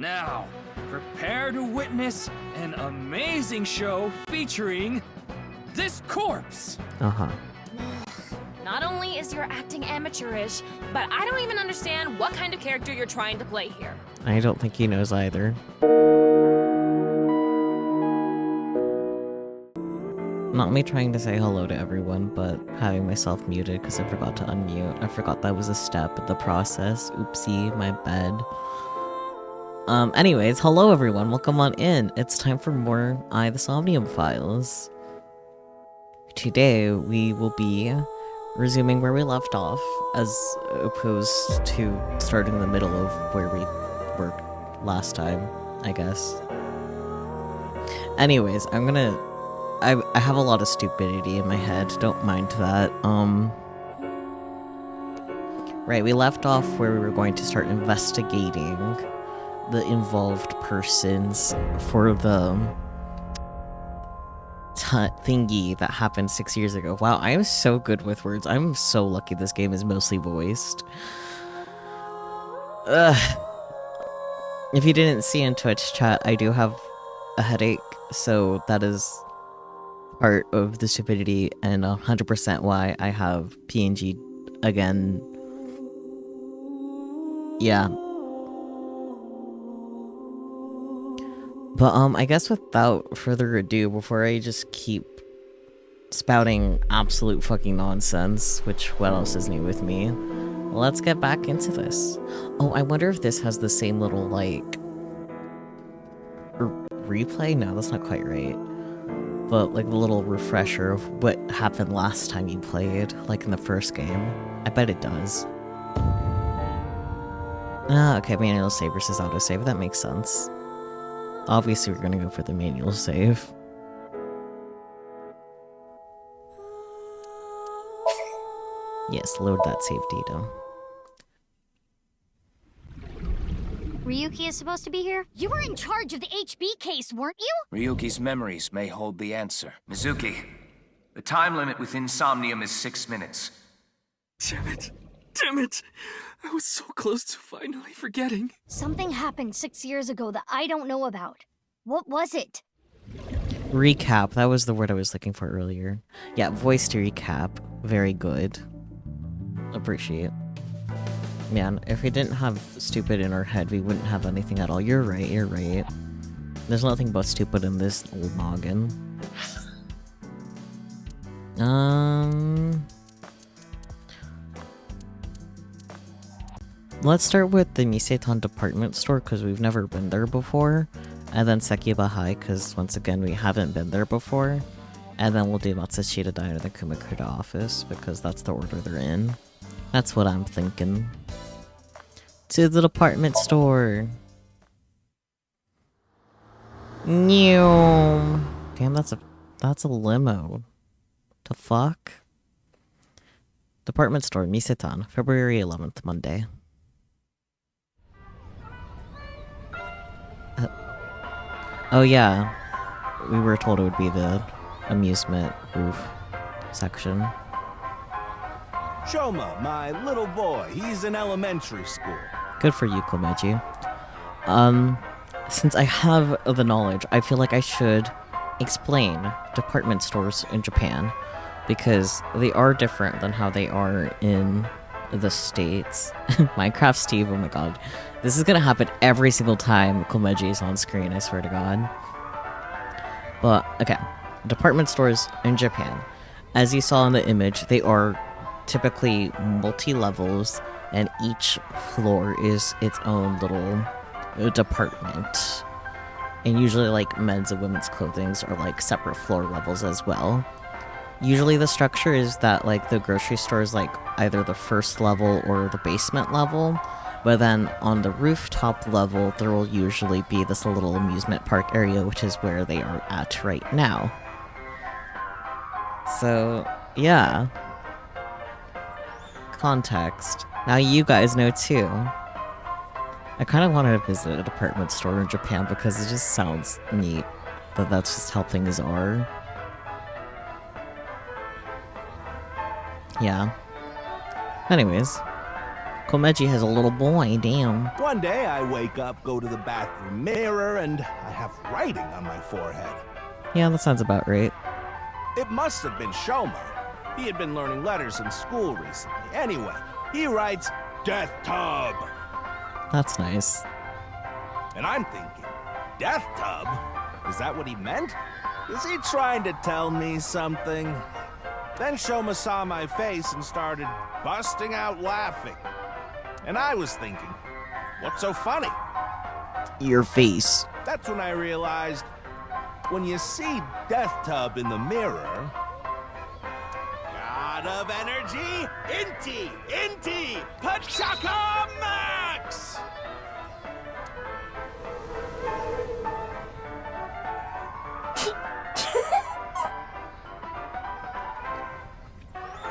Now, prepare to witness an amazing show featuring this corpse. Not only is your acting amateurish, but I don't even understand what kind of character you're trying to play here. I don't think he knows either. Not me trying to say hello to everyone, but having myself muted because I forgot to unmute. I forgot that was a step in the process. Oopsie, my bad. Anyways, hello everyone, welcome on in. It's time for more the Somnium files. Today, we will be resuming where we left off, as opposed to starting in the middle of where we were last time, I guess. Anyways, I have a lot of stupidity in my head, don't mind that. Right, we left off where we were going to start investigating the involved persons for the thingy that happened 6 years ago. Wow, I am so good with words. I'm so lucky this game is mostly voiced. Ugh. If you didn't see in Twitch chat, I do have a headache, so that is part of the stupidity and 100% why I have PNG again. Yeah. But I guess without further ado, before I just keep spouting absolute fucking nonsense, which what else is new with me, let's get back into this. Oh, I wonder if this has the same little, like, replay? No, that's not quite right. But, like, the little refresher of what happened last time you played, like in the first game. I bet it does. Ah, okay, manual save versus autosave, that makes sense. Obviously, we're gonna go for the manual save. Yes, load that save data. Ryuki is supposed to be here? You were in charge of the HB case, weren't you? Ryuki's memories may hold the answer. Mizuki, the time limit within Somnium is 6 minutes. Damn it. Damn it. I was so close to finally forgetting. Something happened 6 years ago that I don't know about. What was it? Recap, that was the word I was looking for earlier. Yeah, voice to recap. Very good. Appreciate. Man, if we didn't have stupid in our head, we wouldn't have anything at all. You're right, you're right. There's nothing but stupid in this old noggin. Let's start with the Misetan department store, because we've never been there before. And then Sekibahai, because once again, we haven't been there before. And then we'll do Matsushita Diner and the Kumakura office, because that's the order they're in. That's what I'm thinking. To the department store. New. Damn, that's a limo. The fuck? Department store, Misetan, February 11th, Monday. Oh yeah, we were told it would be the amusement roof section. Shoma, my little boy, he's in elementary school. Good for you, Komeji. Since I have the knowledge, I feel like I should explain department stores in Japan, because they are different than how they are in the States. Minecraft Steve, oh my god. This is gonna happen every single time Komeji is on screen, I swear to god. But, okay. Department stores in Japan. As you saw in the image, they are typically multi-levels, and each floor is its own little department. And usually, like, men's and women's clothings are, like, separate floor levels as well. Usually the structure is that, like, the grocery store is, like, either the first level or the basement level. But then on the rooftop level, there will usually be this little amusement park area, which is where they are at right now. So, yeah. Context. Now you guys know too. I kind of wanted to visit a department store in Japan because it just sounds neat. But that's just how things are. Yeah. Anyways. Komechi has a little boy, damn. One day I wake up, go to the bathroom mirror, and I have writing on my forehead. Yeah, that sounds about right. It must have been Shoma. He had been learning letters in school recently. Anyway, he writes, Death Tub. That's nice. And I'm thinking, Death Tub? Is that what he meant? Is he trying to tell me something? Then Shoma saw my face and started busting out laughing. And I was thinking, what's so funny? Your face. That's when I realized, when you see Death Tub in the mirror... God of energy, Inti, Pachaka Max!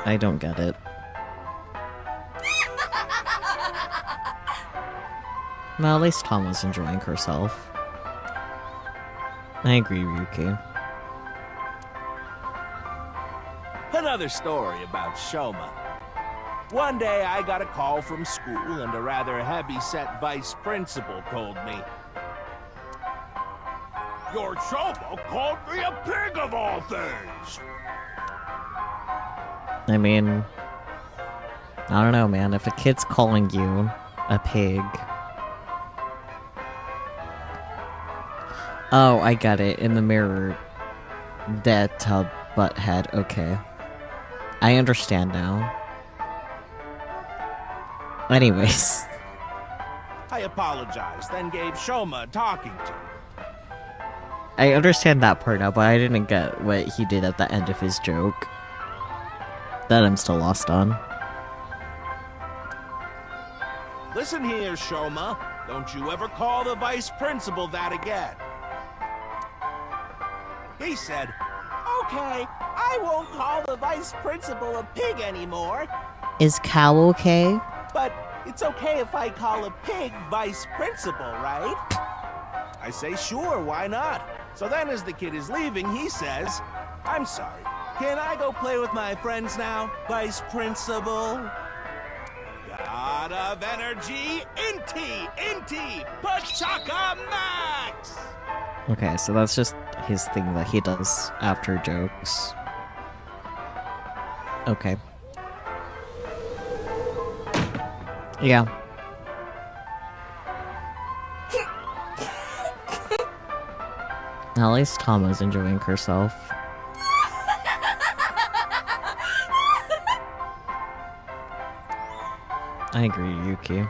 I don't get it. Well, at least Tom was enjoying herself. I agree, Ryuki. Another story about Shoma. One day I got a call from school and a rather heavy-set vice principal told me, Your Shoma called me a pig of all things! I mean, I don't know, man. If a kid's calling you a pig... Oh, I got it. In the mirror. Dead tub butt head. Okay. I understand now. Anyways. I apologized, then gave Shoma a talking to. I understand that part now, but I didn't get what he did at the end of his joke. That I'm still lost on. Listen here, Shoma. Don't you ever call the vice principal that again. He said, Okay, I won't call the vice principal a pig anymore, Is cow okay? but it's okay if I call a pig vice principal, right? I say, sure, why not? So then as the kid is leaving, he says, I'm sorry, can I go play with my friends now, vice principal? God of energy, Inti, Pachaka Max! Okay, so that's just his thing that he does after jokes. Okay. Yeah. At least Tama's enjoying herself. I agree, Yuki.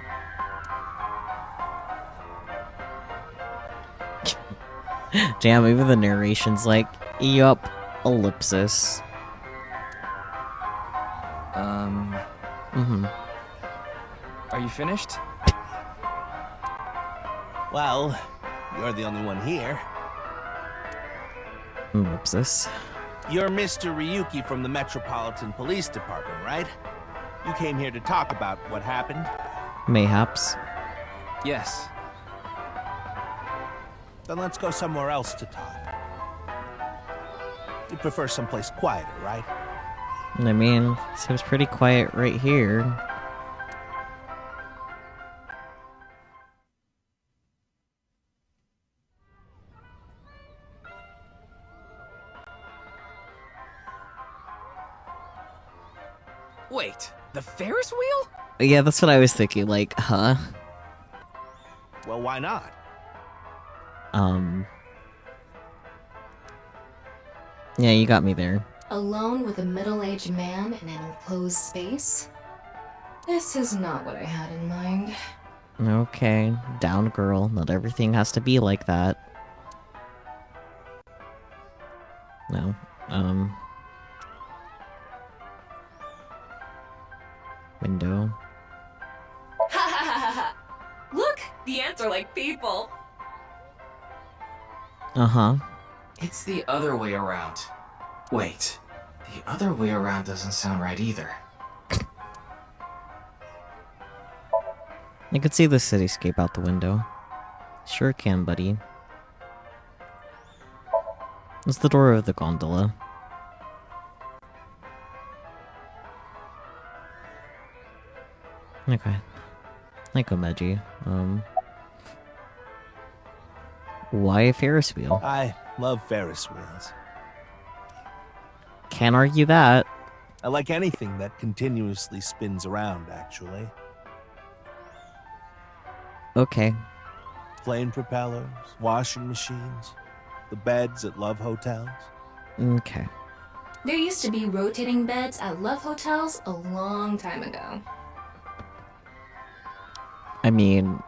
Damn, even the narration's like, yup, ellipsis. Are you finished? Well, you're the only one here. Ellipsis. You're Mr. Ryuki from the Metropolitan Police Department, right? You came here to talk about what happened? Mayhaps. Yes. Then let's go somewhere else to talk. You prefer someplace quieter, right? I mean, seems pretty quiet right here. Wait, the Ferris wheel? Yeah, that's what I was thinking, like, huh? Well, why not? Yeah, you got me there. Alone with a middle-aged man in an enclosed space? This is not what I had in mind. Okay, down girl. Not everything has to be like that. No, window. Look, the ants are like people. Uh-huh. It's the other way around. Wait, the other way around doesn't sound right either. I could see the cityscape out the window. Sure can, buddy. It's the door of the gondola. Okay. Hi, Komeji. Why a Ferris wheel? I love Ferris wheels. Can't argue that. I like anything that continuously spins around, actually. Okay. Plane propellers, washing machines, the beds at love hotels. Okay. There used to be rotating beds at love hotels a long time ago. I mean,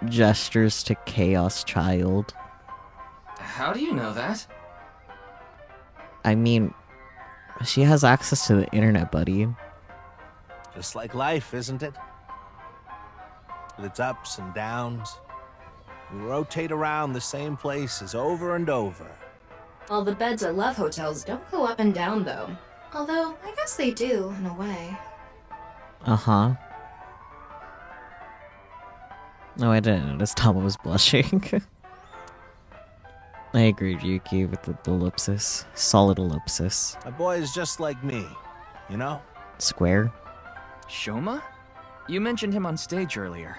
gestures to Chaos Child. How do you know that? I mean, she has access to the internet, buddy. Just like life, isn't it? With its ups and downs. We rotate around the same places over and over. All the beds at love hotels don't go up and down, though. Although, I guess they do, in a way. Uh-huh. No, I didn't notice Tama was blushing. I agree, Ryuki, with the ellipsis. Solid ellipsis. My boy is just like me, you know? Square. Shoma? You mentioned him on stage earlier.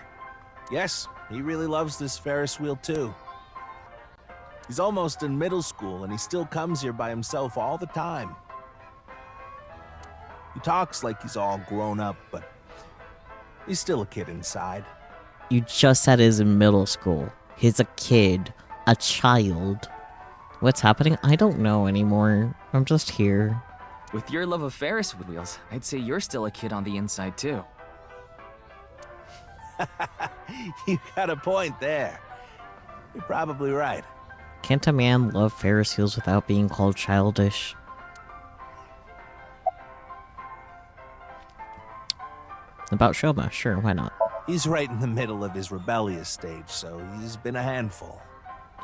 Yes, he really loves this Ferris wheel too. He's almost in middle school and he still comes here by himself all the time. He talks like he's all grown up, but he's still a kid inside. You just said he's in middle school. He's a kid. A child. What's happening? I don't know anymore. I'm just here. With your love of Ferris wheels, I'd say you're still a kid on the inside too. You got a point there. You're probably right. Can't a man love Ferris wheels without being called childish? About Shoma, sure, why not? He's right in the middle of his rebellious stage, so he's been a handful.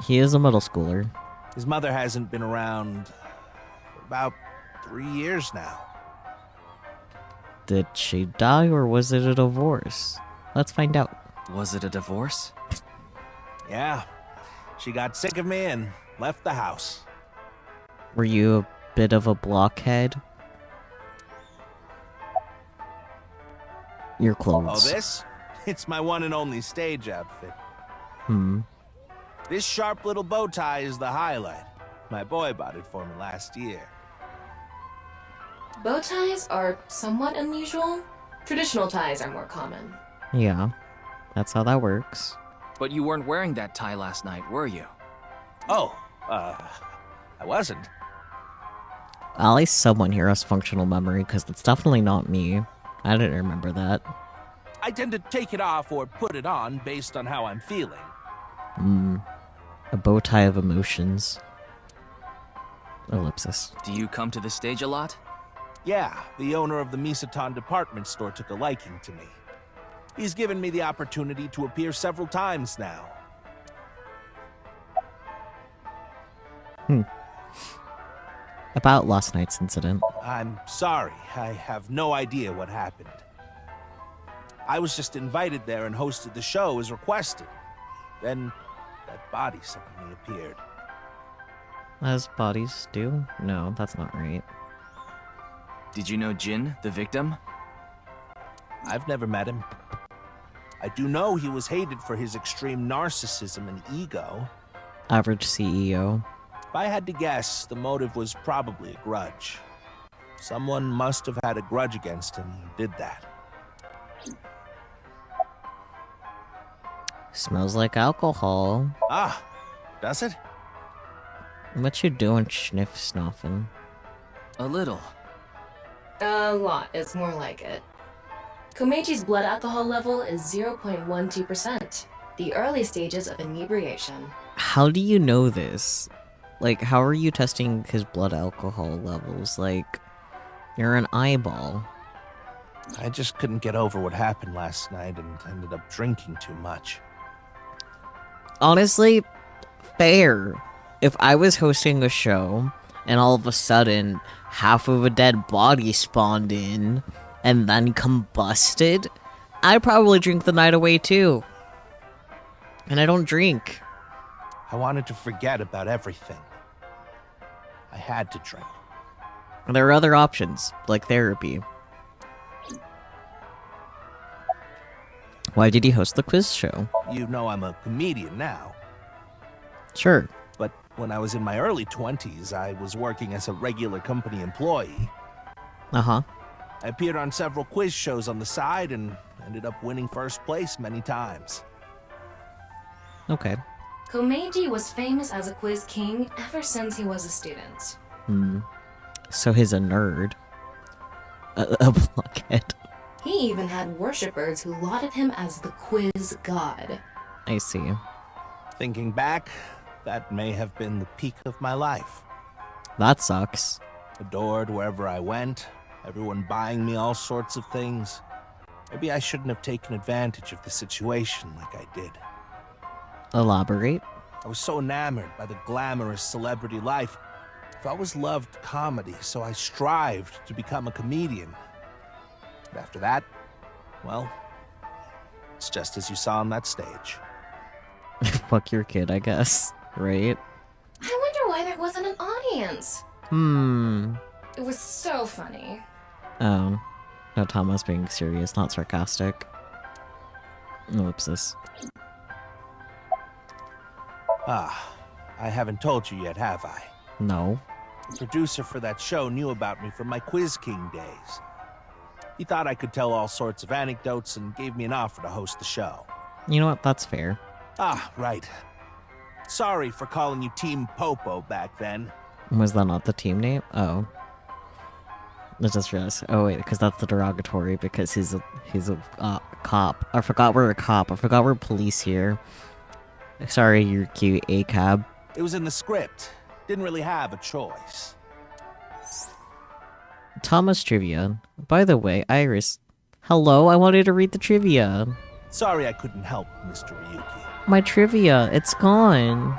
He is a middle schooler. His mother hasn't been around for about 3 years now. Did she die or was it a divorce? Let's find out. Was it a divorce? Yeah, she got sick of me and left the house. Were you a bit of a blockhead? Your Oh, clothes. this? It's my one and only stage outfit. Hmm. This sharp little bow tie is the highlight. My boy bought it for me last year. Bow ties are somewhat unusual. Traditional ties are more common. Yeah. That's how that works. But you weren't wearing that tie last night, were you? Oh, I wasn't. At least someone here has functional memory, because it's definitely not me. I didn't remember that. I tend to take it off or put it on based on how I'm feeling. A bow tie of emotions. Ellipsis. Do you come to the stage a lot? Yeah, the owner of the Misaton department store took a liking to me. He's given me the opportunity to appear several times now. About last night's incident. I'm sorry, I have no idea what happened. I was just invited there and hosted the show as requested. Then, that body suddenly appeared. As bodies do? No, that's not right. Did you know Jin, the victim? I've never met him. I do know he was hated for his extreme narcissism and ego. Average CEO. If I had to guess, the motive was probably a grudge. Someone must have had a grudge against him who did that. Smells like alcohol. Ah, does it? What you doing, sniff snoffing? A little. A lot is more like it. Komeji's blood alcohol level is 0.12%, the early stages of inebriation. How do you know this? Like, how are you testing his blood alcohol levels? Like, you're an eyeball. I just couldn't get over what happened last night and ended up drinking too much. Honestly, fair. If I was hosting a show and all of a sudden half of a dead body spawned in and then combusted, I'd probably drink the night away too. And I don't drink. I wanted to forget about everything. I had to drink. There are other options, like therapy. Why did he host the quiz show? You know I'm a comedian now. Sure. But when I was in my early 20s, I was working as a regular company employee. Uh-huh. I appeared on several quiz shows on the side and ended up winning first place many times. Okay. Komeiji was famous as a quiz king ever since he was a student. So he's a nerd. A blockhead. He even had worshippers who lauded him as the quiz god. I see. Thinking back, that may have been the peak of my life. That sucks. Adored wherever I went, everyone buying me all sorts of things. Maybe I shouldn't have taken advantage of the situation like I did. Elaborate. I was so enamored by the glamorous celebrity life. I've always loved comedy, so I strived to become a comedian. But after that, well, it's just as you saw on that stage. Fuck your kid, I guess. Right? I wonder why there wasn't an audience. It was so funny. Oh. No, Thomas being serious, not sarcastic. Ellipsis. Ah, I haven't told you yet, have I? No. The producer for that show knew about me from my Quiz King days. He thought I could tell all sorts of anecdotes and gave me an offer to host the show. You know what? That's fair. Ah, right. Sorry for calling you Team Popo back then. Was that not the team name? Oh. I just realized. Oh wait, because that's the derogatory. Because he's a cop. I forgot we're a cop. I forgot we're police here. Sorry, you're cute, A-cab. It was in the script. Didn't really have a choice. Thomas trivia. By the way, Iris. Hello, I wanted to read the trivia. Sorry I couldn't help, Mr. Ryuki. My trivia, it's gone.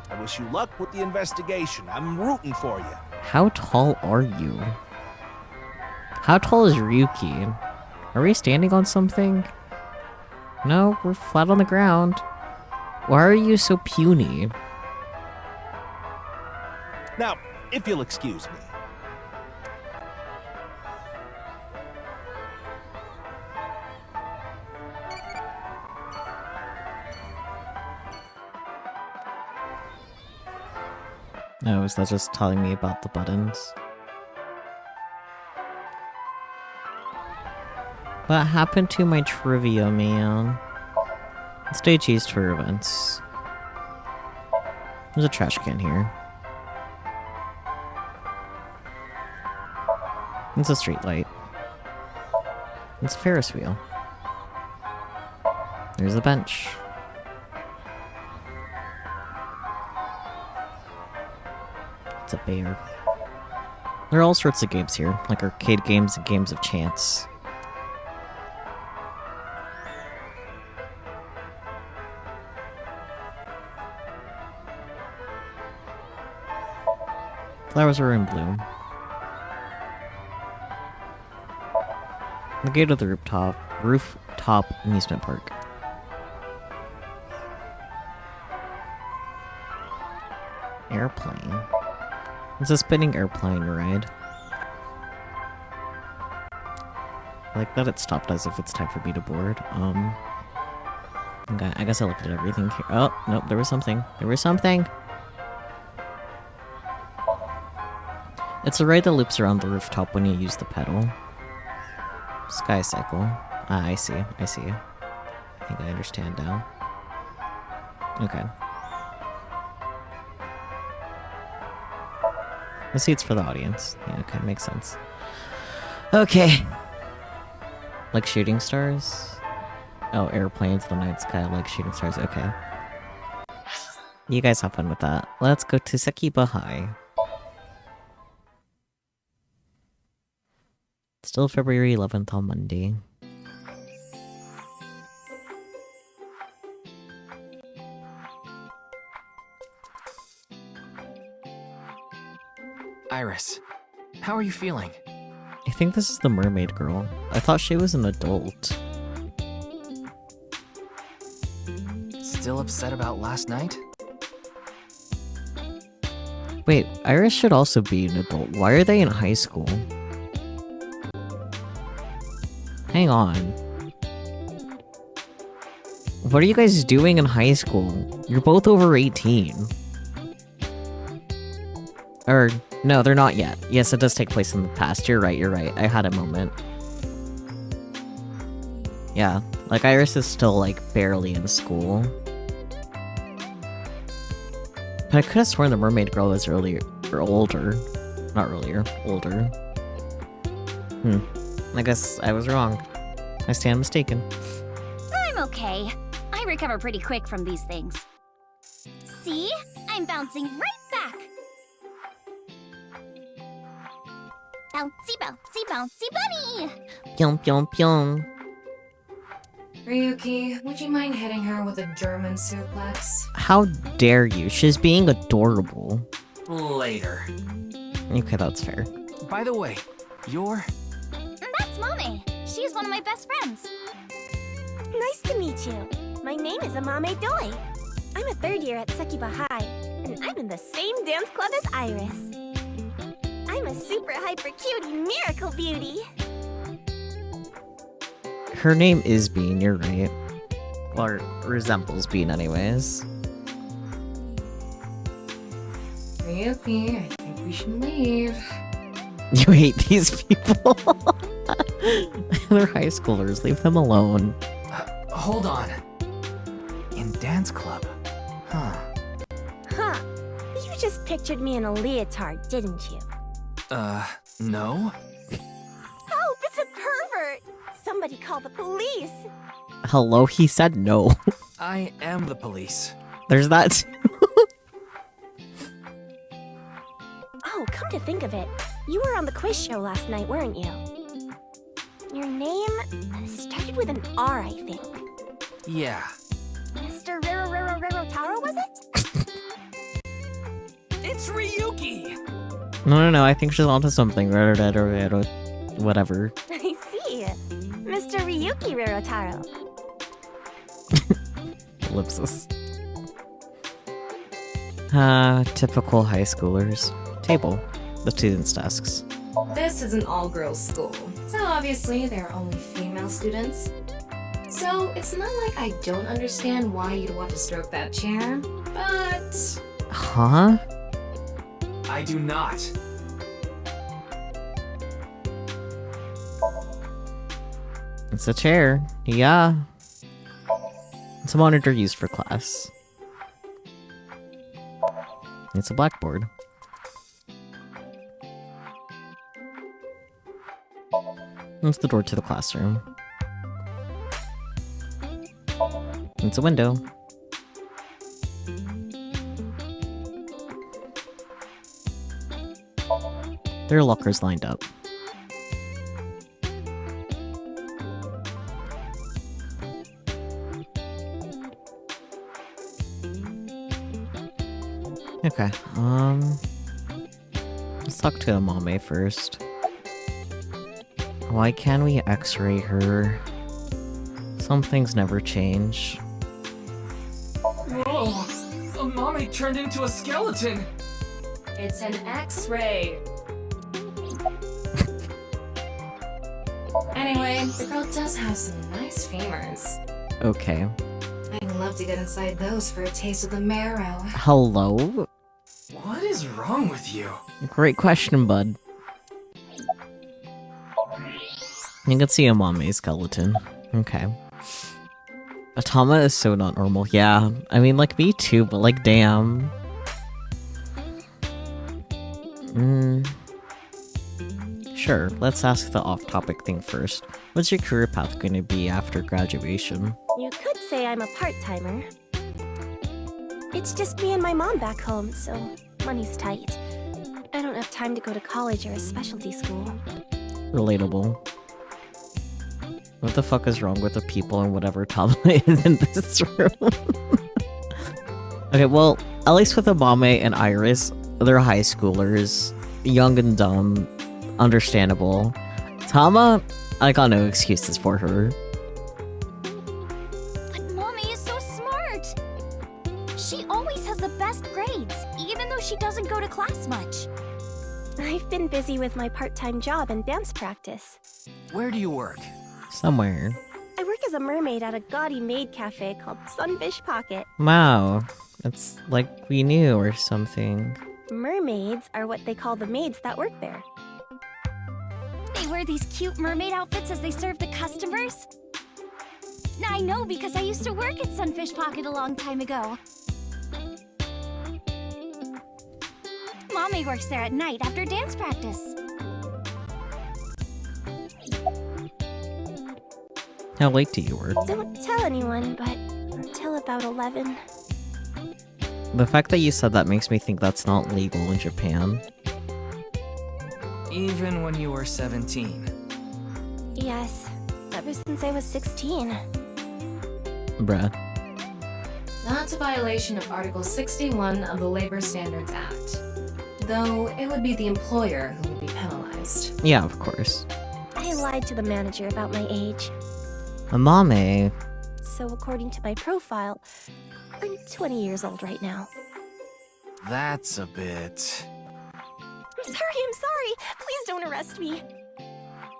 I wish you luck with the investigation. I'm rooting for you. How tall are you? How tall is Ryuki? Are we standing on something? No, we're flat on the ground. Why are you so puny? Now, if you'll excuse me. Oh, is that just telling me about the buttons? What happened to my trivia, man? Stage used for events. There's a trash can here. It's a street light. It's a Ferris wheel. There's a bench. It's a bear. There are all sorts of games here, like arcade games and games of chance. Flowers are in bloom. The gate of the rooftop amusement park. Airplane. It's a spinning airplane ride. I like that it stopped as if it's time for me to board. Okay, I guess I looked at everything here. Oh, nope, there was something. There was something! It's a ride that loops around the rooftop when you use the pedal. Sky cycle. Ah, I see. I see. I think I understand now. Okay. The seat's for the audience. Yeah, okay, makes sense. Okay. Like shooting stars? Oh, airplanes, the night sky, like shooting stars. Okay. You guys have fun with that. Let's go to Sekiba High. Still February 11th on Monday. Iris, how are you feeling? I think this is the mermaid girl. I thought she was an adult. Still upset about last night? Wait, Iris should also be an adult. Why are they in high school? Hang on. What are you guys doing in high school? You're both over 18. Or, no, they're not yet. Yes, it does take place in the past. You're right. I had a moment. Yeah, like Iris is still, like, barely in school. But I could have sworn the mermaid girl was earlier, or older. Not earlier, older. I guess I was wrong. I stand mistaken. I'm okay. I recover pretty quick from these things. See? I'm bouncing right back. Bouncy, bouncy, bouncy bunny! Pyong, pyong, pyong. Ryuki, would you mind hitting her with a German suplex? How dare you? She's being adorable. Later. Okay, that's fair. By the way, you're... That's Mame. She's one of my best friends. Nice to meet you. My name is Amame Doi. I'm a third year at Sekiba High, and I'm in the same dance club as Iris. I'm a super hyper cutie miracle beauty. Her name is Bean, you're right. Or resembles Bean anyways. Ryuki, I think we should leave. You hate these people. They're high schoolers, leave them alone. Hold on. In dance club? Huh. Huh. You just pictured me in a leotard, didn't you? No? Help! It's a pervert! Somebody call the police! Hello, he said no. I am the police. There's that too. Oh, come to think of it, you were on the quiz show last night, weren't you? Your name started with an R, I think. Yeah. Mr. Rero Taro, was it? It's Ryuki! No, I think she's onto something. Whatever. I see. Mr. Ryuki Rerotaro. Ellipsis. Typical high schoolers. Table. The students' desks. This is an all-girls school, so obviously there are only female students. So it's not like I don't understand why you'd want to stroke that chair, but... Huh? I do not. It's a chair. Yeah. It's a monitor used for class. It's a blackboard. It's the door to the classroom. It's a window. There are lockers lined up. Okay, let's talk to Amame first. Why can't we x-ray her? Some things never change. Whoa! Amame turned into a skeleton! It's an X-ray. Anyway, the girl does have some nice femurs. Okay. I'd love to get inside those for a taste of the marrow. Hello? What is wrong with you? Great question, bud. You can see Amame's skeleton. Okay. Atama is so not normal. Yeah, I mean, like, me too, but, like, damn. Sure, let's ask the off-topic thing first. What's your career path going to be after graduation? You could say I'm a part-timer. It's just me and my mom back home, so money's tight. I don't have time to go to college or a specialty school. Relatable. What the fuck is wrong with the people and whatever Tama is in this room? Okay, well, at least with Amame and Iris, they're high schoolers. Young and dumb. Understandable. Tama, I got no excuses for her. But Mommy is so smart! She always has the best grades, even though she doesn't go to class much. I've been busy with my part-time job and dance practice. Where do you work? Somewhere. I work as a mermaid at a gaudy maid cafe called Sunfish Pocket. Wow. It's like we knew or something. Mermaids are what they call the maids that work there. They wear these cute mermaid outfits as they serve the customers? I know because I used to work at Sunfish Pocket a long time ago. Mommy works there at night after dance practice. How late do you work? Don't tell anyone, but until about 11. The fact that you said that makes me think that's not legal in Japan. Even when you were 17. Yes, ever since I was 16. Bruh. That's a violation of Article 61 of the Labor Standards Act. Though it would be the employer who would be penalized. Yeah, of course. I lied to the manager about my age. Amame. So according to my profile, I'm 20 years old right now. That's a bit... I'm sorry. Please don't arrest me.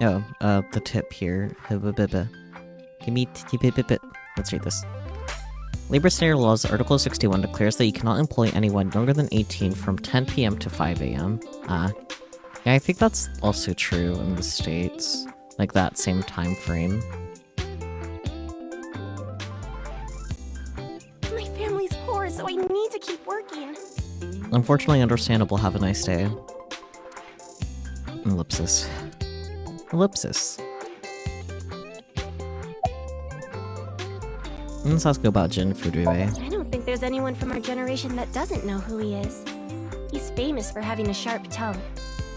Oh, the tip here. Give me tip. Let's read this. Labor Standard Laws Article 61 declares that you cannot employ anyone younger than 18 from 10 p.m. to 5 a.m. Yeah, I think that's also true in the States. Like that same time frame. My family's poor, so I need to keep working. Unfortunately understandable. Have a nice day. Ellipsis. Let's ask about Jin Fudue. I don't think there's anyone from our generation that doesn't know who he is. He's famous for having a sharp tongue.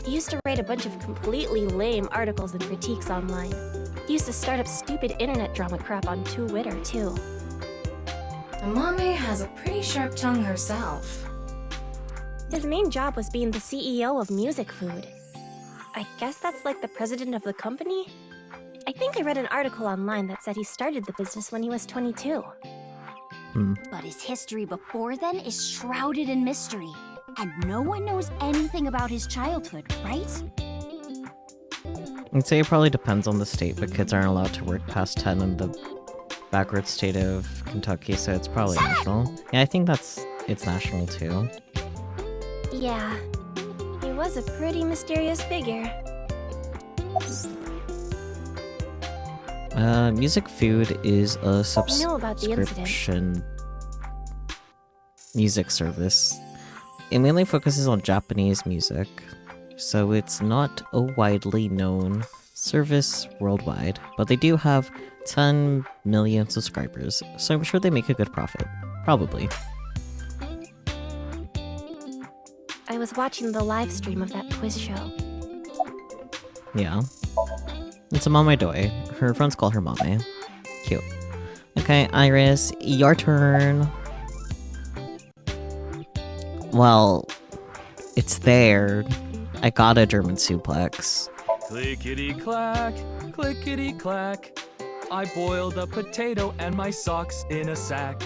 He used to write a bunch of completely lame articles and critiques online. He used to start up stupid internet drama crap on Twitter, too. Amame has a pretty sharp tongue herself. His main job was being the CEO of Music Food. I guess that's like the president of the company? I think I read an article online that said he started the business when he was 22. But his history before then is shrouded in mystery. And no one knows anything about his childhood, right? I'd say it probably depends on the state, but kids aren't allowed to work past 10 in the backward state of Kentucky, so it's probably national. Yeah, I think it's national too. Yeah, he was a pretty mysterious figure. Music Food is a I know about the incident. subscription music service. It mainly focuses on Japanese music, so it's not a widely known service worldwide, but they do have 10 million subscribers, so I'm sure they make a good profit. Probably. I was watching the live stream of that quiz show. Yeah. It's a Mame Doi. Her friends call her Mame. Cute. Okay, Iris, your turn. Well, it's there. I got a German suplex. Clickety-clack, clickety-clack. I boiled a potato and my socks in a sack.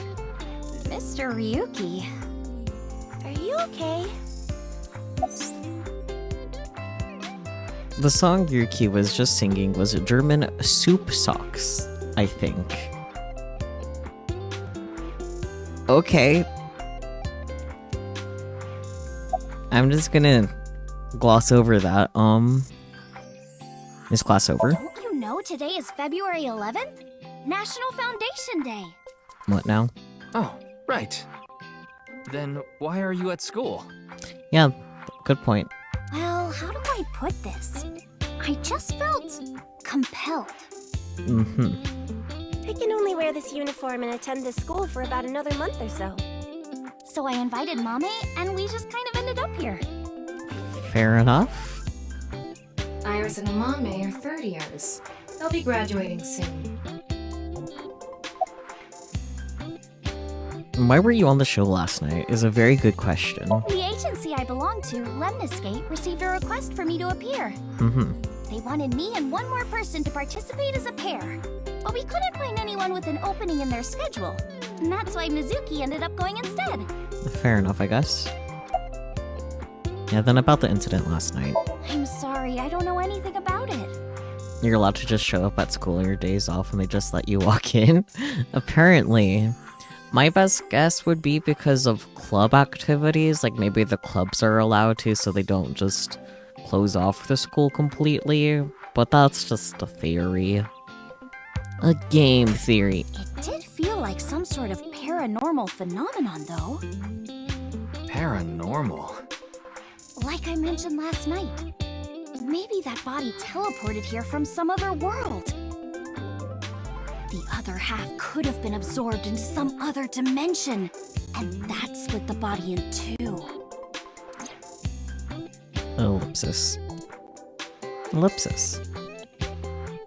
Mr. Ryuki. Are you okay? The song Ryuki was just singing was German soup socks, I think. Okay. I'm just gonna gloss over that. Is class over? Don't you know today is February 11th? National Foundation Day. What now? Oh, right. Then why are you at school? Yeah, good point. Well, how do I put this? I just felt compelled. I can only wear this uniform and attend this school for about another month or so. So I invited Mame, and we just kind of ended up here. Fair enough. Iris and Amame are third years. They'll be graduating soon. Why were you on the show last night is a very good question. The agency I belong to, Lemniscape, received a request for me to appear. They wanted me and one more person to participate as a pair. But we couldn't find anyone with an opening in their schedule. And that's why Mizuki ended up going instead. Fair enough, I guess. Yeah, then about the incident last night. I'm sorry, I don't know anything about it. You're allowed to just show up at school on your days off and they just let you walk in? Apparently. My best guess would be because of club activities, like maybe the clubs are allowed to so they don't just close off the school completely, but that's just a theory. A game theory. It did feel like some sort of paranormal phenomenon, though. Paranormal? Like I mentioned last night. Maybe that body teleported here from some other world. The other half could have been absorbed into some other dimension, and that split the body in two. Ellipsis. Ellipsis.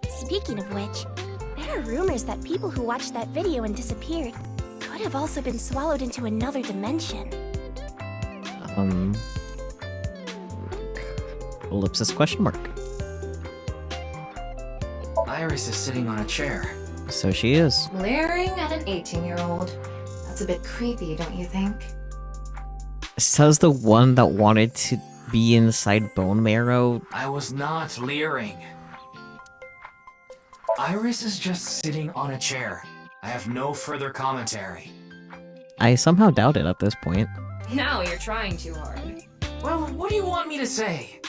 Speaking of which, there are rumors that people who watched that video and disappeared could have also been swallowed into another dimension. Ellipsis question mark. Iris is sitting on a chair. So she is. Glaring at an 18-year-old. That's a bit creepy, don't you think? Says the one that wanted to be inside bone marrow. I was not leering. Iris is just sitting on a chair. I have no further commentary. I somehow doubt it at this point. Now you're trying too hard. Well, what do you want me to say?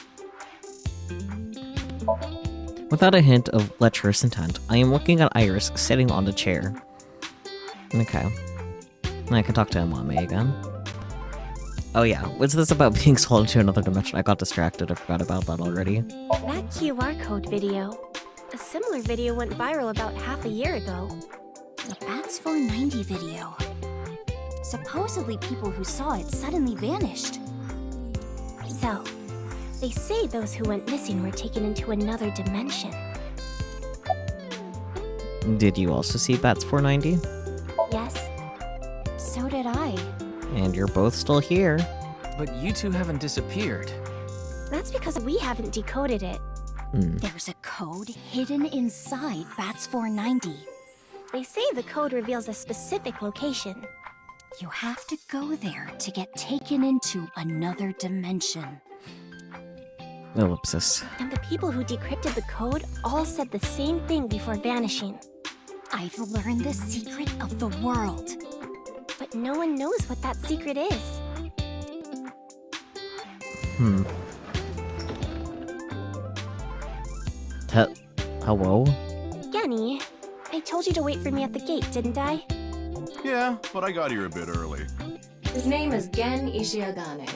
Without a hint of lecherous intent, I am looking at Iris sitting on the chair. Okay. I can talk to Amame again. Oh yeah, what's this about being swallowed to another dimension? I got distracted, I forgot about that already. That QR code video. A similar video went viral about half a year ago. The Bats 490 video. Supposedly people who saw it suddenly vanished. So, they say those who went missing were taken into another dimension. Did you also see Bats 490? Yes. So did I. And you're both still here. But you two haven't disappeared. That's because we haven't decoded it. There's a code hidden inside Bats 490. They say the code reveals a specific location. You have to go there to get taken into another dimension. Ellipsis. And the people who decrypted the code all said the same thing before vanishing. I've learned the secret of the world. But no one knows what that secret is. Hello? Genny, I told you to wait for me at the gate, didn't I? Yeah, but I got here a bit early. His name is Gen Ishiagane.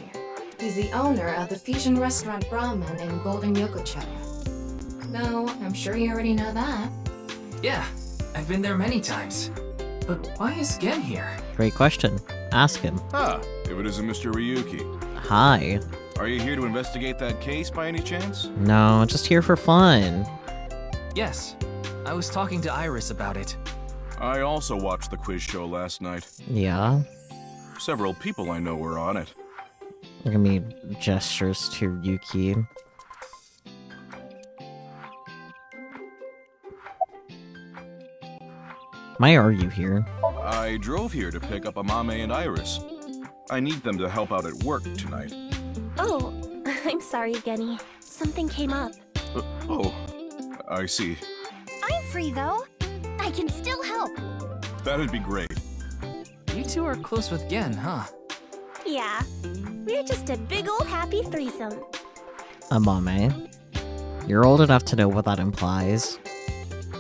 He's the owner of the fusion restaurant Brahman in Golden Yokocho. No, I'm sure you already know that. Yeah, I've been there many times. But why is Gen here? Great question. Ask him. Ah, if it isn't Mr. Ryuki. Hi. Are you here to investigate that case by any chance? No, just here for fun. Yes. I was talking to Iris about it. I also watched the quiz show last night. Yeah? Several people I know were on it. Look at me gestures to Ryuki. Why are you here? I drove here to pick up Amame and Iris. I need them to help out at work tonight. Oh, I'm sorry, Genny. Something came up. Oh, I see. I'm free, though. I can still help. That'd be great. You two are close with Gen, huh? Yeah, we're just a big old happy threesome. Amame. You're old enough to know what that implies.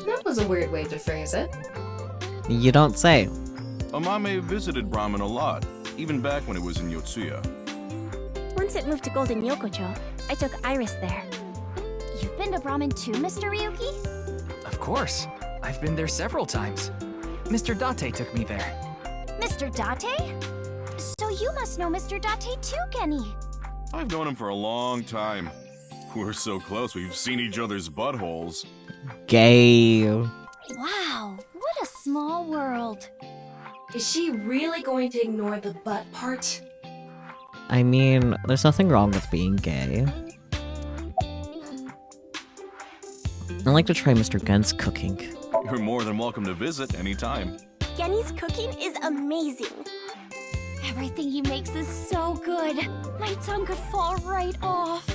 That was a weird way to phrase it. You don't say. Amame visited Brahman a lot, even back when it was in Yotsuya. Once it moved to Golden Yokocho, I took Iris there. You've been to Brahman too, Mr. Ryuki? Of course. I've been there several times. Mr. Date took me there. Mr. Date? So you must know Mr. Date too, Genny. I've known him for a long time. We're so close, we've seen each other's buttholes. Gay. Wow, what a small world. Is she really going to ignore the butt part? I mean, there's nothing wrong with being gay. I'd like to try Mr. Gen's cooking. You're more than welcome to visit anytime. Genny's cooking is amazing. Everything he makes is so good. My tongue could fall right off.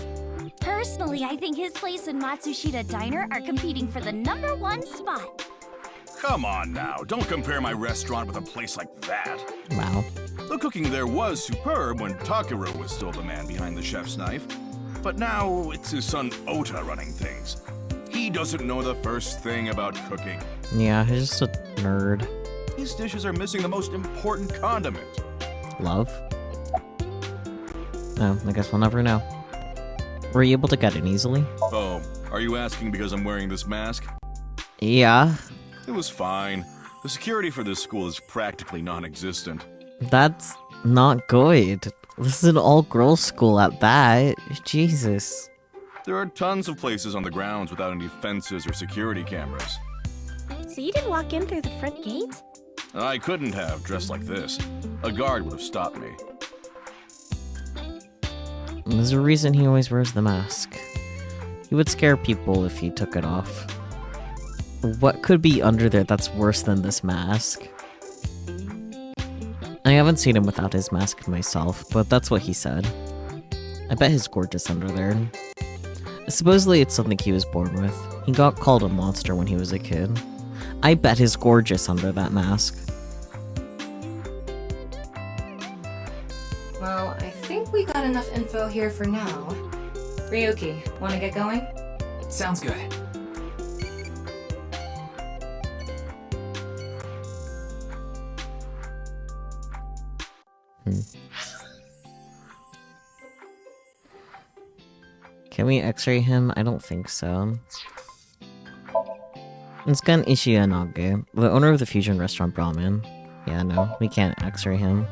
Personally, I think his place and Matsushita Diner are competing for the #1 spot. Come on now, don't compare my restaurant with a place like that. Wow. The cooking there was superb when Takuro was still the man behind the chef's knife. But now it's his son Ota running things. He doesn't know the first thing about cooking. Yeah, he's just a nerd. These dishes are missing the most important condiment. Love? Oh, I guess we'll never know. Were you able to get in easily? Oh, are you asking because I'm wearing this mask? Yeah. It was fine. The security for this school is practically non-existent. That's not good. This is an all-girls school at that. Jesus. There are tons of places on the grounds without any fences or security cameras. So you didn't walk in through the front gate? I couldn't have, dressed like this. A guard would have stopped me. There's a reason he always wears the mask. He would scare people if he took it off. What could be under there that's worse than this mask? I haven't seen him without his mask myself, but that's what he said. I bet he's gorgeous under there. Supposedly it's something he was born with. He got called a monster when he was a kid. I bet he's gorgeous under that mask. Well, I think we got enough info here for now. Ryuki, wanna get going? Sounds good. Can we x-ray him? I don't think so. It's Gun Ishiyanage, the owner of the fusion restaurant Brahmin. Yeah, no, we can't x-ray him.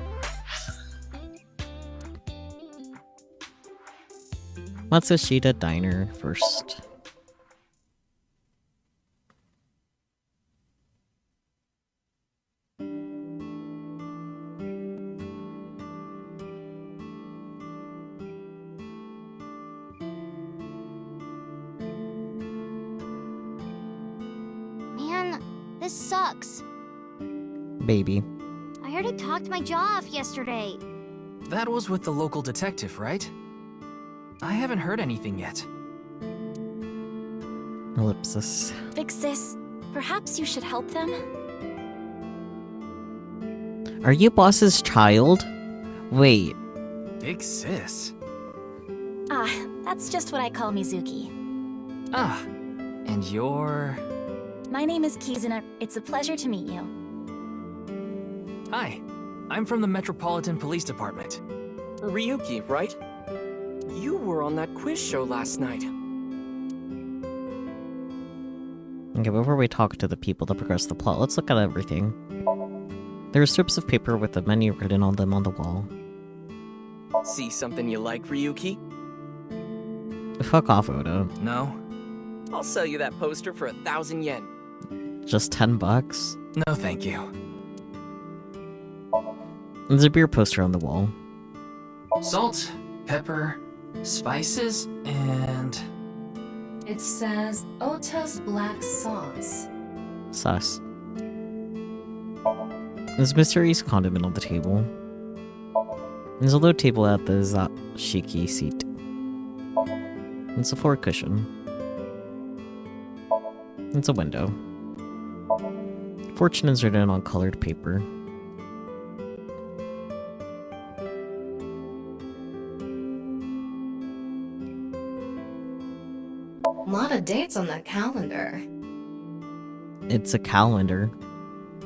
Matsushita Diner first. Man, this sucks. Baby. I heard he talked my jaw off yesterday. That was with the local detective, right? I haven't heard anything yet. Ellipsis. Big sis, perhaps you should help them? Are you boss's child? Wait. Big sis. Ah, that's just what I call Mizuki. Ah, and you're... My name is Kizuna. It's a pleasure to meet you. Hi, I'm from the Metropolitan Police Department. Ryuki, right? You were on that quiz show last night. Okay, before we talk to the people that progress the plot, let's look at everything. There are strips of paper with the menu written on them on the wall. See something you like, Ryuki? Fuck off, Oda. No. I'll sell you that poster for 1,000 yen. Just 10 bucks? No, thank you. There's a beer poster on the wall. Salt, pepper, spices, and... It says Ota's black sauce. Sus. There's a mysterious condiment on the table. There's a low table at the Zashiki seat. It's a floor cushion. It's a window. Fortune is written on colored paper. A lot of dates on that calendar. It's a calendar.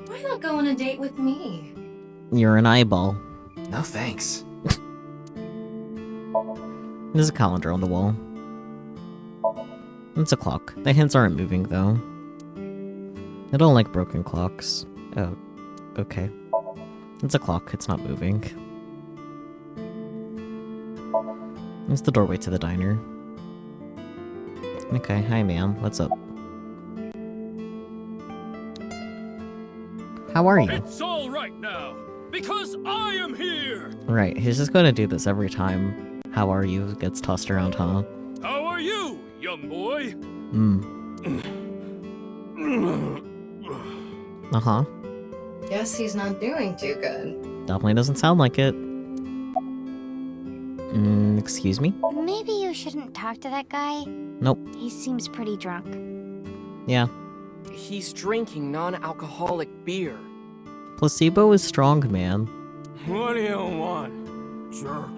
Why not go on a date with me? You're an eyeball. No thanks. There's a calendar on the wall. It's a clock. The hands aren't moving, though. I don't like broken clocks. Oh, okay. It's a clock. It's not moving. It's the doorway to the diner. Okay, hi ma'am. What's up? How are you? It's all right now, because I am here! Right, he's just gonna do this every time. How are you? Gets tossed around, huh? How are you, young boy? Uh-huh. Guess he's not doing too good. Definitely doesn't sound like it. Excuse me? Maybe you shouldn't talk to that guy. Nope. He seems pretty drunk. Yeah. He's drinking non-alcoholic beer. Placebo is strong, man. What do you want, jerk?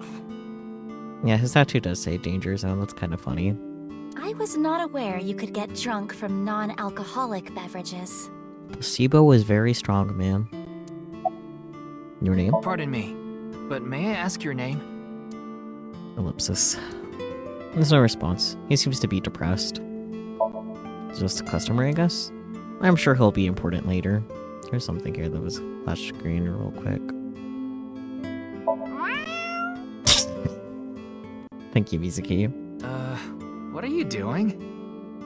Yeah, his tattoo does say danger zone. That's kind of funny. I was not aware you could get drunk from non-alcoholic beverages. Placebo is very strong, man. Your name? Pardon me, but may I ask your name? Ellipsis. There's no response. He seems to be depressed. Just a customer, I guess? I'm sure he'll be important later. There's something here that was flash screen real quick. Thank you, Mizuki. What are you doing?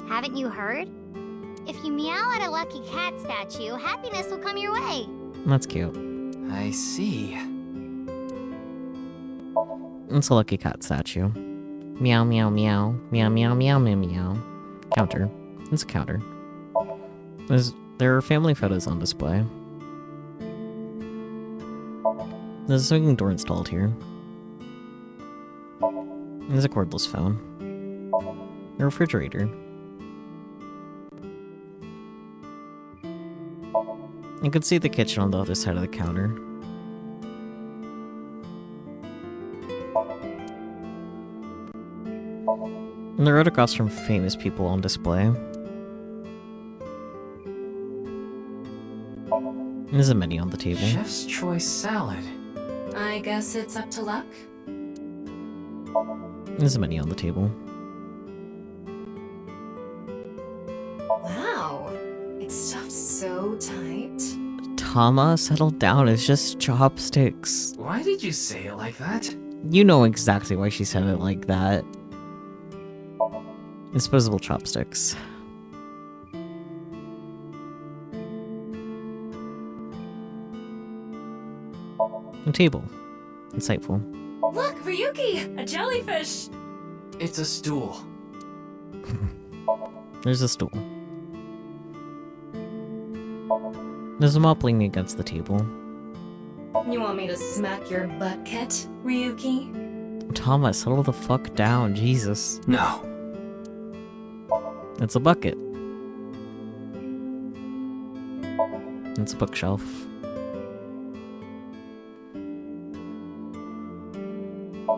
Haven't you heard? If you meow at a lucky cat statue, happiness will come your way. That's cute. I see. It's a lucky cat statue. Meow, meow, meow. Meow, meow, meow, meow, meow. Counter. It's a counter. There are family photos on display. There's a swinging door installed here. There's a cordless phone. A refrigerator. You can see the kitchen on the other side of the counter. And there are autographs from famous people on display. There's a menu on the table. Chef's choice salad. I guess it's up to luck. There's a menu on the table. Wow, it's stuffed so tight. Tama, settle down. It's just chopsticks. Why did you say it like that? You know exactly why she said it like that. Disposable chopsticks. A table. Insightful. Look, Ryuki! A jellyfish! It's a stool. There's a stool. There's a mop leaning against the table. You want me to smack your butt, Kit, Ryuki? Thomas, settle the fuck down, Jesus. No. It's a bucket. It's a bookshelf.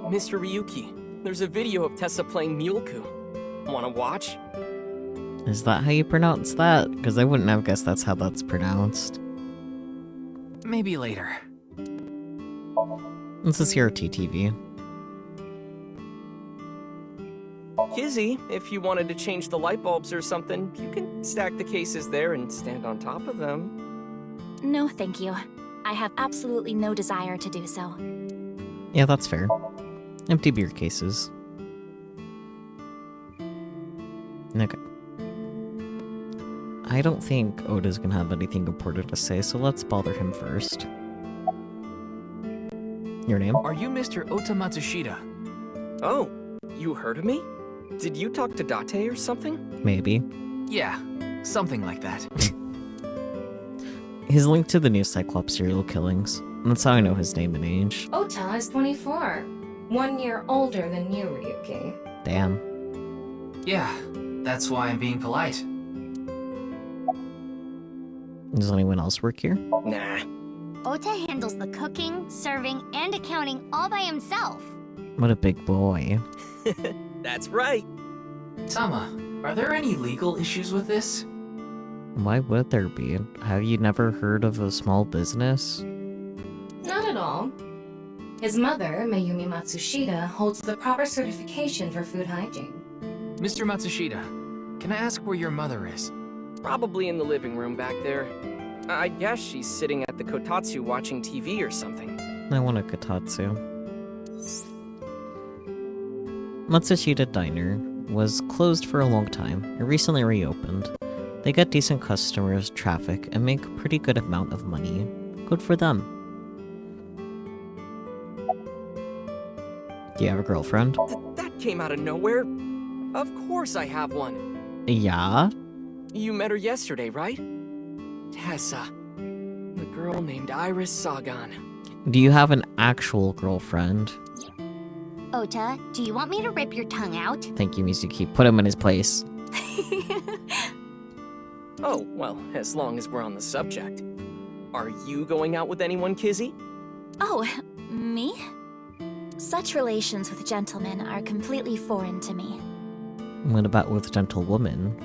Mr. Ryuki, there's a video of Tessa playing Muleku. Wanna watch? Is that how you pronounce that? Because I wouldn't have guessed that's how that's pronounced. Maybe later. This is CRT TV. Kizzy, if you wanted to change the light bulbs or something, you can stack the cases there and stand on top of them. No, thank you. I have absolutely no desire to do so. Yeah, that's fair. Empty beer cases. Okay. I don't think Oda's gonna have anything important to say, so let's bother him first. Your name? Are you Mr. Ota Matsushita? Oh, you heard of me? Did you talk to Date or something? Maybe. Yeah, something like that. He's linked to the new Cyclops serial killings. That's how I know his name and age. Ota is 24. 1 year older than you, Ryuki. Damn. Yeah, that's why I'm being polite. Does anyone else work here? Nah. Ota handles the cooking, serving, and accounting all by himself. What a big boy. That's right. Tama, are there any legal issues with this? Why would there be? Have you never heard of a small business? Not at all. His mother, Mayumi Matsushita, holds the proper certification for food hygiene. Mr. Matsushita, can I ask where your mother is? Probably in the living room back there. I guess she's sitting at the kotatsu watching TV or something. I want a kotatsu. Matsushita Diner was closed for a long time and recently reopened. They get decent customers, traffic, and make a pretty good amount of money. Good for them. Do you have a girlfriend? That came out of nowhere. Of course I have one. Yeah? You met her yesterday, right? Tessa. The girl named Iris Sagan. Do you have an actual girlfriend? Ota, do you want me to rip your tongue out? Thank you, Mizuki. Put him in his place. Oh, well, as long as we're on the subject. Are you going out with anyone, Kizzy? Oh, me? Such relations with gentlemen are completely foreign to me. What about with gentlewomen?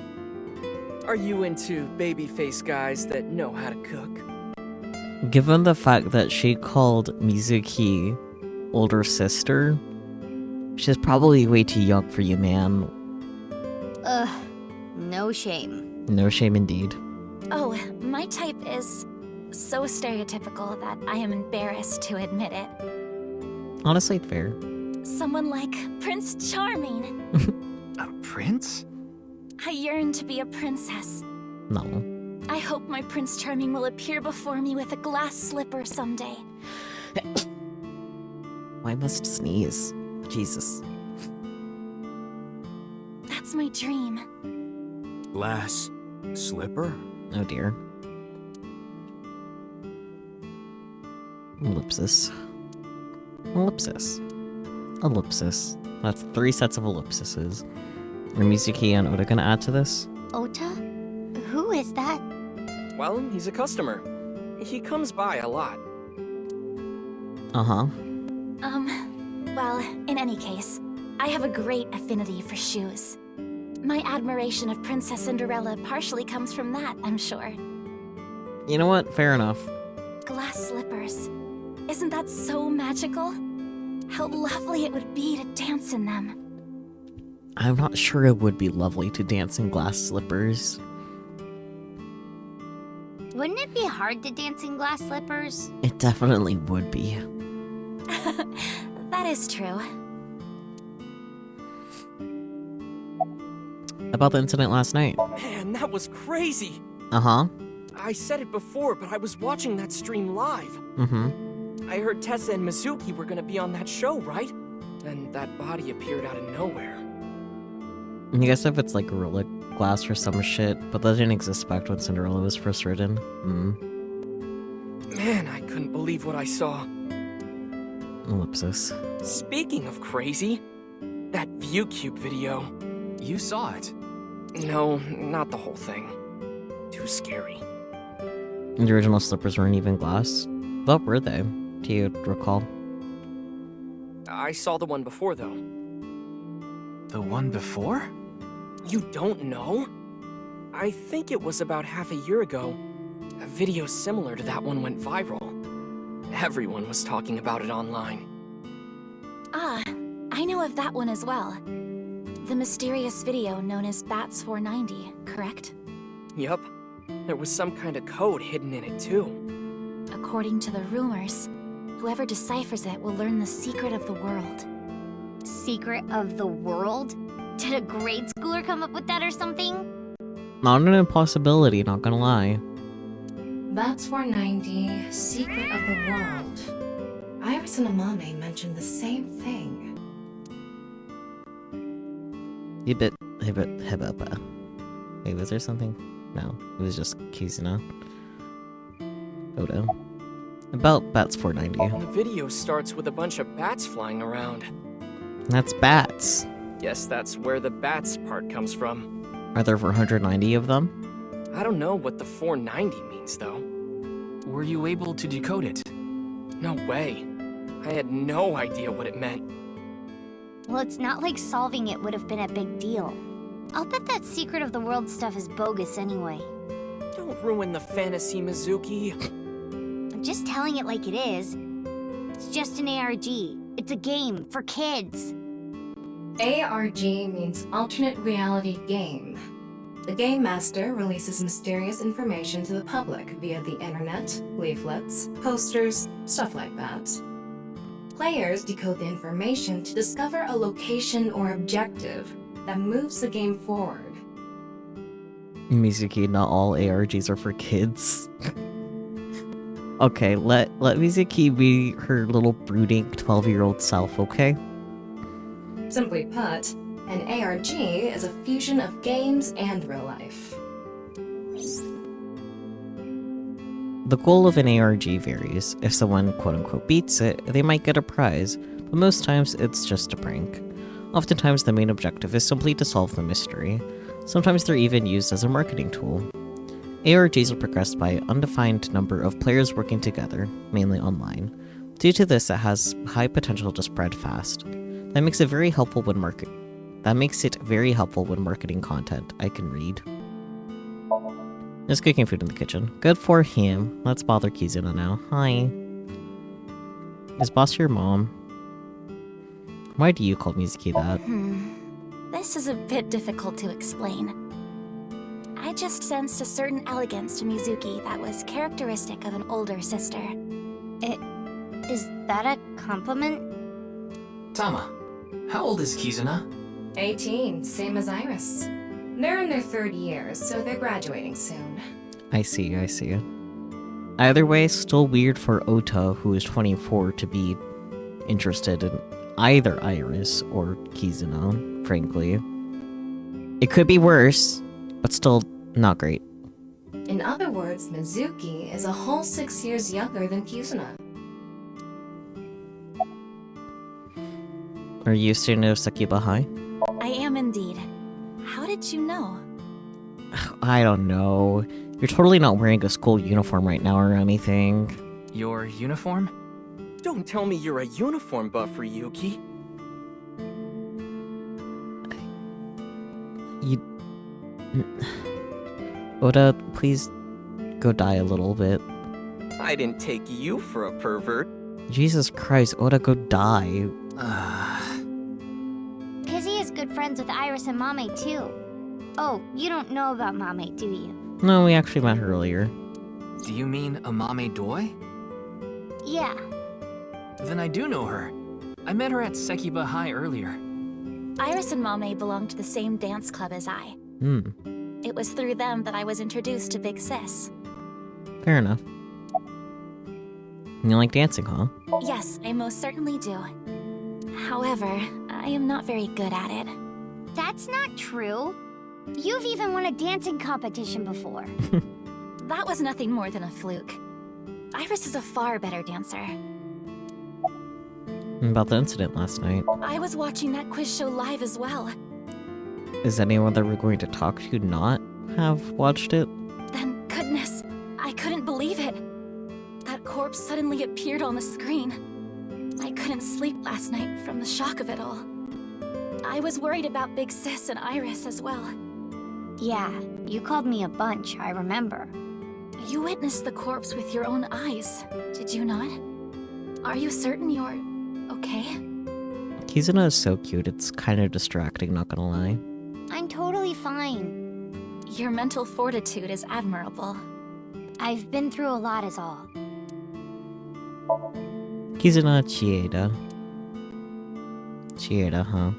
Are you into baby-faced guys that know how to cook? Given the fact that she called Mizuki older sister, she's probably way too young for you, man. Ugh, no shame. No shame indeed. Oh, my type is so stereotypical that I am embarrassed to admit it. Honestly, fair. Someone like Prince Charming. A prince? I yearn to be a princess. No. I hope my Prince Charming will appear before me with a glass slipper someday. I must sneeze. Jesus. That's my dream. Glass slipper? Oh dear. Ellipsis. Ellipsis. Ellipsis. That's 3 sets of ellipsises. Are Mizuki and Oda gonna add to this? Ota? Who is that? Well, he's a customer. He comes by a lot. Uh-huh. Well, in any case, I have a great affinity for shoes. My admiration of Princess Cinderella partially comes from that, I'm sure. You know what? Fair enough. Glass slippers. Isn't that so magical? How lovely it would be to dance in them. I'm not sure it would be lovely to dance in glass slippers. Wouldn't it be hard to dance in glass slippers? It definitely would be. That is true. About the incident last night. Man, that was crazy! Uh-huh. I said it before, but I was watching that stream live. Mm-hmm. I heard Tessa and Mizuki were gonna be on that show, right? Then that body appeared out of nowhere. I guess if it's like Gorilla Glass or some shit, but that didn't exist back when Cinderella was first written. Man, I couldn't believe what I saw. Ellipsis. Speaking of crazy, that ViewCube video. You saw it. No, not the whole thing. Too scary. The original slippers weren't even glass. What were they? Do you recall? I saw the one before, though. The one before? You don't know? I think it was about half a year ago. A video similar to that one went viral. Everyone was talking about it online. Ah, I know of that one as well. The mysterious video known as Bats 490, correct? Yup. There was some kind of code hidden in it, too. According to the rumors, whoever deciphers it will learn the secret of the world. Secret of the world? Did a grade schooler come up with that or something? Not an impossibility, not gonna lie. Bats 490, Secret of the World. Iris and Amame mentioned the same thing. Hibbit. Wait, was there something? No, it was just Kizuna. Oda. About Bats 490. The video starts with a bunch of bats flying around. That's bats. Guess that's where the bats part comes from. Are there 490 of them? I don't know what the 490 means, though. Were you able to decode it? No way. I had no idea what it meant. Well, it's not like solving it would have been a big deal. I'll bet that secret of the world stuff is bogus anyway. Don't ruin the fantasy, Mizuki. I'm just telling it like it is. It's just an ARG. It's a game for kids. ARG means Alternate Reality Game. The Game Master releases mysterious information to the public via the internet, leaflets, posters, stuff like that. Players decode the information to discover a location or objective that moves the game forward. Mizuki, not all ARGs are for kids. Okay, let Mizuki be her little brooding 12-year-old self, okay? Simply put, an ARG is a fusion of games and real life. The goal of an ARG varies. If someone quote-unquote beats it, they might get a prize, but most times it's just a prank. Oftentimes the main objective is simply to solve the mystery. Sometimes they're even used as a marketing tool. ARGs are progressed by an undefined number of players working together, mainly online. Due to this, it has high potential to spread fast. That makes it very helpful when marketing content I can read. Just cooking food in the kitchen. Good for him. Let's bother Kizuna now. Hi. Is boss your mom? Why do you call Mizuki that? This is a bit difficult to explain. I just sensed a certain elegance to Mizuki that was characteristic of an older sister. Is that a compliment? Tama, how old is Kizuna? 18, same as Iris. They're in their 3rd year, so they're graduating soon. I see. Either way, still weird for Ota, who is 24, to be interested in either Iris or Kizuna, frankly. It could be worse, but still not great. In other words, Mizuki is a whole 6 years younger than Kizuna. Are you a student of Sakiba High? I am indeed. How did you know? I don't know. You're totally not wearing a school uniform right now or anything. Your uniform? Don't tell me you're a uniform buff, Ryuki. Oda, please go die a little bit. I didn't take you for a pervert. Jesus Christ, Oda, go die. Kizzy is good friends with Iris and Mame too. Oh, you don't know about Mame, do you? No, we actually met her earlier. Do you mean Amame Doi? Yeah. Then I do know her. I met her at Sekiba High earlier. Iris and Mame belong to the same dance club as I. It was through them that I was introduced to Big Sis. Fair enough. You like dancing, huh? Yes, I most certainly do. However, I am not very good at it. That's not true. You've even won a dancing competition before. That was nothing more than a fluke. Iris is a far better dancer. About the incident last night. I was watching that quiz show live as well. Is anyone that we're going to talk to not have watched it? Then, goodness, I couldn't believe it. That corpse suddenly appeared on the screen. I couldn't sleep last night from the shock of it all. I was worried about Big Sis and Iris as well. Yeah, you called me a bunch, I remember. You witnessed the corpse with your own eyes, did you not? Are you certain you're okay? Kizuna is so cute, it's kind of distracting, not gonna lie. I'm totally fine. Your mental fortitude is admirable. I've been through a lot is all. Kizuna Chieda. Chieda, huh?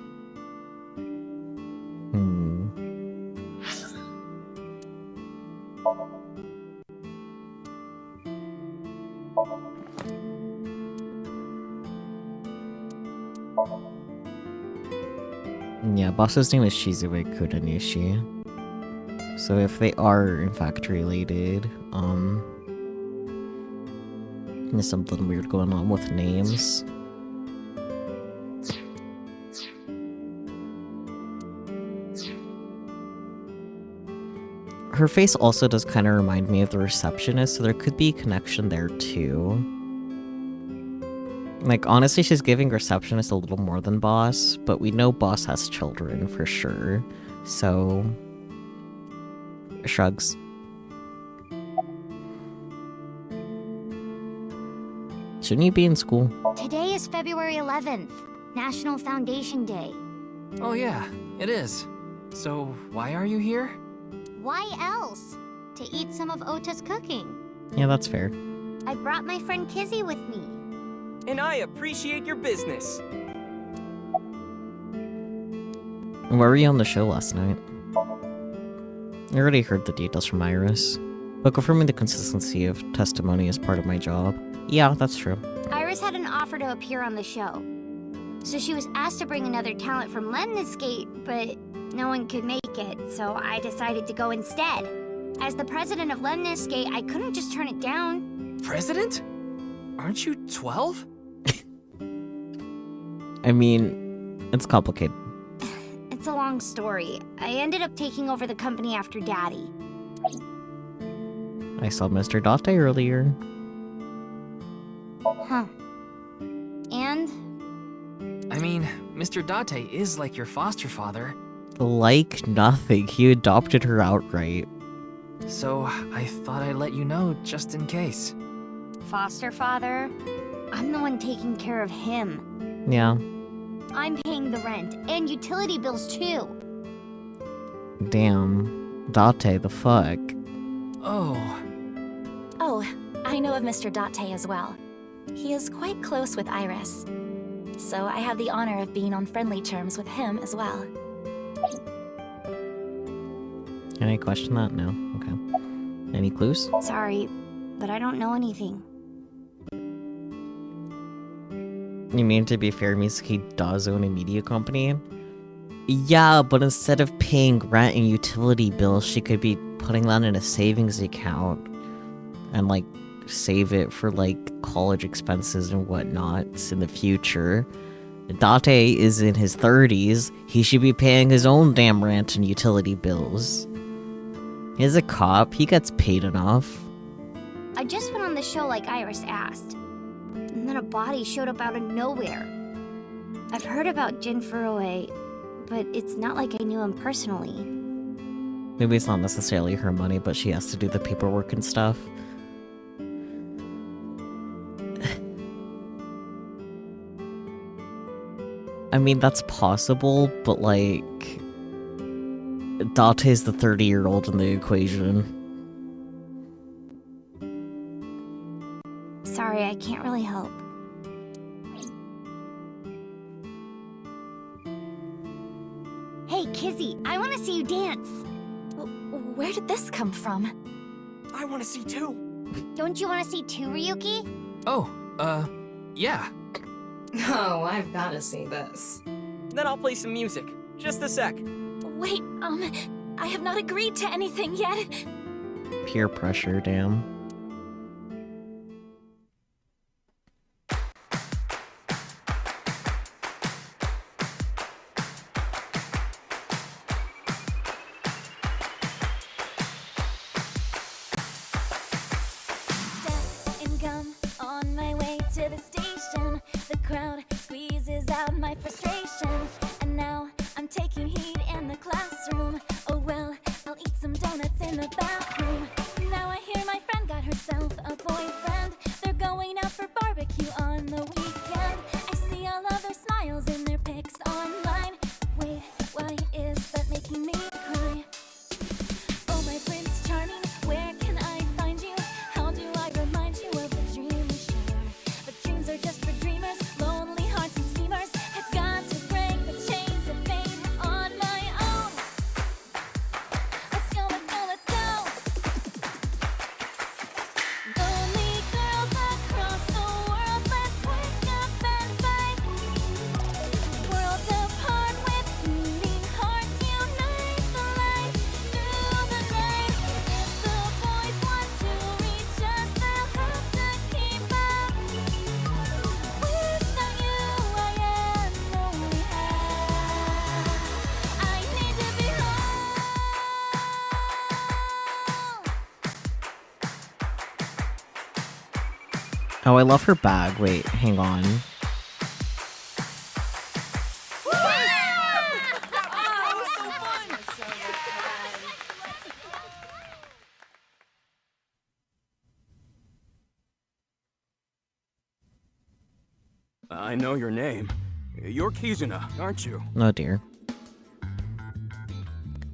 Yeah, boss's name is Shizue Kudanishi. So if they are in fact related, there's something weird going on with names. Her face also does kind of remind me of the receptionist, so there could be a connection there too. Like, honestly, she's giving receptionist a little more than boss, but we know boss has children for sure, so... shrugs. Shouldn't you be in school? Today is February 11th, National Foundation Day. Oh yeah, it is. So, why are you here? Why else? To eat some of Ota's cooking. Yeah, that's fair. I brought my friend Kizzy with me. And I appreciate your business. Why were you on the show last night? I already heard the details from Iris, but confirming the consistency of testimony is part of my job. Yeah, that's true. Iris had an offer to appear on the show. So she was asked to bring another talent from Lemniscate, but no one could make it, so I decided to go instead. As the president of Lemniscate, I couldn't just turn it down. President? Aren't you 12? I mean, it's complicated. It's a long story. I ended up taking over the company after Daddy. I saw Mr. Date earlier. Huh. And? I mean, Mr. Date is like your foster father. Like nothing. He adopted her outright. So I thought I'd let you know just in case. Foster father? I'm the one taking care of him. Yeah. I'm paying the rent and utility bills too. Damn. Date, the fuck? Oh. Oh, I know of Mr. Date as well. He is quite close with Iris. So I have the honor of being on friendly terms with him as well. Can I question that? No? Okay. Any clues? Sorry, but I don't know anything. You mean, to be fair, Mizuki does own a media company? Yeah, but instead of paying rent and utility bills, she could be putting that in a savings account and, like, save it for, like, college expenses and whatnot in the future. Date is in his 30s. He should be paying his own damn rent and utility bills. He's a cop. He gets paid enough. I just went on the show like Iris asked. And then a body showed up out of nowhere. I've heard about Jin Furue, but it's not like I knew him personally. Maybe it's not necessarily her money, but she has to do the paperwork and stuff. I mean, that's possible, but, like, Date's the 30-year-old in the equation. Sorry, I can't really help. Hey, Kizzy, I want to see you dance. Where did this come from? I want to see too. Don't you want to see too, Ryuki? Oh, yeah. Oh, I've gotta see this. Then I'll play some music. Just a sec. Wait, I have not agreed to anything yet. Peer pressure, damn. On my way to the station, the crowd squeezes out my frustration, and now I'm taking heat in the classroom. Oh well, I'll eat some donuts in the bathroom. Now I hear my friend got herself a boyfriend. They're going out for barbecue on the weekend. I see all of their smiles in their pics online. Wait, why is that making me cry? Oh my Prince Charming, where can I find you? How do I remind you of the dream we share? But dreams are just for dreamers, lonely hearts and schemers. I've got to break the chains of fate on my own. Let's go, let's go, let's go. Lonely girls across the world, let's wake up and fight. Worlds apart with beating hearts, unite the light through the night. If the boys want to reach us, they'll have to keep up. Without you, I am only half. I need to be home. Oh, I love her bag. Wait, hang on. I know your name. You're Kizuna, aren't you? Oh dear.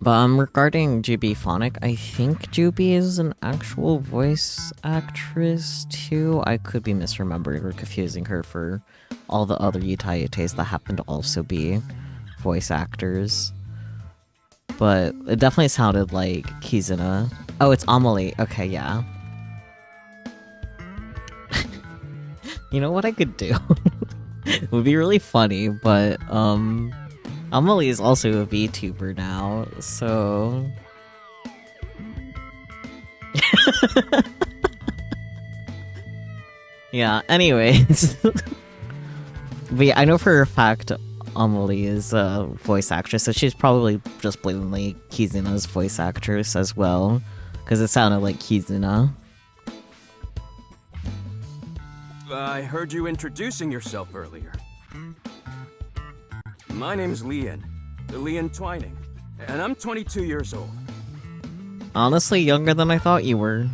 But regarding Jubi Phonic, I think Jubi is an actual voice actress too. I could be misremembering or confusing her for all the other Yutayates that happen to also be voice actors. But it definitely sounded like Kizuna. Oh, it's Amelie. Okay, yeah. You know what I could do? It would be really funny, but Amelie is also a VTuber now, so yeah, anyways. But yeah, I know for a fact Amelie is a voice actress, so she's probably just blatantly Kizuna's voice actress as well, because it sounded like Kizuna. I heard you introducing yourself earlier. My name's Leon Twining, and I'm 22 years old. Honestly, younger than I thought you were.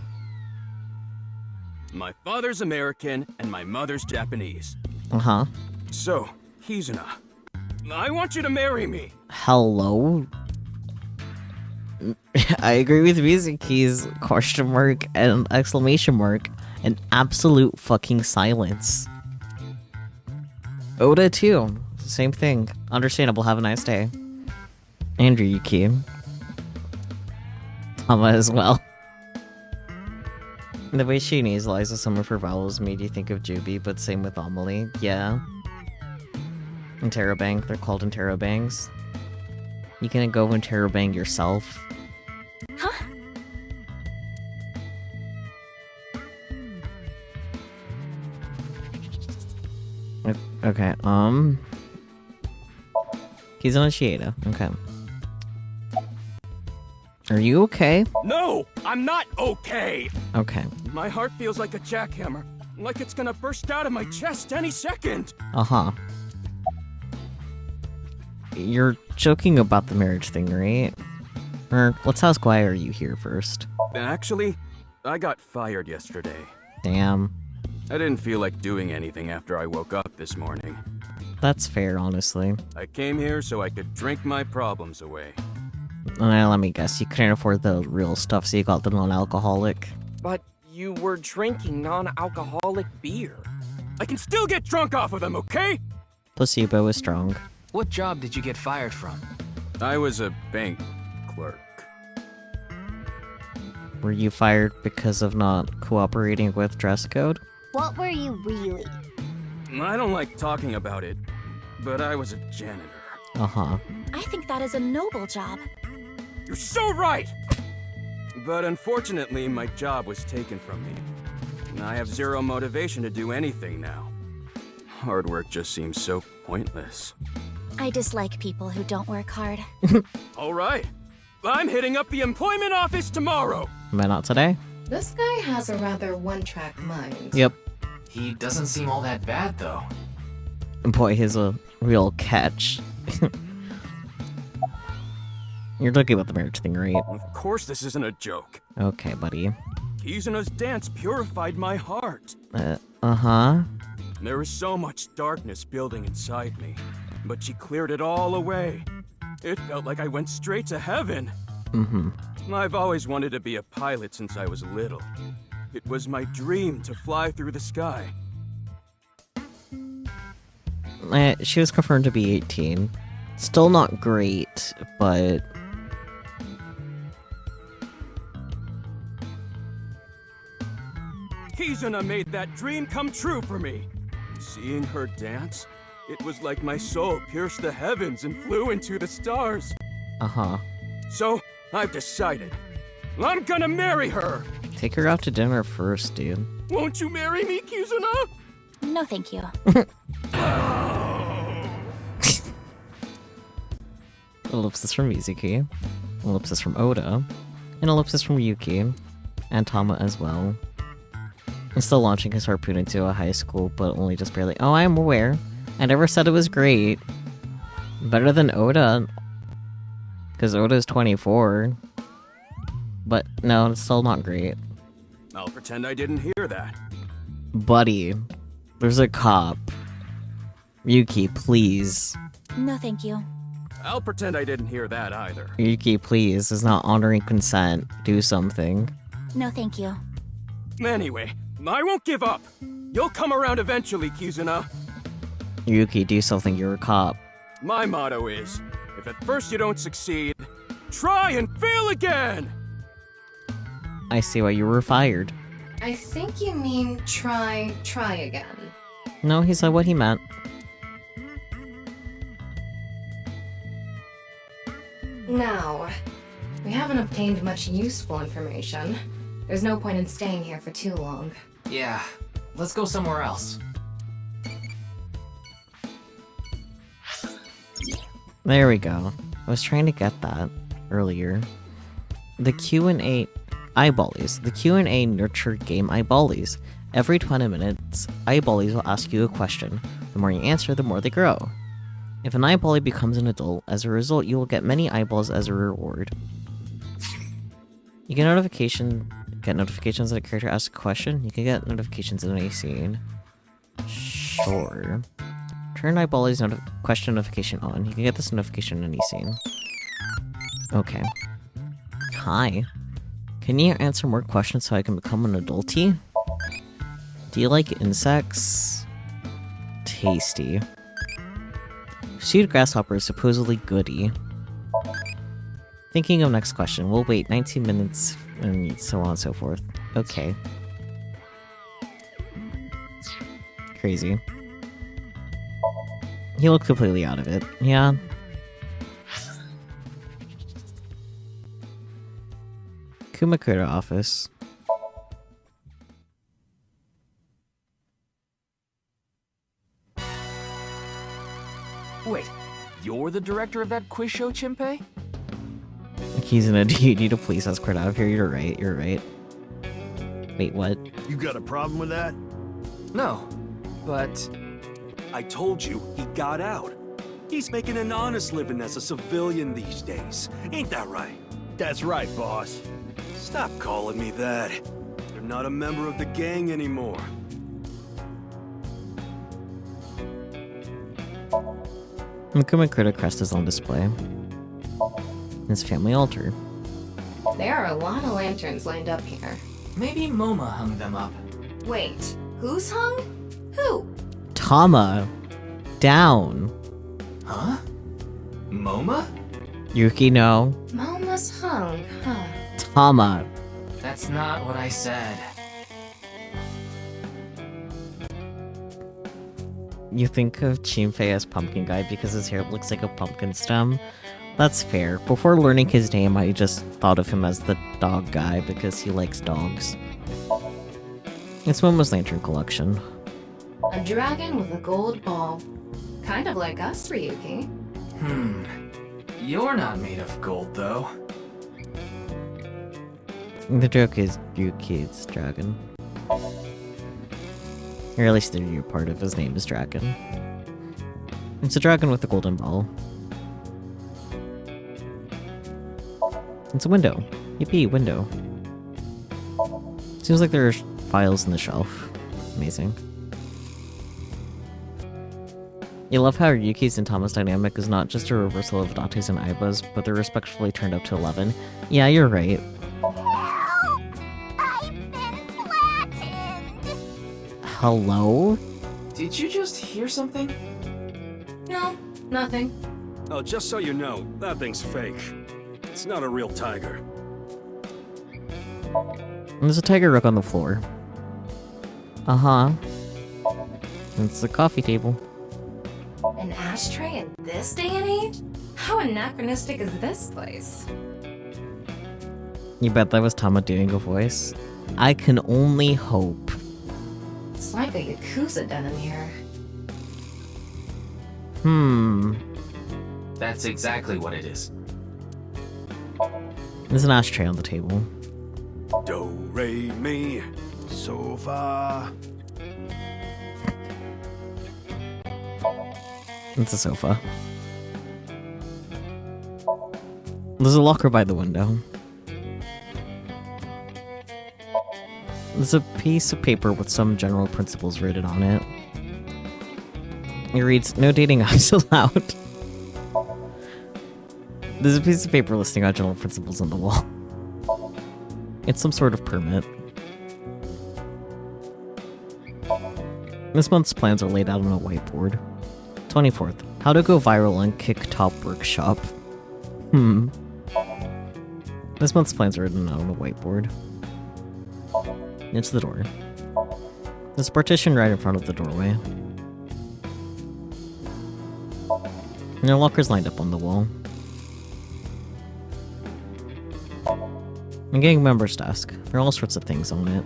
My father's American, and my mother's Japanese. Uh-huh. So, Kizuna, I want you to marry me. Hello? I agree with Mizuki's question mark and exclamation mark and absolute fucking silence. Oda too. Same thing. Understandable. Have a nice day. And Ryuki. Tama as well. The way she nasalizes some of her vowels made you think of Jubi, but same with Amelie. Yeah. Interrobang. They're called interrobangs. You can go interrobang yourself. Huh? Okay, Kizuna Shieda. Okay. Are you okay? No, I'm not okay. Okay. My heart feels like a jackhammer, like it's gonna burst out of my chest any second. Uh-huh. You're joking about the marriage thing, right? Or let's ask why are you here first? Actually, I got fired yesterday. Damn. I didn't feel like doing anything after I woke up this morning. That's fair, honestly. I came here so I could drink my problems away. Let me guess, you couldn't afford the real stuff, so you got the non-alcoholic. But you were drinking non-alcoholic beer. I can still get drunk off of them, okay? Placebo is strong. What job did you get fired from? I was a bank clerk. Were you fired because of not cooperating with dress code? What were you really? I don't like talking about it, but I was a janitor. Uh-huh. I think that is a noble job. You're so right! But unfortunately, my job was taken from me. I have zero motivation to do anything now. Hard work just seems so pointless. I dislike people who don't work hard. All right. I'm hitting up the employment office tomorrow. But not today. This guy has a rather one-track mind. Yep. He doesn't seem all that bad, though. Boy, he's a real catch. You're talking about the marriage thing, right? Of course this isn't a joke. Okay, buddy. Kizuna's dance purified my heart. Uh-huh. There was so much darkness building inside me, but she cleared it all away. It felt like I went straight to heaven. Mm-hmm. I've always wanted to be a pilot since I was little. It was my dream to fly through the sky. She was confirmed to be 18. Still not great, but... Kizuna made that dream come true for me. Seeing her dance, it was like my soul pierced the heavens and flew into the stars. Uh-huh. So, I've decided. I'm gonna marry her! Take her out to dinner first, dude. Won't you marry me, Kizuna? No, thank you. Ellipsis from Mizuki. Ellipsis from Oda. And ellipsis from Ryuki. And Tama as well. He's still launching his harpoon into a high school, but only just barely. Oh, I am aware. I never said it was great. Better than Oda. Because Oda is 24. But no, it's still not great. I'll pretend I didn't hear that. Buddy, there's a cop. Ryuki, please. No, thank you. I'll pretend I didn't hear that either. Ryuki, please. It's not honoring consent. Do something. No, thank you. Anyway, I won't give up. You'll come around eventually, Kizuna. Ryuki, do something. You're a cop. My motto is, if at first you don't succeed, try and fail again! I see why you were fired. I think you mean try again. No, he said what he meant. Now, we haven't obtained much useful information. There's no point in staying here for too long. Yeah, let's go somewhere else. There we go. I was trying to get that earlier. The Q&A eyeballies. The Q&A nurtured game eyeballies. Every 20 minutes, eyeballies will ask you a question. The more you answer, the more they grow. If an eyeballie becomes an adult, as a result, you will get many eyeballs as a reward. You get notifications that a character asks a question. You can get notifications in any scene. Sure. Turn eyeballie's question notification on. You can get this notification in any scene. Okay. Hi. Can you answer more questions so I can become an adultie? Do you like insects? Tasty. Stewed grasshopper is supposedly goody. Thinking of next question. We'll wait 19 minutes and so on and so forth. Okay. Crazy. He looked completely out of it. Yeah. Kumakura office. Wait, you're the director of that quiz show, Chimpei? He's in a you need to please escort out of here. You're right, you're right. Wait, what? You got a problem with that? No, but... I told you, he got out. He's making an honest living as a civilian these days. Ain't that right? That's right, boss. Stop calling me that. You're not a member of the gang anymore. The Kumakura crest is on display. His family altar. There are a lot of lanterns lined up here. Maybe Moma hung them up. Wait, who's hung? Who? Tama! Down! Huh? Moma? Yuki, no. Moma's hung, huh? Tama! That's not what I said. You think of Chimpei as Pumpkin Guy because his hair looks like a pumpkin stem? That's fair. Before learning his name, I just thought of him as the dog guy because he likes dogs. It's Momo's lantern collection. A dragon with a gold ball. Kind of like us, Ryuki. You're not made of gold, though. The joke is Ryuki's dragon. Or at least the new part of his name is Dragon. It's a dragon with a golden ball. It's a window. Yippee, window. Seems like there are files in the shelf. Amazing. You love how Ryuki's and Tama's dynamic is not just a reversal of Date's and Aiba's, but they're respectively turned up to 11. Yeah, you're right. Hello? Did you just hear something? No, nothing. Oh, just so you know, that thing's fake. It's not a real tiger. There's a tiger rug on the floor. Uh-huh. It's a coffee table. An ashtray in this day and age? How anachronistic is this place? You bet that was Tama doing a voice? I can only hope. It's like a Yakuza den in here. That's exactly what it is. There's an ashtray on the table. Do, re, mi, so fa. It's a sofa. There's a locker by the window. There's a piece of paper with some general principles written on it. It reads, "No dating apps allowed." There's a piece of paper listing out general principles on the wall. It's some sort of permit. This month's plans are laid out on a whiteboard. 24th. How to go viral on Kick-Top Workshop. This month's plans are written out on a whiteboard. It's the door. There's a partition right in front of the doorway. And there are lockers lined up on the wall. A gang member's desk. There are all sorts of things on it.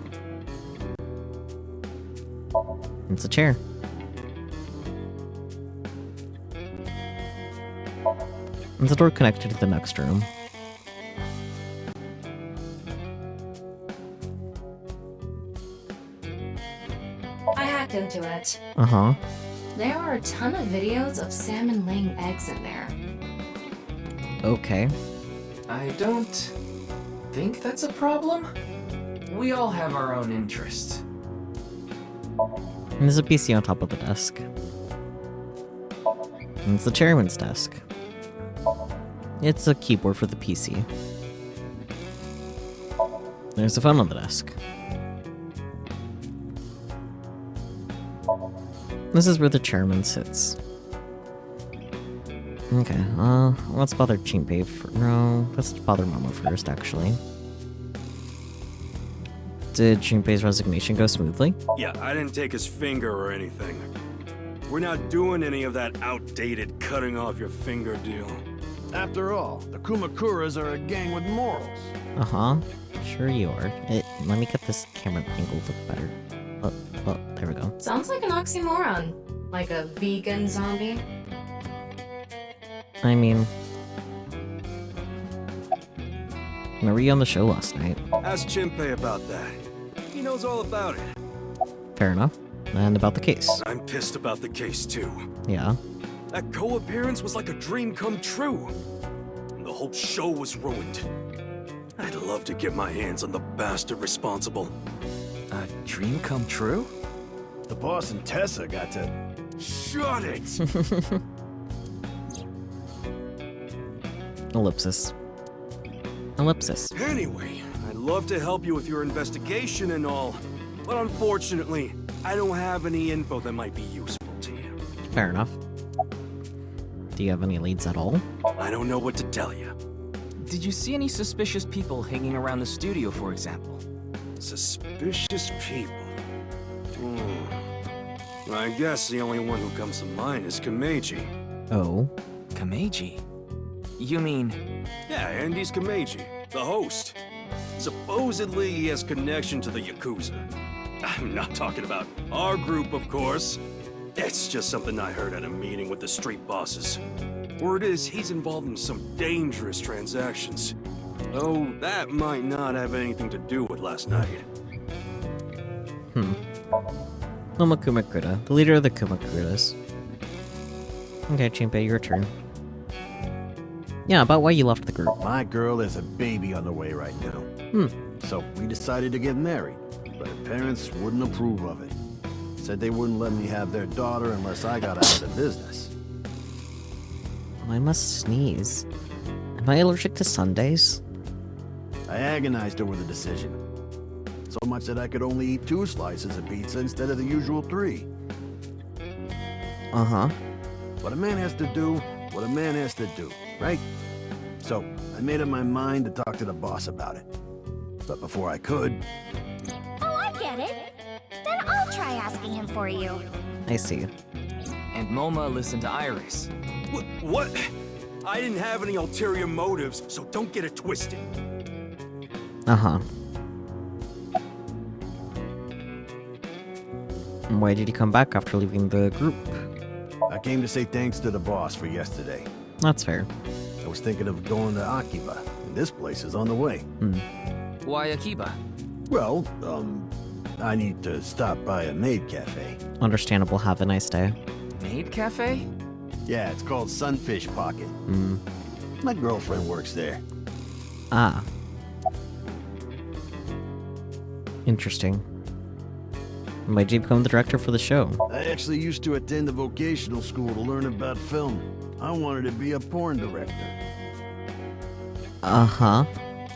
It's a chair. There's a door connected to the next room. I hacked into it. Uh-huh. There are a ton of videos of salmon laying eggs in there. Okay. I don't think that's a problem. We all have our own interests. And there's a PC on top of the desk. And it's the chairman's desk. It's a keyboard for the PC. There's a phone on the desk. This is where the chairman sits. Okay, let's bother Jinpei for— no, let's bother Momo first, actually. Did Jinpei's resignation go smoothly? Yeah, I didn't take his finger or anything. We're not doing any of that outdated cutting off your finger deal. After all, the Kumakuras are a gang with morals. Uh-huh. Sure you are. Let me get this camera angle look better. Oh, there we go. Sounds like an oxymoron. Like a vegan zombie. I mean, were you on the show last night? Ask Jinpei about that. He knows all about it. Fair enough. And about the case? I'm pissed about the case, too. Yeah. That co-appearance was like a dream come true. And the whole show was ruined. I'd love to get my hands on the bastard responsible. A dream come true? The boss and Tessa got to... Shut it! Ellipsis. Ellipsis. Anyway, I'd love to help you with your investigation and all, but unfortunately, I don't have any info that might be useful to you. Fair enough. Do you have any leads at all? I don't know what to tell you. Did you see any suspicious people hanging around the studio, for example? Suspicious people? I guess the only one who comes to mind is Kameiji. Oh? Kameiji? You mean... Yeah, Andy's Kameiji, the host. Supposedly he has connection to the Yakuza. I'm not talking about our group, of course. It's just something I heard at a meeting with the street bosses. Word is he's involved in some dangerous transactions. Though that might not have anything to do with last night. Momo Kumakura, the leader of the Kumakuras. Okay, Jinpei, your turn. Yeah, about why you left the group. My girl has a baby on the way right now. So we decided to get married, but her parents wouldn't approve of it. Said they wouldn't let me have their daughter unless I got out of the business. I must sneeze. Am I allergic to Sundays? I agonized over the decision. So much that I could only eat 2 slices of pizza instead of the usual 3. Uh-huh. What a man has to do, what a man has to do, right? So, I made up my mind to talk to the boss about it. But before I could... Oh, I get it. Then I'll try asking him for you. I see. And Moma listened to Iris. What? I didn't have any ulterior motives, so don't get it twisted. Uh-huh. Why did he come back after leaving the group? I came to say thanks to the boss for yesterday. That's fair. I was thinking of going to Akiba, and this place is on the way. Why Akiba? Well, I need to stop by a maid cafe. Understandable. Have a nice day. Maid cafe? Yeah, it's called Sunfish Pocket. My girlfriend works there. Ah. Interesting. Why'd you become the director for the show? I actually used to attend a vocational school to learn about film. I wanted to be a porn director. Uh-huh.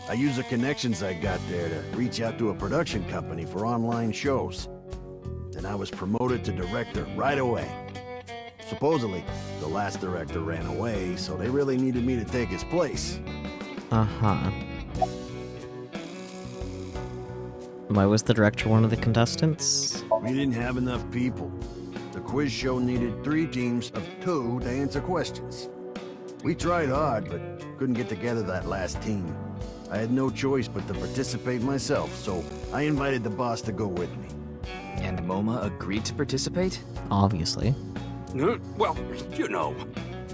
I used the connections I got there to reach out to a production company for online shows. Then I was promoted to director right away. Supposedly, the last director ran away, so they really needed me to take his place. Uh-huh. Why was the director one of the contestants? We didn't have enough people. The quiz show needed 3 teams of 2 to answer questions. We tried hard, but couldn't get together that last team. I had no choice but to participate myself, so I invited the boss to go with me. And Moma agreed to participate? Obviously. Well, you know,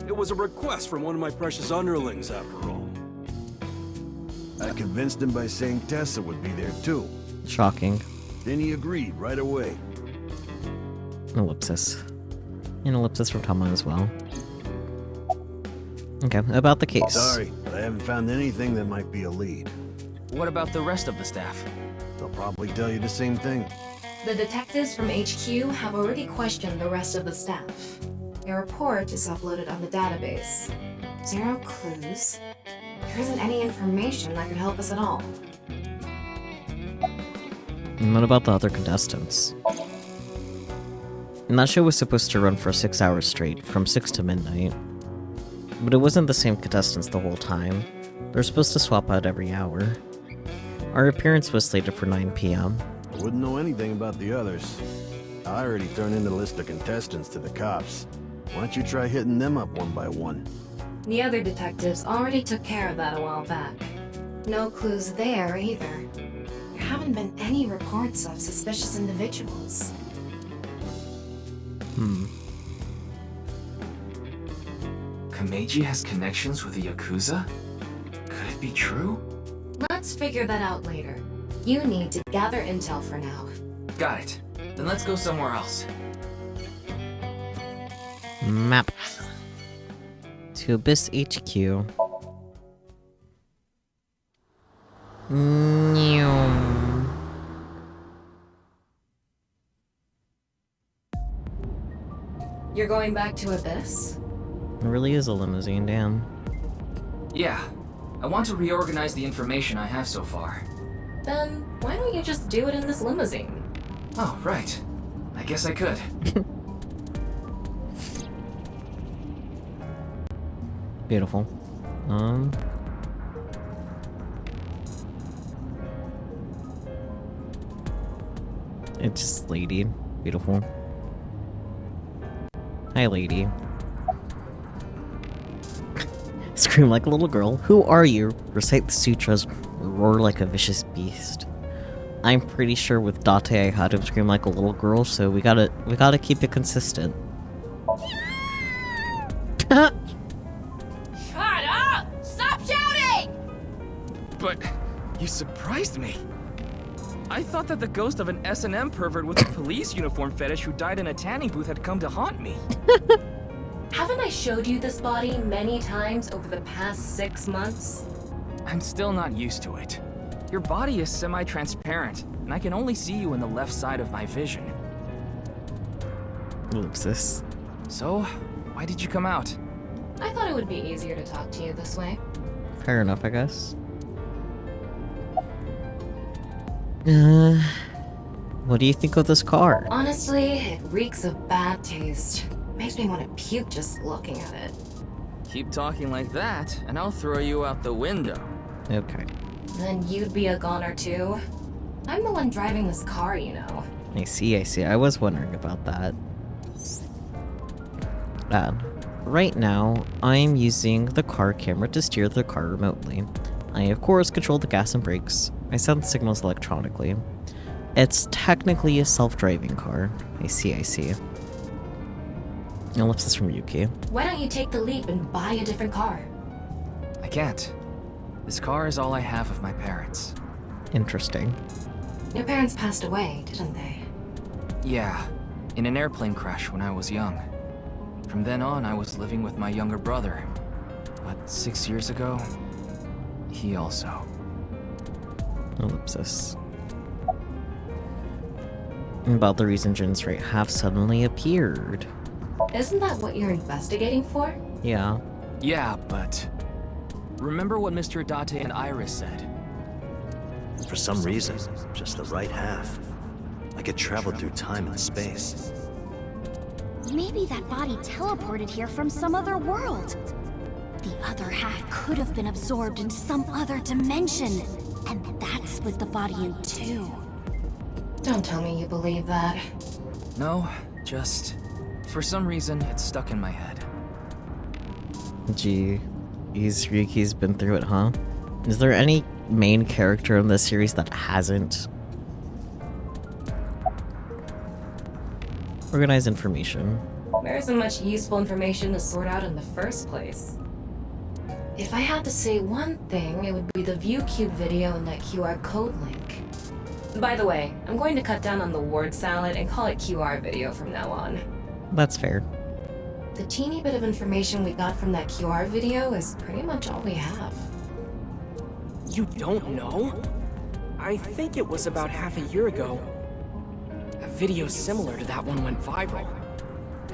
It was a request from one of my precious underlings, after all. I convinced him by saying Tessa would be there too. Shocking. Then he agreed right away. Ellipsis. An ellipsis from Tama as well. Okay, about the case. Sorry, but I haven't found anything that might be a lead. What about the rest of the staff? They'll probably tell you the same thing. The detectives from HQ have already questioned the rest of the staff. Their report is uploaded on the database. 0 clues. There isn't any information that could help us at all. And what about the other contestants? And that show was supposed to run for 6 hours straight, from 6 to midnight. But it wasn't the same contestants the whole time. They're supposed to swap out every hour. Our appearance was slated for 9 p.m. I wouldn't know anything about the others. I already turned in the list of contestants to the cops. Why don't you try hitting them up one by one? The other detectives already took care of that a while back. No clues there either. There haven't been any reports of suspicious individuals. Kameji has connections with the Yakuza? Could it be true? Let's figure that out later. You need to gather intel for now. Got it. Then let's go somewhere else. Map. To Abyss HQ. You're going back to Abyss? It really is a limousine, damn. Yeah. I want to reorganize the information I have so far. Then why don't you just do it in this limousine? Oh, right. I guess I could. Beautiful. It's just lady. Beautiful. Hi, lady. Scream like a little girl. Who are you? Recite the sutras. Roar like a vicious beast. I'm pretty sure with Date I had him scream like a little girl, so we gotta keep it consistent. Shut up! Stop shouting! But you surprised me. I thought that the ghost of an S&M pervert with a police uniform fetish who died in a tanning booth had come to haunt me. Haven't I showed you this body many times over the past 6 months? I'm still not used to it. Your body is semi-transparent, and I can only see you in the left side of my vision. Ellipsis. So, why did you come out? I thought it would be easier to talk to you this way. Fair enough, I guess. What do you think of this car? Honestly, it reeks of bad taste. Makes me want to puke just looking at it. Keep talking like that, and I'll throw you out the window. Okay. Then you'd be a goner too. I'm the one driving this car, you know. I see. I was wondering about that. Right now, I'm using the car camera to steer the car remotely. I, of course, control the gas and brakes. I send signals electronically. It's technically a self-driving car. I see. Ellipsis from Ryuki. Why don't you take the leap and buy a different car? I can't. This car is all I have of my parents. Interesting. Your parents passed away, didn't they? Yeah, in an airplane crash when I was young. From then on, I was living with my younger brother. But 6 years ago, he also. Ellipsis. About the reason Jin's right half suddenly appeared. Isn't that what you're investigating for? Yeah. Yeah, but... Remember what Mr. Date and Iris said? For some reason, just the right half. Like it traveled through time and space. Maybe that body teleported here from some other world. The other half could have been absorbed into some other dimension. And that split the body in two. Don't tell me you believe that. No, just... For some reason, it's stuck in my head. Gee, Ryuki's been through it, huh? Is there any main character in this series that hasn't? Organize information. there isn't much useful information to sort out in the first place. If I had to say one thing, it would be the ViewCube video and that QR code link. By the way, I'm going to cut down on the word salad and call it QR video from now on. That's fair. The teeny bit of information we got from that QR video is pretty much all we have. You don't know? I think it was about half a year ago. A video similar to that one went viral.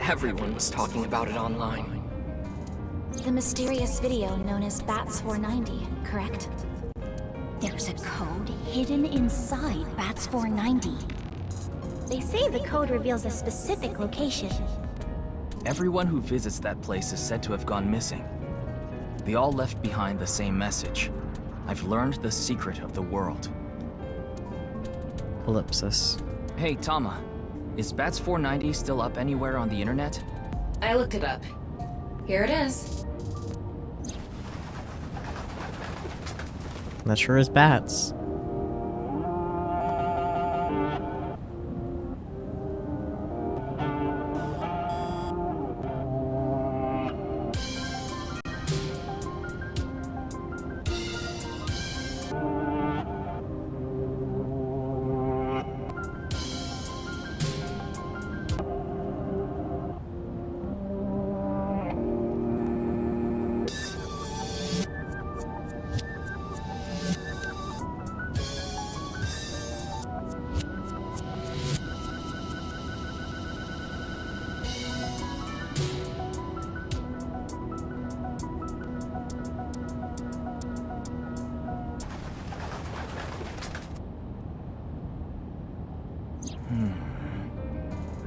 Everyone was talking about it online. The mysterious video known as Bats 490, correct? There's a code hidden inside Bats 490. They say the code reveals a specific location. Everyone who visits that place is said to have gone missing. They all left behind the same message. I've learned the secret of the world. Ellipsis. Hey, Tama. Is Bats 490 still up anywhere on the internet? I looked it up. Here it is. That sure is bats.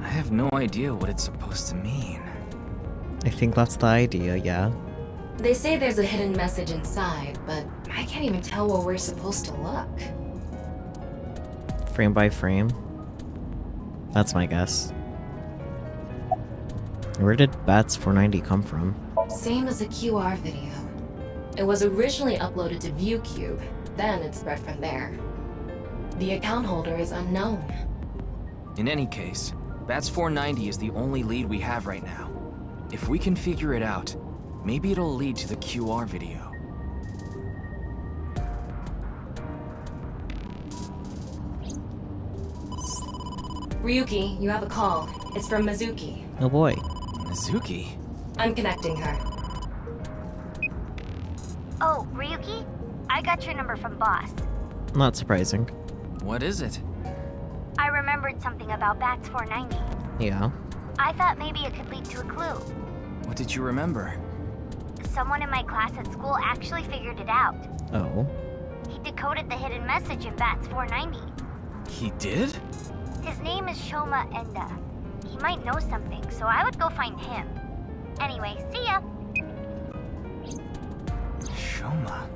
I have no idea what it's supposed to mean. I think that's the idea, yeah. They say there's a hidden message inside, but I can't even tell where we're supposed to look. Frame by frame. That's my guess. Where did Bats 490 come from? Same as the QR video. It was originally uploaded to ViewCube, then it spread from there. The account holder is unknown. In any case, Bats 490 is the only lead we have right now. If we can figure it out, maybe it'll lead to the QR video. Ryuki, you have a call. It's from Mizuki. Oh boy. Mizuki? I'm connecting her. Oh, Ryuki? I got your number from Boss. Not surprising. What is it? I remembered something about Bats 490. Yeah. I thought maybe it could lead to a clue. What did you remember? Someone in my class at school actually figured it out. Oh. He decoded the hidden message in Bats 490. He did? His name is Shoma Enda. He might know something, so I would go find him. Anyway, see ya! Shoma.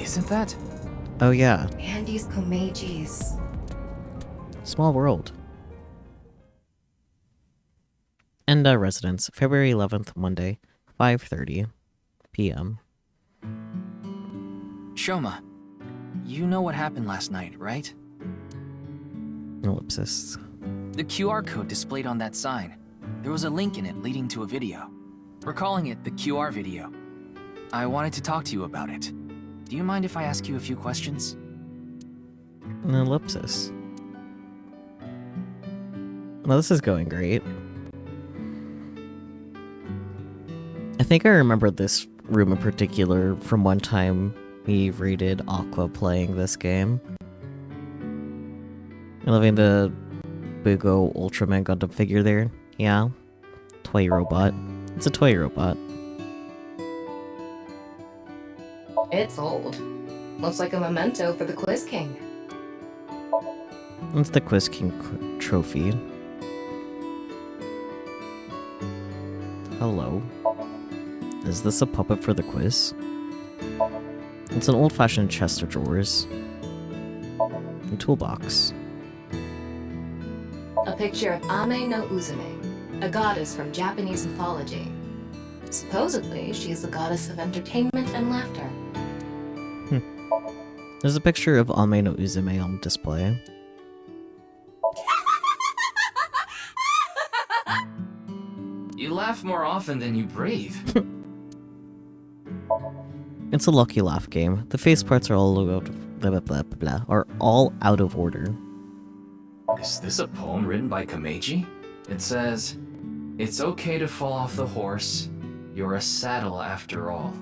Isn't that? Oh yeah. Andy's Komeji's. Small world. Enda residence, February 11th, Monday, 5:30 p.m. Shoma, you know what happened last night, right? Ellipsis. The QR code displayed on that sign. There was a link in it leading to a video. We're calling it the QR video. I wanted to talk to you about it. Do you mind if I ask you a few questions? An ellipsis. Well, this is going great. I think I remember this room in particular from one time we rated Aqua playing this game. I'm loving the big ol' Ultraman Gundam figure there. Yeah. Toy robot. It's a toy robot. It's old. Looks like a memento for the Quiz King. It's the Quiz King trophy. Hello. Is this a puppet for the quiz? It's an old-fashioned chest of drawers. A toolbox. A picture of Ame no Uzume, a goddess from Japanese mythology. Supposedly, she is the goddess of entertainment and laughter. There's a picture of Ame no Uzume on display. You laugh more often than you breathe. It's a lucky laugh game. The face parts are all out of order. Is this a poem written by Komeiji? It says, "It's okay to fall off the horse. You're a saddle after all."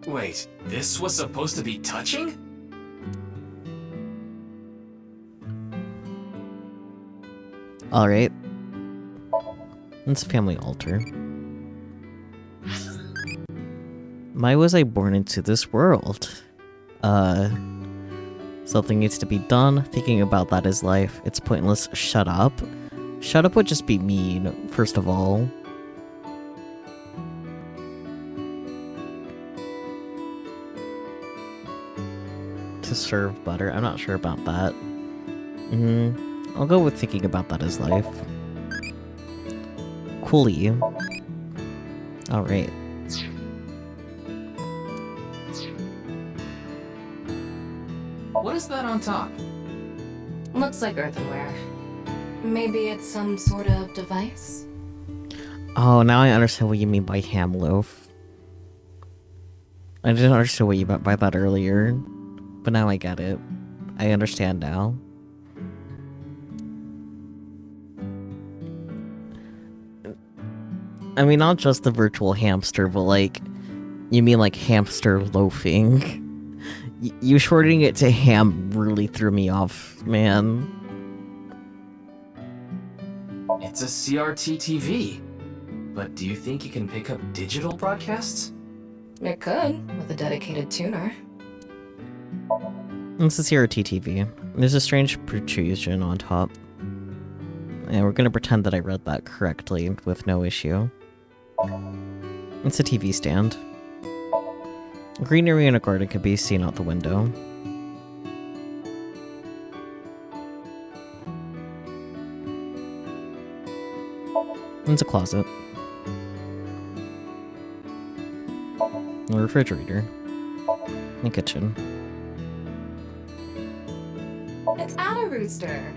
Wait, this was supposed to be touching? Alright. It's a family altar. Why was I born into this world? Something needs to be done. Thinking about that is life. It's pointless. Shut up. Shut up would just be mean, first of all. To serve butter. I'm not sure about that. I'll go with thinking about that as life. Coolie. Alright. What is that on top? Looks like earthenware. Maybe it's some sort of device? Oh, now I understand what you mean by ham loaf. I didn't understand what you meant by that earlier, but now I get it. I understand now. I mean, not just the virtual hamster, but like, you mean like hamster loafing. You shortening it to ham really threw me off, man. It's a CRT TV. But do you think you can pick up digital broadcasts? It could, with a dedicated tuner. It's a CRT TV. There's a strange protrusion on top. And we're gonna pretend that I read that correctly with no issue. It's a TV stand. Greenery in a garden could be seen out the window. It's a closet. A refrigerator. A kitchen. It's Ada Rooster.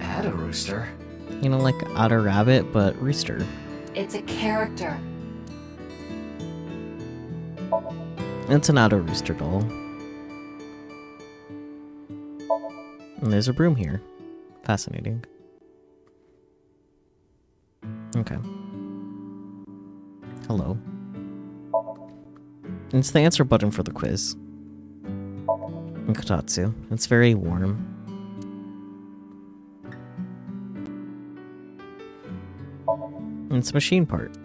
Ada Rooster? You know, like Ada Rabbit, but Rooster. It's a character. It's an Ada Rooster doll. And there's a broom here. Fascinating. Okay. Hello. It's the answer button for the quiz. In Kotatsu. It's very warm. And it's a machine part.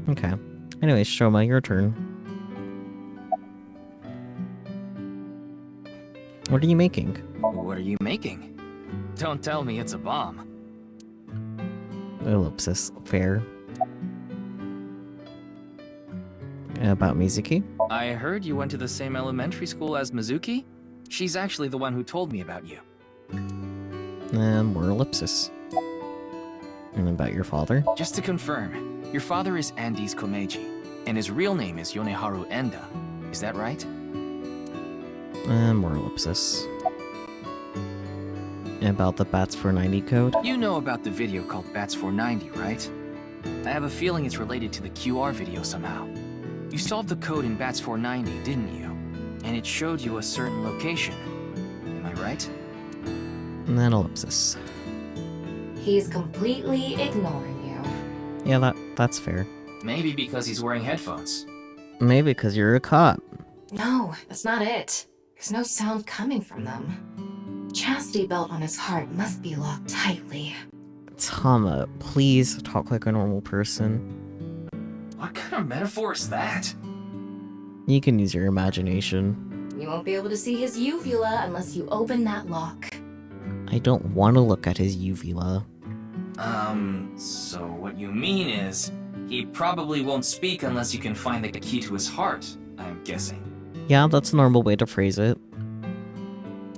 Okay. Anyways, Shoma, your turn. What are you making? What are you making? Don't tell me it's a bomb. Ellipsis. Fair. About Mizuki? I heard you went to the same elementary school as Mizuki? She's actually the one who told me about you. And more ellipsis. And about your father? Just to confirm, your father is Andes Komeiji, and his real name is Yoneharu Enda. Is that right? And more ellipsis. And about the Bats 490 code? You know about the video called Bats 490, right? I have a feeling it's related to the QR video somehow. You solved the code in Bats 490, didn't you? And it showed you a certain location. Am I right? And then ellipsis. He's completely ignoring you. Yeah, that's fair. Maybe because he's wearing headphones. Maybe because you're a cop. No, that's not it. There's no sound coming from them. Chastity belt on his heart must be locked tightly. Tama, please talk like a normal person. What kind of metaphor is that? You can use your imagination. You won't be able to see his uvula unless you open that lock. I don't want to look at his uvula. So what you mean is, he probably won't speak unless you can find the key to his heart, I'm guessing. Yeah, that's a normal way to phrase it.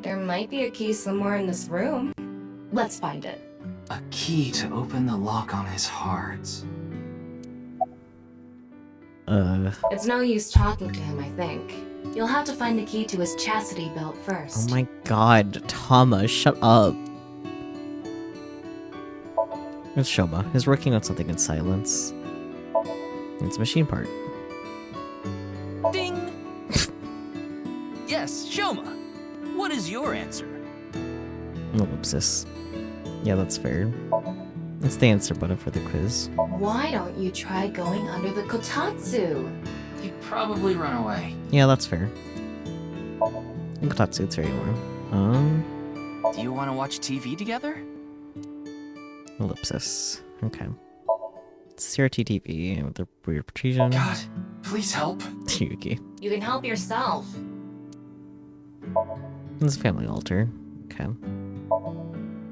There might be a key somewhere in this room. Let's find it. A key to open the lock on his heart. It's no use talking to him, I think. You'll have to find the key to his chastity belt first. Oh my god, Tama, shut up. It's Shoma. He's working on something in silence. It's a machine part. Ding! Yes, Shoma. What is your answer? Ellipsis. Yeah, that's fair. It's the answer button for the quiz. Why don't you try going under the kotatsu? He'd probably run away. Yeah, that's fair. Kotatsu, it's very warm. Do you want to watch TV together? Ellipsis. Okay. It's CRT TV with the weird protrusion. God, please help. Ryuki. You can help yourself. It's a family altar. Okay.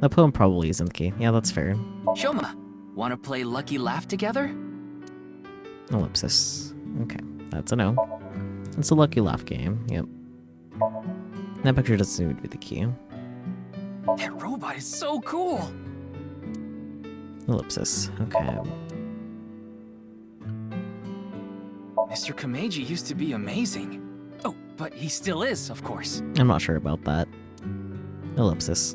That poem probably isn't the key. Yeah, that's fair. Shoma, want to play Lucky Laugh together? Ellipsis. Okay, that's a no. It's a Lucky Laugh game. Yep. That picture doesn't seem to be the key. That robot is so cool. Ellipsis. Okay. Mr. Komeiji used to be amazing. Oh, but he still is, of course. I'm not sure about that. Ellipsis.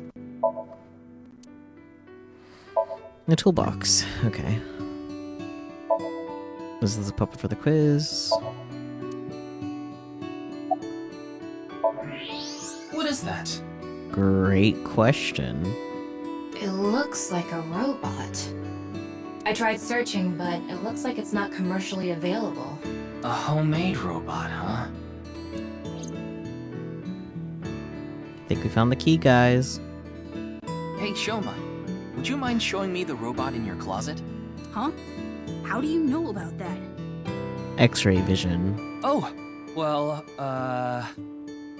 A toolbox. Okay. This is a puppet for the quiz. What is that? Great question. It looks like a robot. I tried searching, but it looks like it's not commercially available. A homemade robot, huh? I think we found the key, guys. Hey, Shoma. Would you mind showing me the robot in your closet? Huh? How do you know about that? X-ray vision. Oh, well,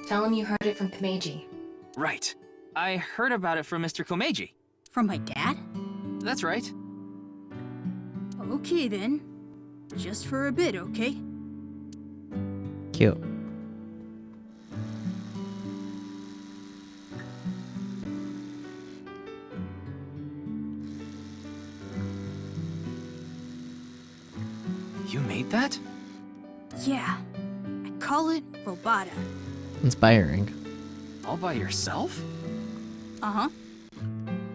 Tell him you heard it from Komeiji. Right. I heard about it from Mr. Komeiji. From my dad? That's right. Okay then. Just for a bit, okay? Cute. You made that? Yeah. I call it Robota. Inspiring. All by yourself? Uh-huh.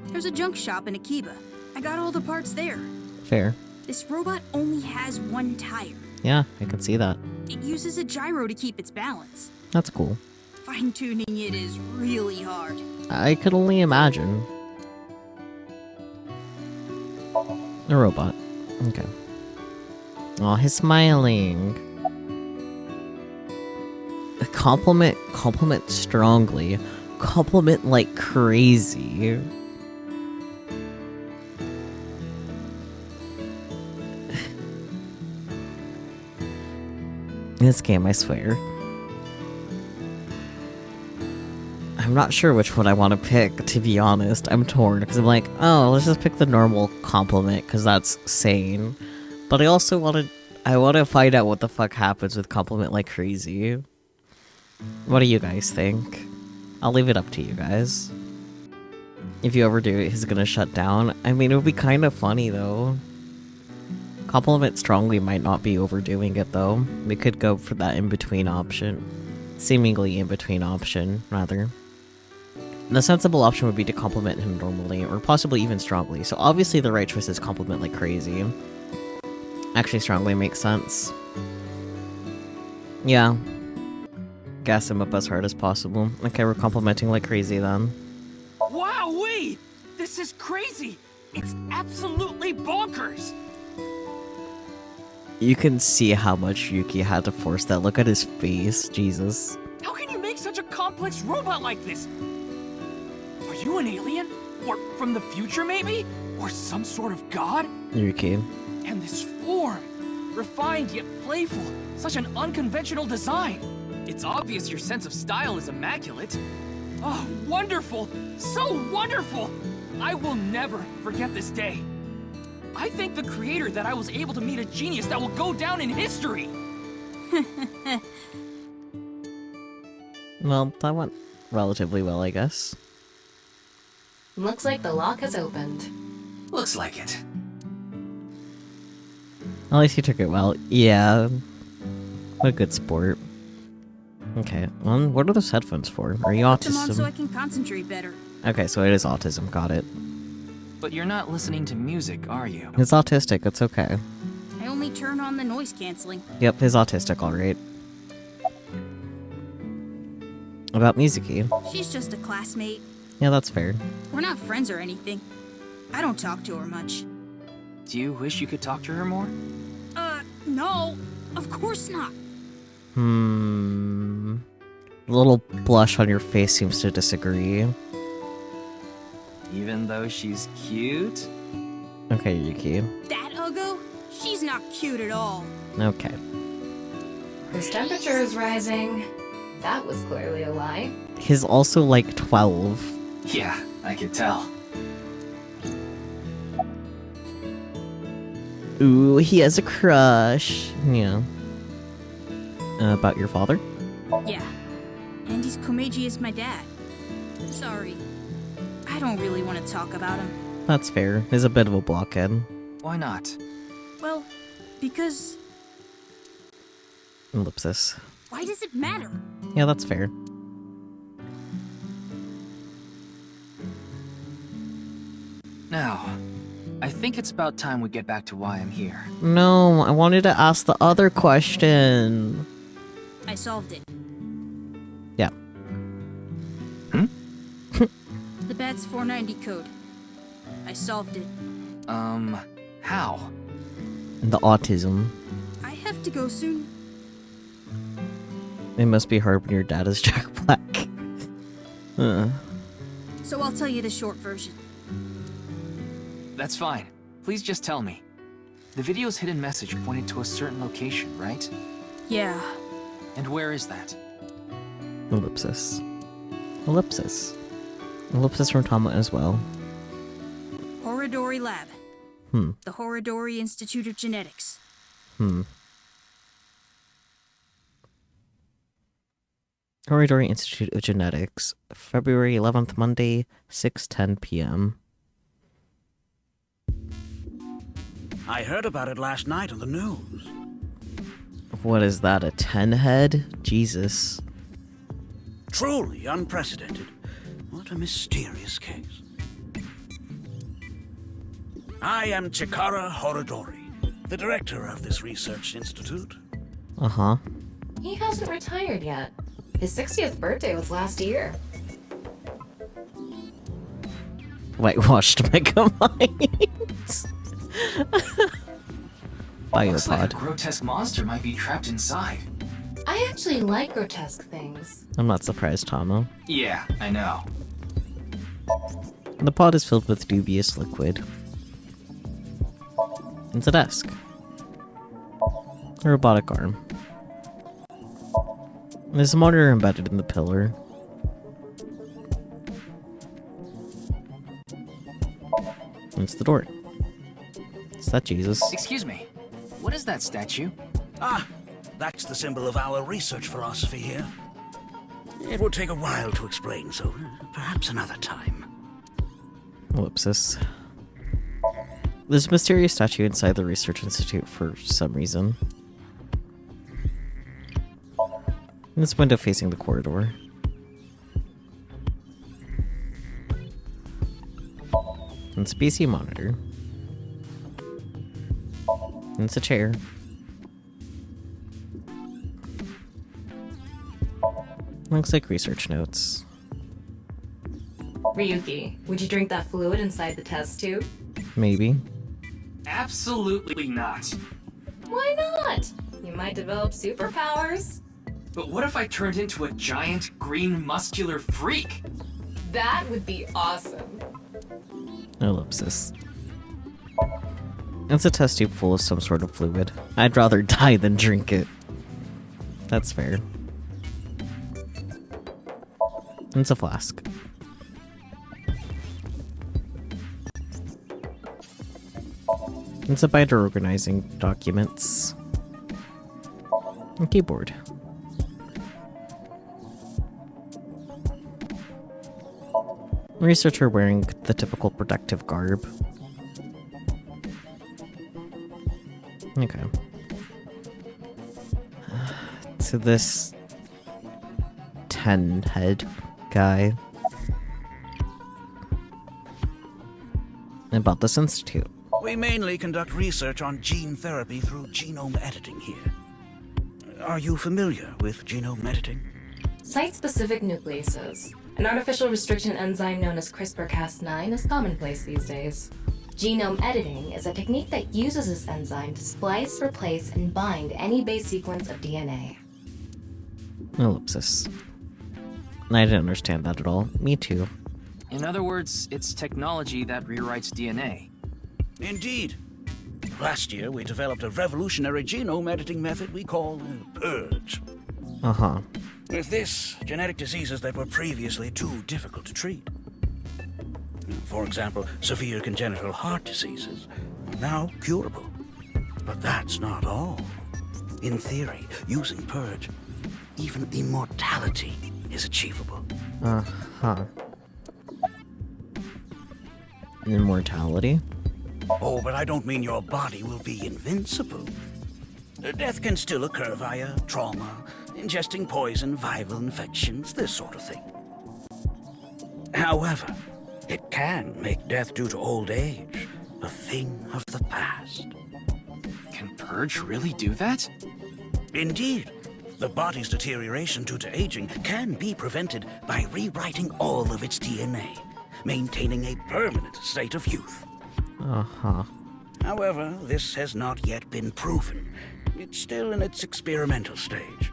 There's a junk shop in Akiba. I got all the parts there. Fair. This robot only has one tire. Yeah, I can see that. It uses a gyro to keep its balance. That's cool. Fine-tuning it is really hard. I could only imagine. A robot. Okay. Oh, he's smiling. Compliment strongly. Compliment like crazy. This game, I swear. I'm not sure which one I want to pick, to be honest. I'm torn, because I'm like, oh, let's just pick the normal compliment, because that's sane. But I also want to find out what the fuck happens with compliment like crazy. What do you guys think? I'll leave it up to you guys. If you overdo it, he's gonna shut down. I mean, it would be kind of funny, though. Compliment strongly might not be overdoing it, though. We could go for that in-between option. Seemingly in-between option, rather. The sensible option would be to compliment him normally, or possibly even strongly. So obviously the right choice is compliment like crazy. Actually, strongly makes sense. Yeah. Gas him up as hard as possible. Okay, we're complimenting like crazy then. Wowee! This is crazy! It's absolutely bonkers! You can see how much Ryuki had to force that. Look at his face, Jesus. How can you make such a complex robot like this? Are you an alien? Or from the future, maybe? Or some sort of god? Ryuki. And this form, refined yet playful, such an unconventional design. It's obvious your sense of style is immaculate. Oh, wonderful! So wonderful! I will never forget this day. I thank the creator that I was able to meet a genius that will go down in history! Well, that went relatively well, I guess. Looks like the lock has opened. Looks like it. At least you took it well. Yeah. What a good sport. Okay, what are those headphones for? Are you Put them on autism? so I can concentrate better. Okay, so it is autism, got it. But you're not listening to music, are you? He's autistic, it's okay. I only turn on the noise canceling. Yep, he's autistic, alright. About Mizuki. She's just a classmate. Yeah, that's fair. We're not friends or anything. I don't talk to her much. Do you wish you could talk to her more? No. Of course not. The little blush on your face seems to disagree. Even though she's cute? Okay, Yuki. That Uggo? She's not cute at all. Okay. His temperature is rising. That was clearly a lie. He's also like 12. Yeah, I could tell. Ooh, he has a crush. Yeah. About your father? Yeah. Andy's Komeiji is my dad. Sorry. I don't really want to talk about him. That's fair. He's a bit of a blockhead. Why not? Well, because... Ellipsis. Why does it matter? Yeah, that's fair. Now, I think it's about time we get back to why I'm here. No, I wanted to ask the other question. I solved it. Yeah. The BATS 490 code. I solved it. How? The autism. I have to go soon. It must be hard when your dad is Jack Black. So I'll tell you the short version. That's fine. Please just tell me. The video's hidden message pointed to a certain location, right? Yeah. And where is that? Ellipsis. Ellipsis. Ellipsis from Tama as well. Horodori Lab. The Horodori Institute of Genetics. Horodori Institute of Genetics, February 11th, Monday, 6:10 p.m. I heard about it last night on the news. What is that, a 10 head? Jesus. Truly unprecedented. What a mysterious case. I am Chikara Horodori, the director of this research institute. Uh-huh. He hasn't retired yet. His 60th birthday was last year. Whitewashed Megamind. Looks like a Biopod. grotesque monster might be trapped inside. I actually like grotesque things. I'm not surprised, Tama. Yeah, I know. The pod is filled with dubious liquid. It's a desk. A robotic arm. There's a monitor embedded in the pillar. And it's the door. Is that Jesus? Excuse me. What is that statue? Ah, that's the symbol of our research philosophy here. It would take a while to explain, so perhaps another time. Ellipsis. There's a mysterious statue inside the research institute for some reason. And this window facing the corridor. And it's a PC monitor. And it's a chair. Looks like research notes. Ryuki, would you drink that fluid inside the test tube? Maybe. Absolutely not. Why not? You might develop superpowers. But what if I turned into a giant, green, muscular freak? That would be awesome. Ellipsis. It's a test tube full of some sort of fluid. I'd rather die than drink it. That's fair. It's a flask. It's a binder organizing documents. A keyboard. Researcher wearing the typical protective garb. Okay. So this 10 head guy about this institute. We mainly conduct research on gene therapy through genome editing here. Are you familiar with genome editing? Site-specific nucleases, an artificial restriction enzyme known as CRISPR-Cas9, is commonplace these days. Genome editing is a technique that uses this enzyme to splice, replace, and bind any base sequence of DNA. Ellipsis. I didn't understand that at all. Me too. In other words, it's technology that rewrites DNA. Indeed. Last year, we developed a revolutionary genome editing method we call Purge. Uh-huh. With this, genetic diseases that were previously too difficult to treat. For example, severe congenital heart diseases are now curable. But that's not all. In theory, using Purge, even immortality is achievable. Uh-huh. Immortality? Oh, but I don't mean your body will be invincible. Death can still occur via trauma, ingesting poison, viral infections, this sort of thing. However, it can make death due to old age a thing of the past. Can Purge really do that? Indeed. The body's deterioration due to aging can be prevented by rewriting all of its DNA, maintaining a permanent state of youth. Uh-huh. However, this has not yet been proven. It's still in its experimental stage.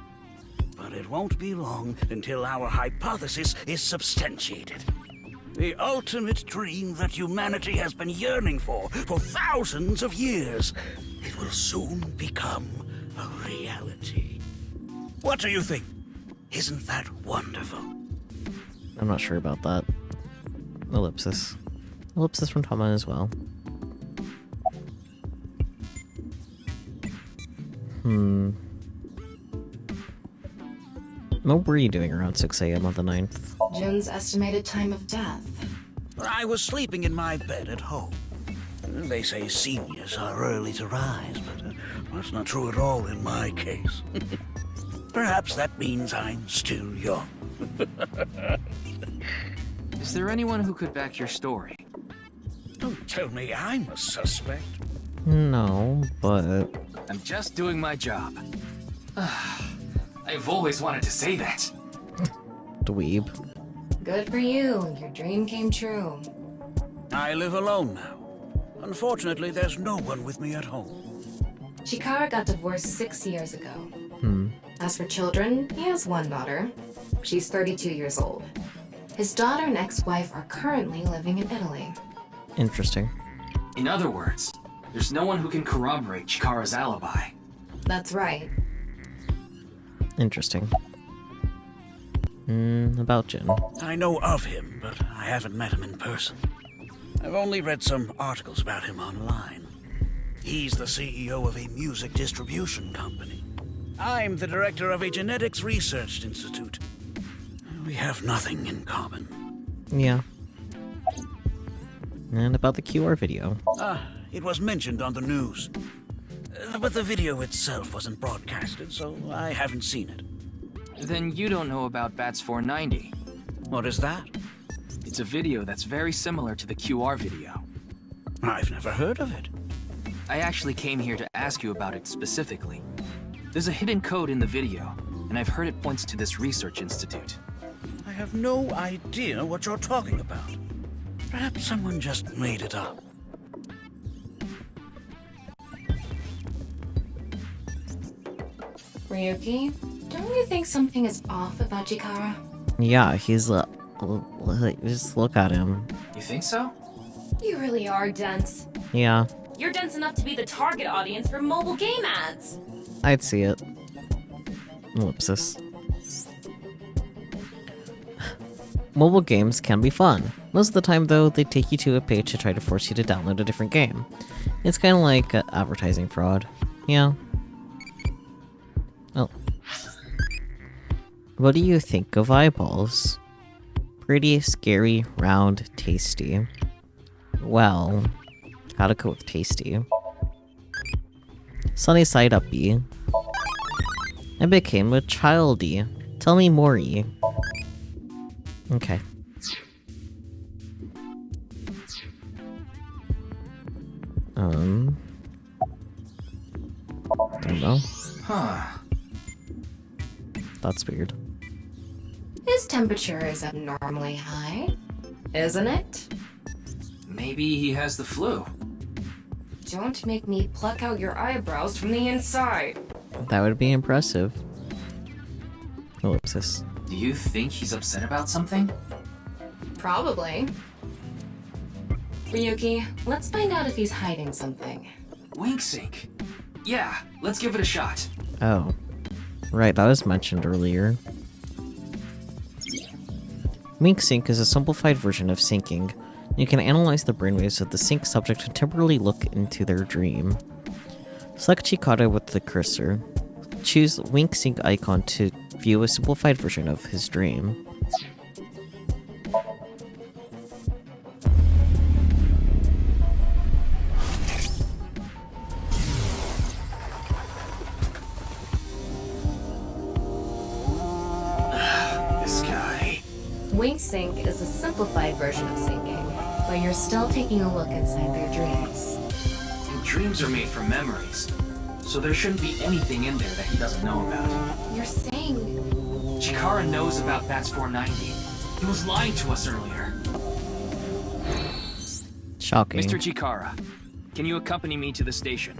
But it won't be long until our hypothesis is substantiated. The ultimate dream that humanity has been yearning for thousands of years. It will soon become a reality. What do you think? Isn't that wonderful? I'm not sure about that. Ellipsis. Ellipsis from Tama as well. What were you doing around 6 a.m. on the 9th? Jun's estimated time of death. I was sleeping in my bed at home. They say seniors are early to rise, but that's not true at all in my case. Perhaps that means I'm still young. Is there anyone who could back your story? Don't tell me I'm a suspect. No, but... I'm just doing my job. I've always wanted to say that. Dweeb. Good for you. Your dream came true. I live alone now. Unfortunately, there's no one with me at home. Chikara got divorced 6 years ago. As for children, he has one daughter. She's 32 years old. His daughter and ex-wife are currently living in Italy. Interesting. In other words, there's no one who can corroborate Chikara's alibi. That's right. Interesting. About Jin. I know of him, but I haven't met him in person. I've only read some articles about him online. He's the CEO of a music distribution company. I'm the director of a genetics research institute. We have nothing in common. Yeah. And about the QR video. It was mentioned on the news. But the video itself wasn't broadcasted, so I haven't seen it. Then you don't know about Bats 490. What is that? It's a video that's very similar to the QR video. I've never heard of it. I actually came here to ask you about it specifically. There's a hidden code in the video, and I've heard it points to this research institute. I have no idea what you're talking about. Perhaps someone just made it up. Ryuki, don't you think something is off about Chikara? Yeah, he's just look at him. You think so? You really are dense. Yeah, You're dense enough to be the target audience for mobile game ads. I'd see it. Ellipsis. Mobile games can be fun. Most of the time, though, they take you to a page to try to force you to download a different game. It's kind of like advertising fraud. Yeah. Oh. What do you think of eyeballs? Pretty, scary, round, tasty. Well, gotta go with tasty. Sunny side uppy. I became a childy. Tell me more-y. Okay. Don't know. Huh. That's weird. His temperature is abnormally high, isn't it? Maybe he has the flu. Don't make me pluck out your eyebrows from the inside. That would be impressive. Ellipsis. Do you think he's upset about something? Probably. Ryuki, let's find out if he's hiding something. Wink sync. Yeah, let's give it a shot. Oh. Right, that was mentioned earlier. Wink sync is a simplified version of syncing. You can analyze the brainwaves of the sync subject and temporarily look into their dream. Select Chikara with the cursor. Choose Wink sync icon to view a simplified version of his dream. This guy. Wink sync is a simplified version of syncing, but you're still taking a look inside their dreams. And dreams are made from memories, so there shouldn't be anything in there that he doesn't know about. You're saying... Chikara knows about Bats 490. He was lying to us earlier. Shocking. Mr. Chikara, can you accompany me to the station?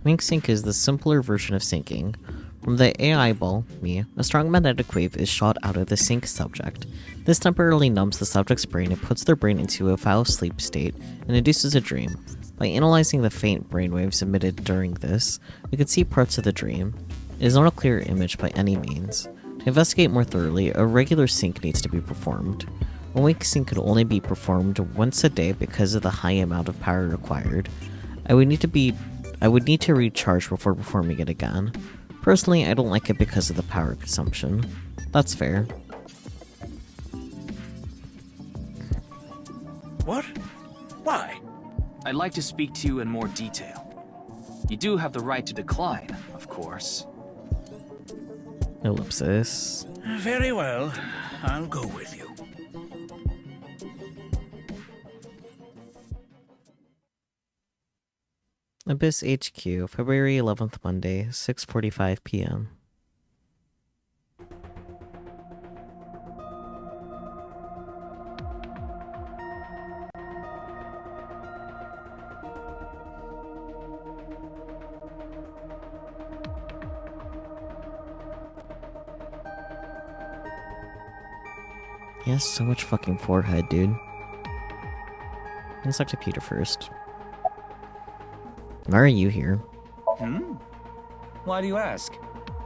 Wink sync is the simpler version of syncing. From the AI ball, me, a strong magnetic wave is shot out of the sync subject. This temporarily numbs the subject's brain and puts their brain into a foul sleep state and induces a dream. By analyzing the faint brainwaves emitted during this, we can see parts of the dream. It is not a clear image by any means. To investigate more thoroughly, a regular sync needs to be performed. A wink sync could only be performed once a day because of the high amount of power required. I would need to recharge before performing it again. Personally, I don't like it because of the power consumption. That's fair. What? Why? I'd like to speak to you in more detail. You do have the right to decline, of course. Ellipsis. Very well. I'll go with you. Abyss HQ, February 11th, Monday, 6:45 p.m. He has so much fucking forehead, dude. Let's talk to Peter first. Why are you here? Why do you ask?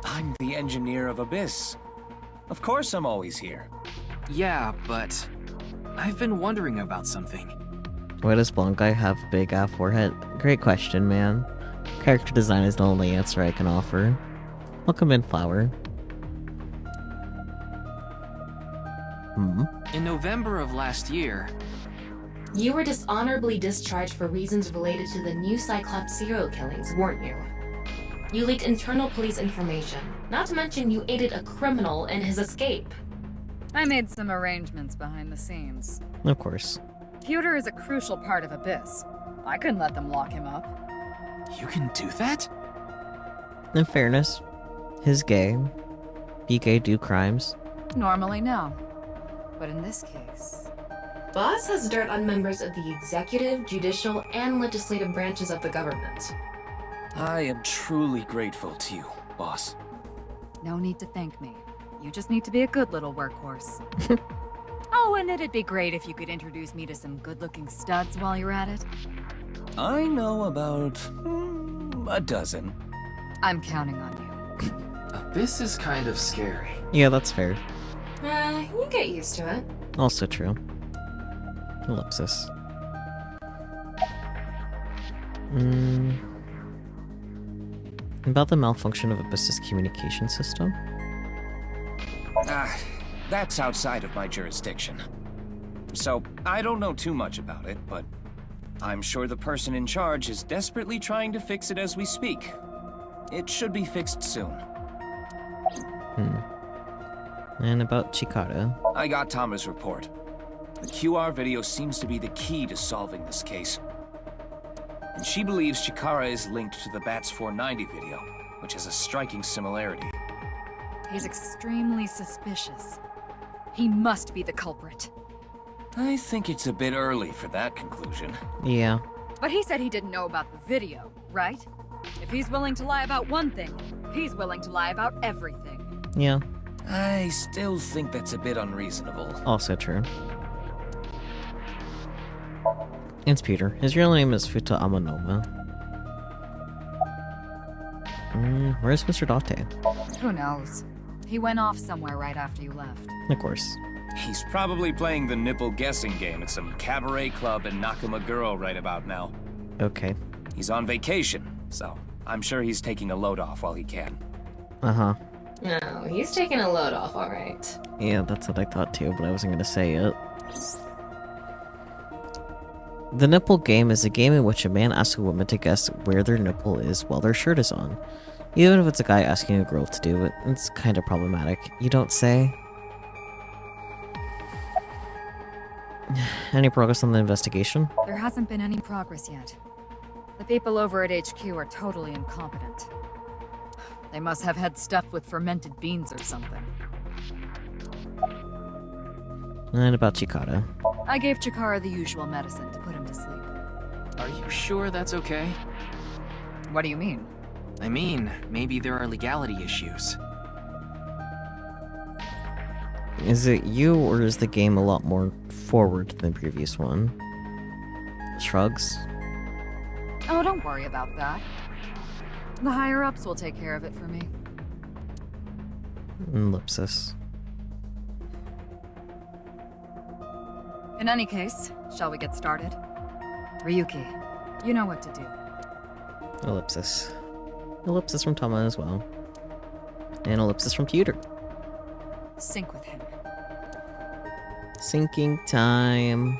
I'm the engineer of Abyss. Of course I'm always here. Yeah, but I've been wondering about something. Why does blonde guy have big forehead? Great question, man. Character design is the only answer I can offer. Welcome in, Flower. In November of last year... You were dishonorably discharged for reasons related to the new Cyclops serial killings, weren't you? You leaked internal police information, not to mention you aided a criminal in his escape. I made some arrangements behind the scenes. Of course. Pewter is a crucial part of Abyss. I couldn't let them lock him up. You can do that? In fairness, he's gay. Be gay, do crimes. Normally, no. But in this case... Boss has dirt on members of the executive, judicial, and legislative branches of the government. I am truly grateful to you, boss. No need to thank me. You just need to be a good little workhorse. Oh, and it'd be great if you could introduce me to some good-looking studs while you're at it. I know about a dozen. I'm counting on you. Abyss is kind of scary. Yeah, that's fair. You get used to it. Also true. Ellipsis. About the malfunction of Abyss's communication system? That's outside of my jurisdiction. So, I don't know too much about it, but I'm sure the person in charge is desperately trying to fix it as we speak. It should be fixed soon. And about Chikara? I got Tama's report. The QR video seems to be the key to solving this case. She believes Chikara is linked to the Bats 490 video, which has a striking similarity. He's extremely suspicious. He must be the culprit. I think it's a bit early for that conclusion. Yeah. But he said he didn't know about the video, right? If he's willing to lie about one thing, he's willing to lie about everything. Yeah. I still think that's a bit unreasonable. Also true. It's Peter. His real name is Futa Amanoma. Where's Mr. Date? Who knows? He went off somewhere right after you left. Of course. He's probably playing the nipple guessing game at some cabaret club in Nakamaguro right about now. Okay. He's on vacation, so I'm sure he's taking a load off while he can. Uh-huh. No, he's taking a load off, alright. Yeah, that's what I thought too, but I wasn't gonna say it. The nipple game is a game in which a man asks a woman to guess where their nipple is while their shirt is on. Even if it's a guy asking a girl to do it, it's kind of problematic. You don't say? Any progress on the investigation? There hasn't been any progress yet. The people over at HQ are totally incompetent. They must have had stuff with fermented beans or something. And about Chikara. I gave Chikara the usual medicine to put him to sleep. Are you sure that's okay? What do you mean? I mean, maybe there are legality issues. Is it you, or is the game a lot more forward than the previous one? Shrugs. Oh, don't worry about that. The higher-ups will take care of it for me. Ellipsis. In any case, shall we get started? Ryuki, you know what to do. Ellipsis. Ellipsis from Tama as well. And ellipsis from Peter. Sync with him. Syncing time.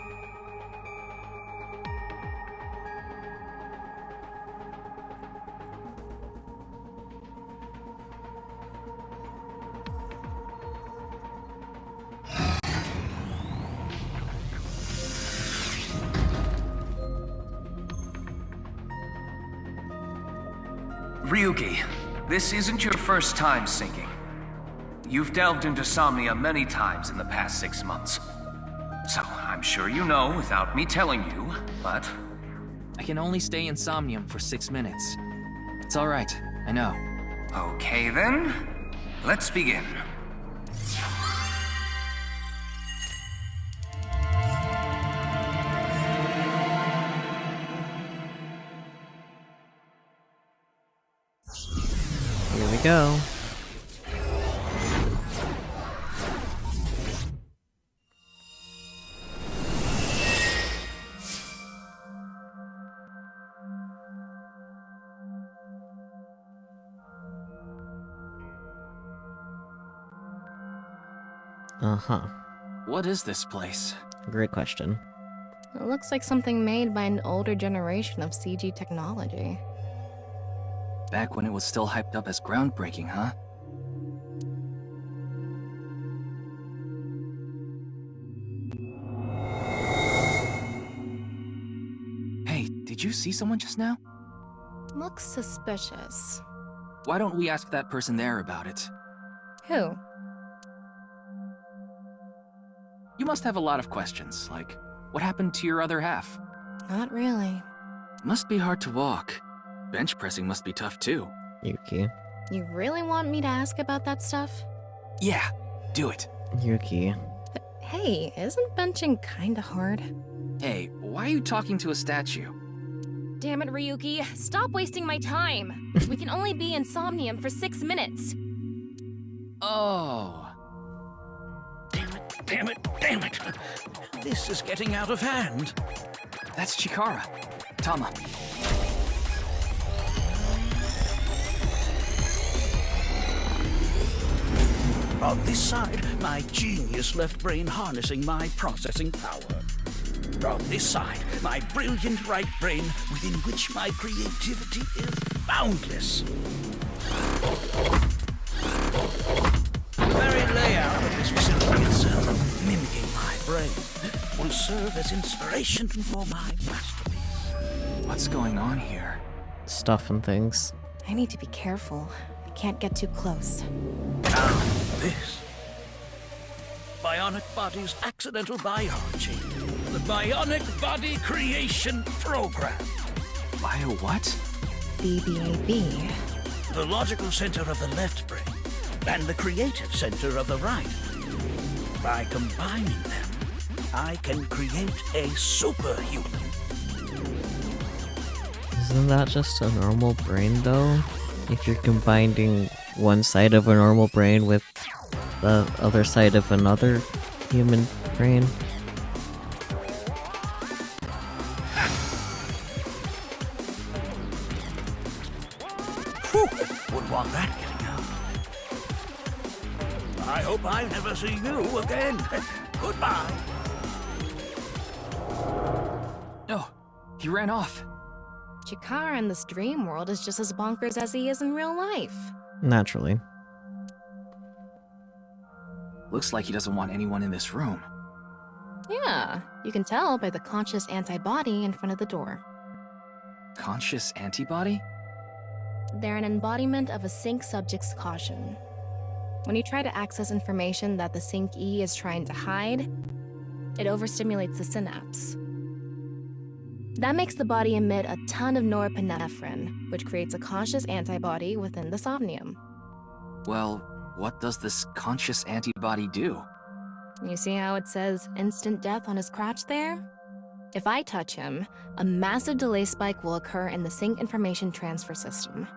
Ryuki, this isn't your first time syncing. You've delved into Somnia many times in the past 6 months. So, I'm sure you know without me telling you, but... I can only stay in Somnium for 6 minutes. It's alright, I know. Okay then, let's begin. Here we go. Uh-huh. What is this place? Great question. It looks like something made by an older generation of CG technology. Back when it was still hyped up as groundbreaking, huh? Hey, did you see someone just now? Looks suspicious. Why don't we ask that person there about it? Who? You must have a lot of questions, like, what happened to your other half? Not really. Must be hard to walk. Bench pressing must be tough too. Yuki. You really want me to ask about that stuff? Yeah, do it. Yuki. But hey, isn't benching kinda hard? Hey, why are you talking to a statue? Damn it, Ryuki. Stop wasting my time. We can only be in Somnium for 6 minutes. Oh. Damn it. This is getting out of hand. That's Chikara. Tama. On this side, my genius left brain harnessing my processing power. On this side, my brilliant right brain within which my creativity is boundless. The very layout of this facility itself, mimicking my brain, will serve as inspiration for my masterpiece. What's going on here? Stuff and things. I need to be careful. I can't get too close. This. Bionic Body's accidental biology. The Bionic Body Creation Program. Bio what? BBAB. The logical center of the left brain and the creative center of the right. By combining them, I can create a superhuman. Isn't that just a normal brain, though? If you're combining one side of a normal brain with the other side of another human brain. Whew, wouldn't want that getting out. I hope I never see you again. Goodbye. Oh, he ran off. Chikara in this dream world is just as bonkers as he is in real life. Naturally. Looks like he doesn't want anyone in this room. Yeah, you can tell by the conscious antibody in front of the door. Conscious antibody? They're an embodiment of a sync subject's caution. When you try to access information that the sync E is trying to hide, it overstimulates the synapse. That makes the body emit a ton of norepinephrine, which creates a conscious antibody within the Somnium. Well, what does this conscious antibody do? You see how it says instant death on his crotch there? If I touch him, a massive delay spike will occur in the sync information transfer system.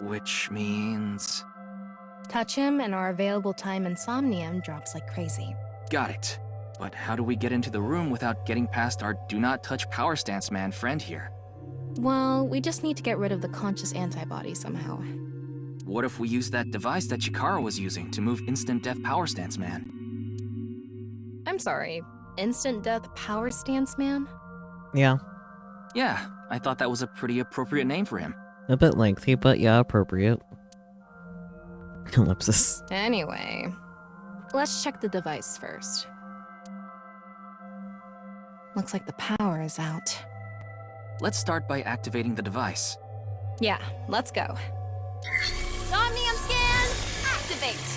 Which means... Touch him and our available time in Somnium drops like crazy. Got it. But how do we get into the room without getting past our do not touch power stance man friend here? Well, we just need to get rid of the conscious antibody somehow. What if we use that device that Chikara was using to move instant death power stance man? I'm sorry, instant death power stance man? Yeah. Yeah, I thought that was a pretty appropriate name for him. A bit lengthy, but yeah, appropriate. Ellipsis. Anyway, let's check the device first. Looks like the power is out. Let's start by activating the device. Yeah, let's go. Somnium scan, activate!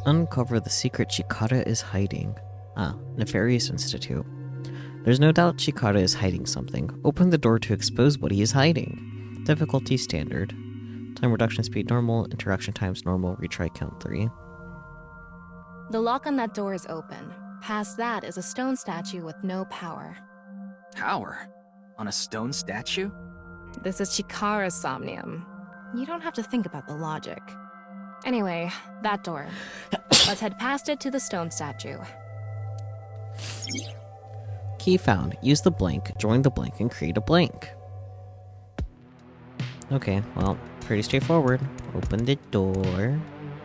Uncover the secret Chikara is hiding. Ah, Nefarious Institute. There's no doubt Chikara is hiding something. Open the door to expose what he is hiding. Difficulty standard. Time reduction speed normal, interaction times normal, retry count 3. The lock on that door is open. Past that is a stone statue with no power. Power? On a stone statue? This is Chikara's Somnium. You don't have to think about the logic. Anyway, that door. Let's head past it to the stone statue. Key found. Use the blank, join the blank, and create a blank. Okay, well, pretty straightforward. Open the door.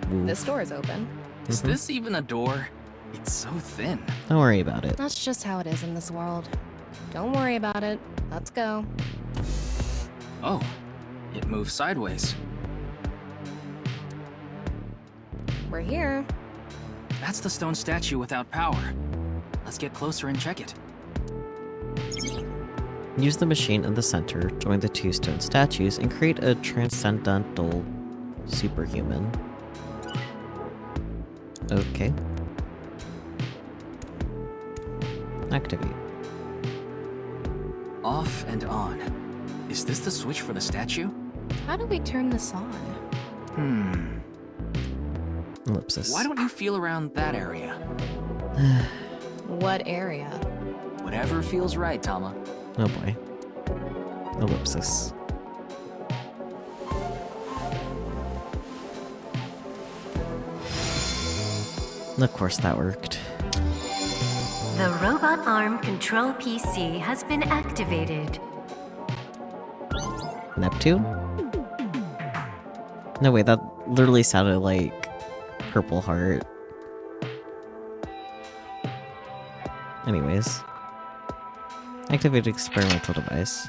Move. This door is open. Is this even a door? It's so thin. Don't worry about it. That's just how it is in this world. Don't worry about it. Let's go. Oh, it moves sideways. We're here. That's the stone statue without power. Let's get closer and check it. Use the machine in the center, join the two stone statues, and create a transcendental superhuman. Okay. Activate. Off and on. Is this the switch for the statue? How do we turn this on? Ellipsis. Why don't you feel around that area? What area? Whatever feels right, Tama. Oh boy. Ellipsis. Of course that worked. The robot arm control PC has been activated. Neptune? No, wait, that literally sounded like Purple Heart. Anyways. Activate experimental device.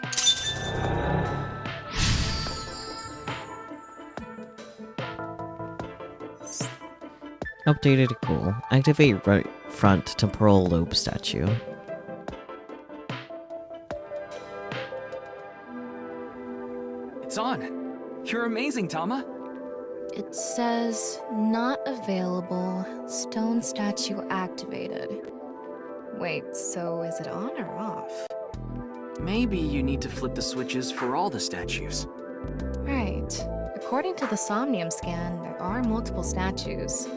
Updated, cool. Activate right front temporal lobe statue. It's on. You're amazing, Tama. It says, not available, stone statue activated. Wait, so is it on or off? Maybe you need to flip the switches for all the statues. Right. According to the Somnium scan, there are multiple statues.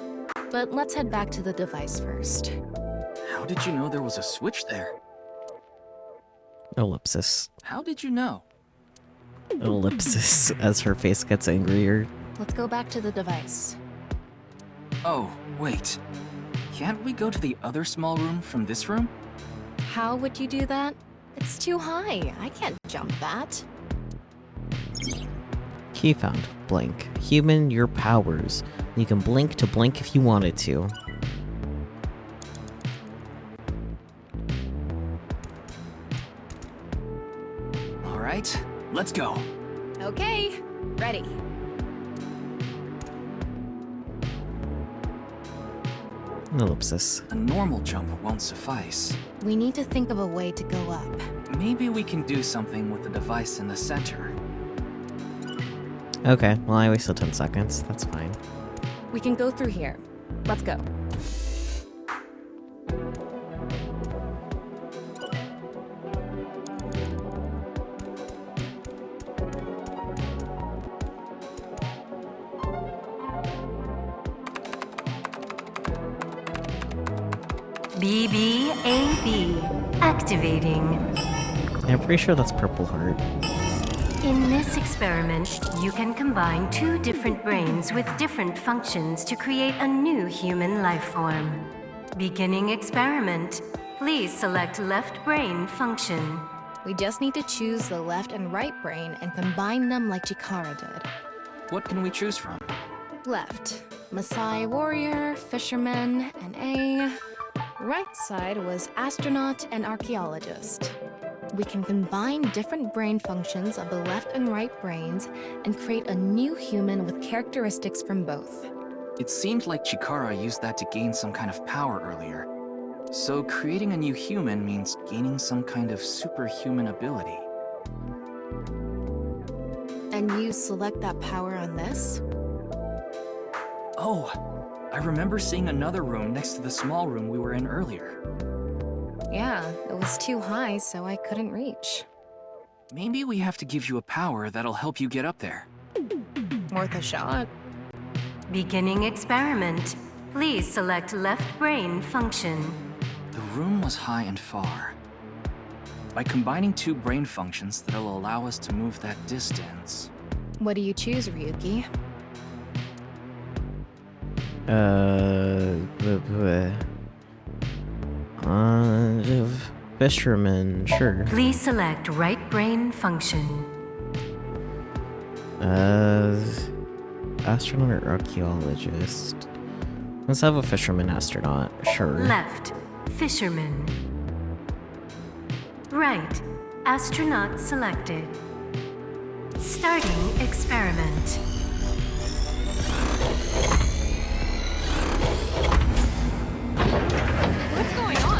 But let's head back to the device first. How did you know there was a switch there? Ellipsis. How did you know? Ellipsis as her face gets angrier. Let's go back to the device. Oh, wait. Can't we go to the other small room from this room? How would you do that? It's too high. I can't jump that. Key found. Blink. Human, your powers. You can blink to blink if you wanted to. Alright, let's go. Okay, ready. Ellipsis. A normal jump won't suffice. We need to think of a way to go up. Maybe we can do something with the device in the center. Okay, well I wasted 10 seconds. That's fine. We can go through here. Let's go. BBAB activating. I'm pretty sure that's Purple Heart. In this experiment, you can combine two different brains with different functions to create a new human life form. Beginning experiment. Please select left brain function. We just need to choose the left and right brain and combine them like Chikara did. What can we choose from? Left, Maasai warrior, fisherman, and A. Right side was astronaut and archaeologist. We can combine different brain functions of the left and right brains and create a new human with characteristics from both. It seemed like Chikara used that to gain some kind of power earlier. So creating a new human means gaining some kind of superhuman ability. And you select that power on this? Oh, I remember seeing another room next to the small room we were in earlier. Yeah, it was too high, so I couldn't reach. Maybe we have to give you a power that'll help you get up there. Worth a shot. Beginning experiment. Please select left brain function. The room was high and far. By combining two brain functions that'll allow us to move that distance. What do you choose, Ryuki? Fisherman, sure. Please select right brain function. Astronaut or archaeologist? Let's have a fisherman astronaut, sure. Left, fisherman. Right, astronaut selected. Starting experiment. What's going on?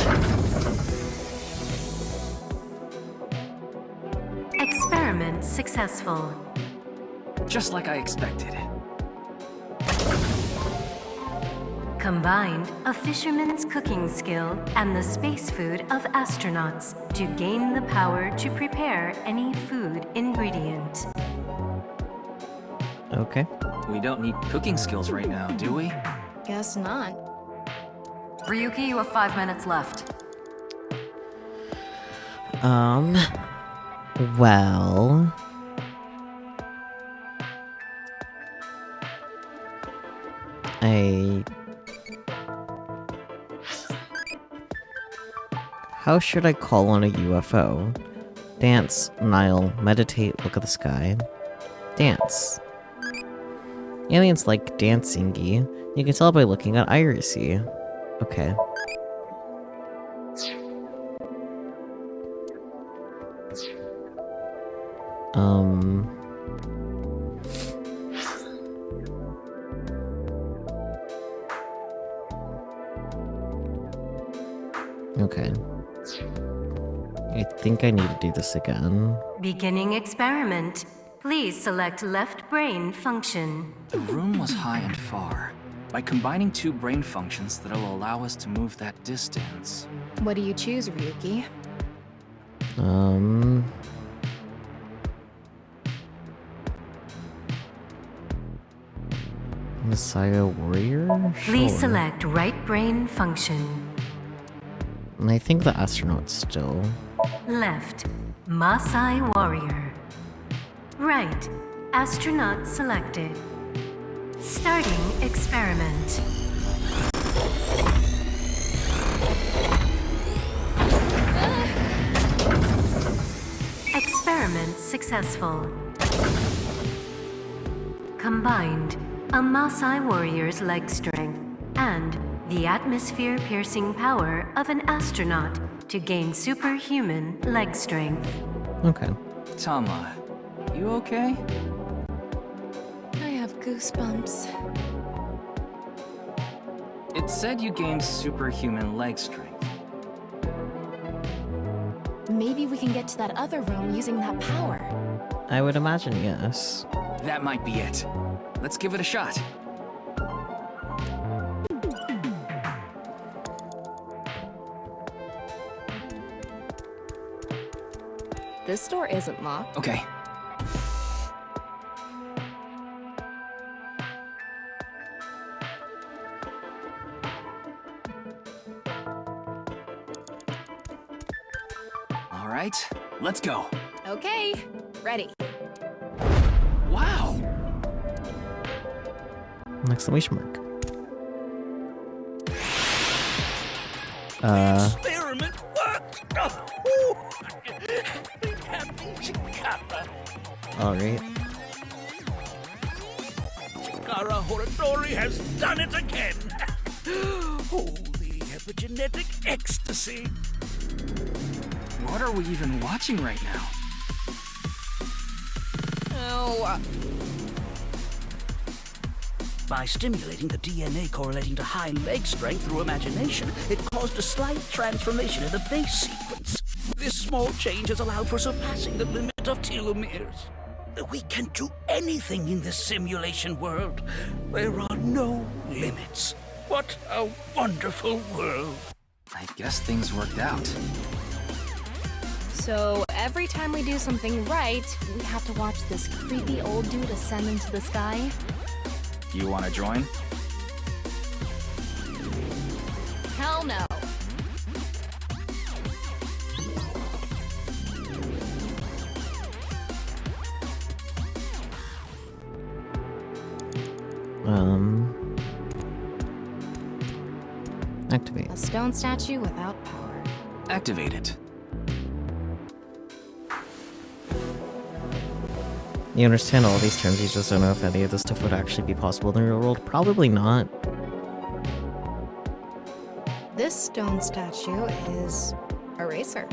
Experiment successful. Just like I expected. Combined a fisherman's cooking skill and the space food of astronauts to gain the power to prepare any food ingredient. Okay. We don't need cooking skills right now, do we? Guess not. Ryuki, you have 5 minutes left. Well... How should I call on a UFO? Dance, Nile, meditate, look at the sky. Dance. Aliens like dancing-y. You can tell by looking at Irisy. Okay. Okay. I think I need to do this again. Beginning experiment. Please select left brain function. The room was high and far. By combining two brain functions that'll allow us to move that distance. What do you choose, Ryuki? Messiah Warrior? Please Sure. select right brain function. And I think the astronaut still. Left, Maasai Warrior. Right, astronaut selected. Starting experiment. Experiment successful. Combined, a Maasai warrior's leg strength and the atmosphere-piercing power of an astronaut to gain superhuman leg strength. Okay. Tama, you okay? I have goosebumps. It said you gained superhuman leg strength. Maybe we can get to that other room using that power. I would imagine yes. That might be it. Let's give it a shot. This door isn't locked. Okay. All right, let's go. Okay, ready. Wow! Exclamation mark. Experiment worked! Oh, happy Chikara. Alright. Chikara Horadori has done it again! Holy epigenetic ecstasy! What are we even watching right now? Oh. By stimulating the DNA correlating to high leg strength through imagination, it caused a slight transformation in the base sequence. This small change has allowed for surpassing the limit of telomeres. We can do anything in this simulation world. There are no limits. What a wonderful world. I guess things worked out. So every time we do something right, we have to watch this creepy old dude ascend into the sky? You want to join? Hell no. Activate. A stone statue without power. Activate it. You understand all these terms, you just don't know if any of this stuff would actually be possible in the real world. Probably not. This stone statue is a racer.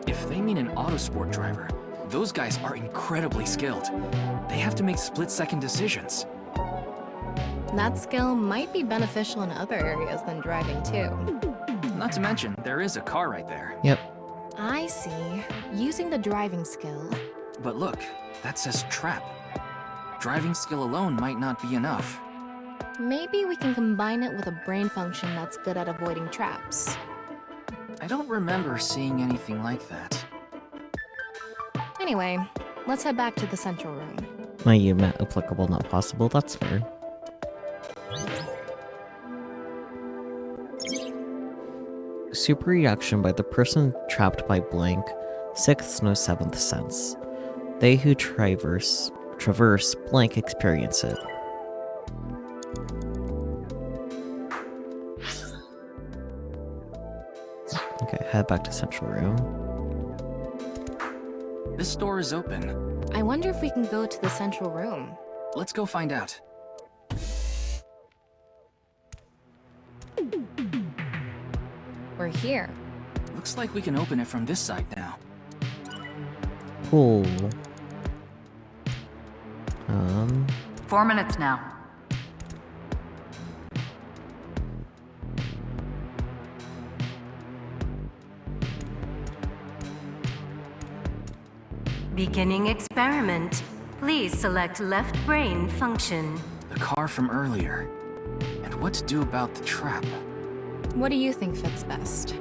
If they mean an autosport driver, those guys are incredibly skilled. They have to make split-second decisions. That skill might be beneficial in other areas than driving, too. Not to mention, there is a car right there. Yep. I see. Using the driving skill. But look, that says trap. Driving skill alone might not be enough. Maybe we can combine it with a brain function that's good at avoiding traps. I don't remember seeing anything like that. Anyway, let's head back to the central room. You meant applicable, not possible. That's fair. Super reaction by the person trapped by blank. Sixth, no seventh sense. They who traverse blank experience it. Okay, head back to Central Room. This door is open. I wonder if we can go to the central room. Let's go find out. We're here. Looks like we can open it from this side now. Cool. 4 minutes now. Beginning experiment. Please select left brain function. The car from earlier. And what to do about the trap? What do you think fits best?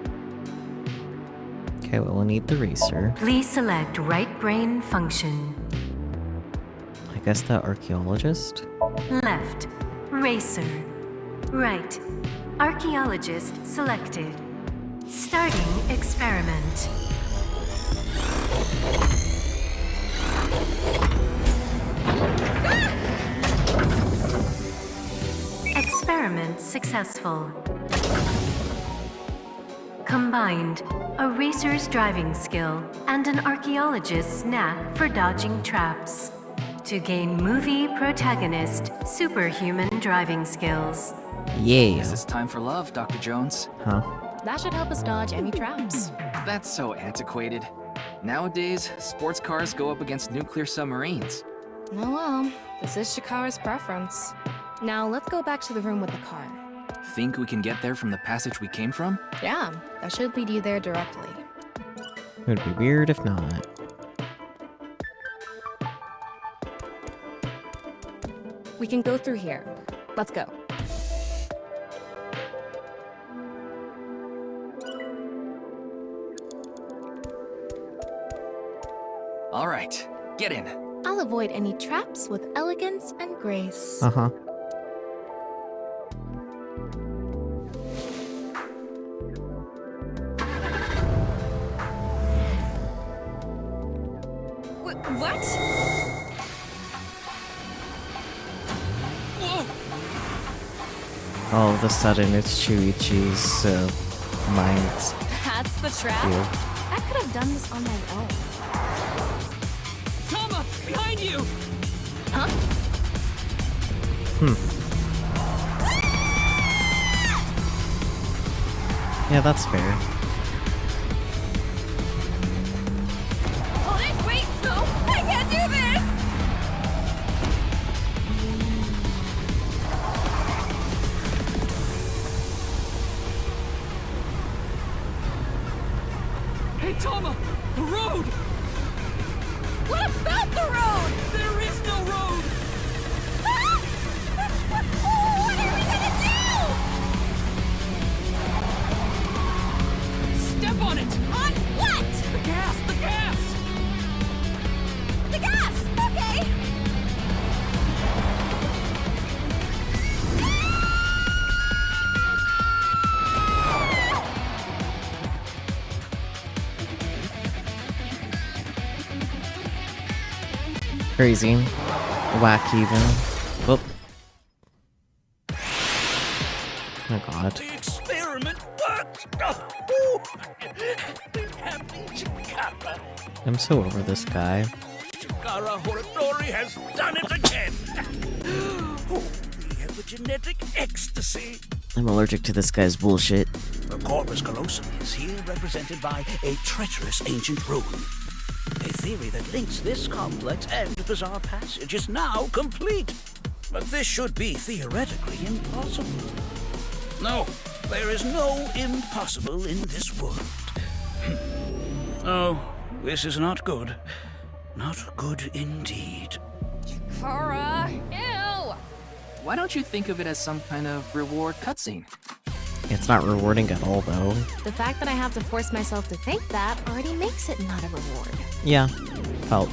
Okay, well, we'll need the racer. Please select right brain function. I guess the archaeologist? Left. Racer. Right. Archaeologist selected. Starting experiment. Experiment successful. Combined, a racer's driving skill and an archaeologist's knack for dodging traps. To gain movie protagonist superhuman driving skills. Yeah. Guess it's time for love, Dr. Jones. Huh? That should help us dodge any traps. That's so antiquated. Nowadays, sports cars go up against nuclear submarines. Oh well, this is Chikara's preference. Now let's go back to the room with the car. Think we can get there from the passage we came from? Yeah, that should lead you there directly. It would be weird if not. We can go through here. Let's go. All right, get in. I'll avoid any traps with elegance and grace. Uh-huh. What? All of a sudden, it's Shuichi's mind. That's the trap? Yeah. I could have done this on my own. Tama, behind you! Huh? Yeah, that's fair. Hold it! Wait! No! I can't do this! Hey, Tama! The road! What about the road? There is no road! Ah! What are we gonna do? Step on it! On what? The gas! The gas! The gas! Okay! Crazy. Whack even. Oh. Oh god. The experiment worked! Happy Chikara! I'm so over this guy. Chikara Horodori has done it again! Oh, the epigenetic ecstasy! I'm allergic to this guy's bullshit. The corpus callosum is here represented by a treacherous ancient rune. A theory that links this complex and bizarre passage is now complete. But this should be theoretically impossible. No, there is no impossible in this world. Oh, this is not good. Not good indeed. Chikara! Ew! Why don't you think of it as some kind of reward cutscene? It's not rewarding at all, though. The fact that I have to force myself to think that already makes it not a reward. Yeah, felt.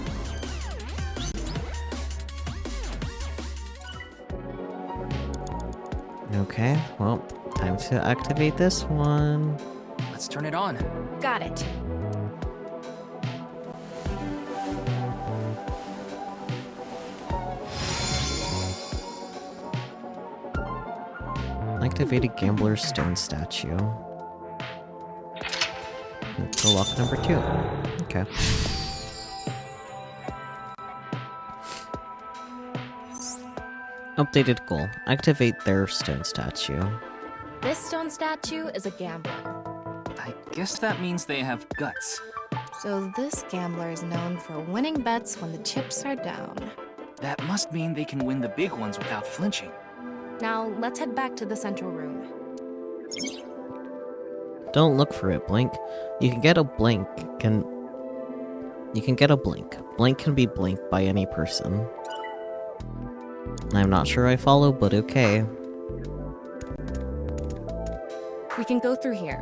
Okay, well, time to activate this one. Let's turn it on. Got it. Activated Gambler's Stone Statue. So lock number 2. Okay. Updated goal. Activate their stone statue. This stone statue is a gambler. I guess that means they have guts. So this gambler is known for winning bets when the chips are down. That must mean they can win the big ones without flinching. Now, let's head back to the central room. Don't look for it, Blink. You can get a blink. You can get a blink. Blink can be blinked by any person. I'm not sure I follow, but okay. We can go through here.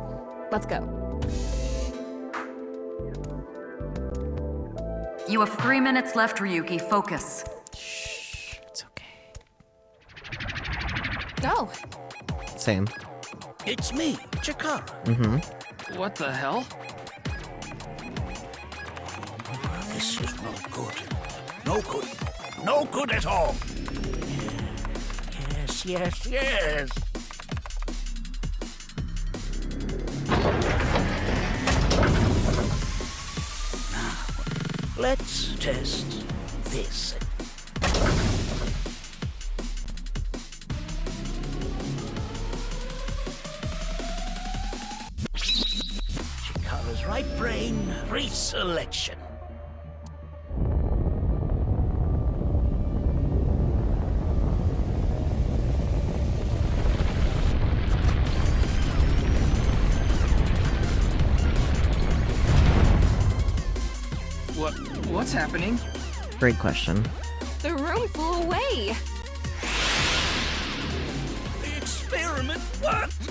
Let's go. You have 3 minutes left, Ryuki. Focus. Shh, it's okay. Go. Same. It's me, Chikara. Mm-hmm. What the hell? This is no good. No good. No good at all. Yes. Now, let's test this. Chikara's right brain reselection. What's happening? Great question. The room flew away. The experiment worked.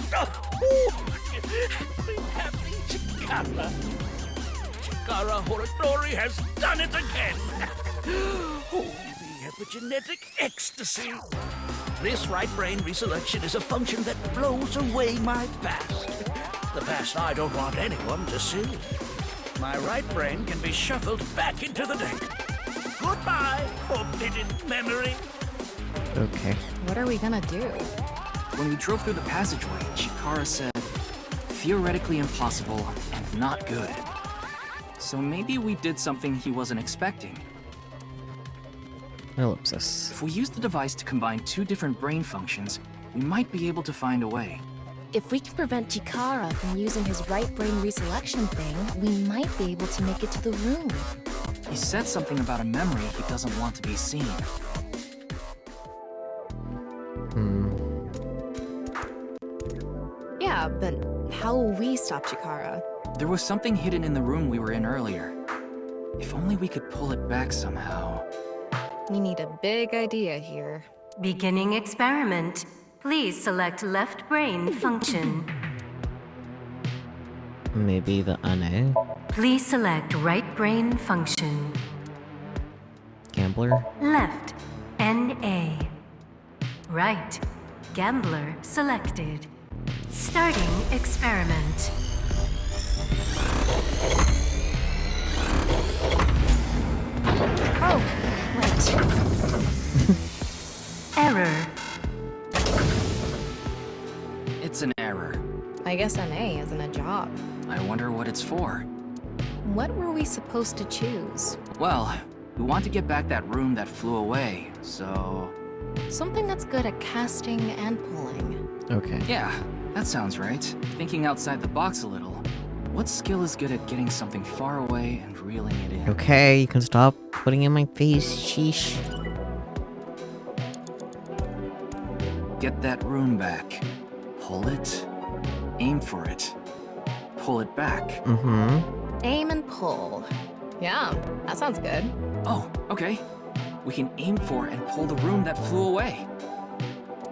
Happy Chikara. Chikara Horatori has done it again. Oh, the epigenetic ecstasy. This right brain reselection is a function that blows away my past. The past I don't want anyone to see. My right brain can be shuffled back into the deck. Goodbye, forbidden memory. Okay. What are we gonna do? When we drove through the passageway, Chikara said, theoretically impossible and not good. So maybe we did something he wasn't expecting. Ellipsis. If we use the device to combine 2 different brain functions, we might be able to find a way. If we can prevent Chikara from using his right brain reselection thing, we might be able to make it to the room. He said something about a memory he doesn't want to be seen. Yeah, but how will we stop Chikara? There was something hidden in the room we were in earlier. If only we could pull it back somehow. We need a big idea here. Beginning experiment. Please select left brain function. Maybe the NA? Please select right brain function. Gambler? Left, NA. Right, gambler selected. Starting experiment. Oh, wait. Error. It's an error. I guess NA isn't a job. I wonder what it's for. What were we supposed to choose? Well, we want to get back that room that flew away, so... Something that's good at casting and pulling. Okay. Yeah, that sounds right. Thinking outside the box a little. What skill is good at getting something far away and reeling it in? Okay, you can stop putting it in my face, sheesh. Get that room back. Pull it. Aim for it. Pull it back. Mm-hmm. Aim and pull. Yeah, that sounds good. Oh, okay. We can aim for and pull the room that flew away.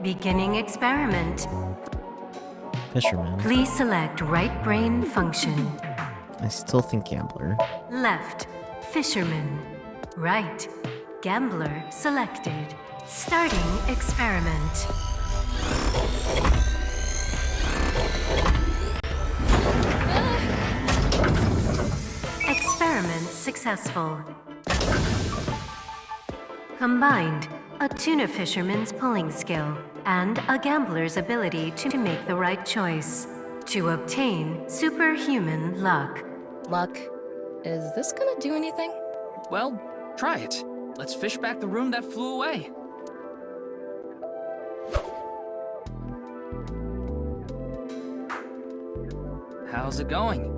Beginning experiment. Fisherman. Please select right brain function. I still think gambler. Left, fisherman. Right, gambler selected. Starting experiment. Experiment successful. Combined, a tuna fisherman's pulling skill and a gambler's ability to make the right choice. To obtain superhuman luck, Luck. Is this gonna do anything? Well, try it. Let's fish back the room that flew away. How's it going?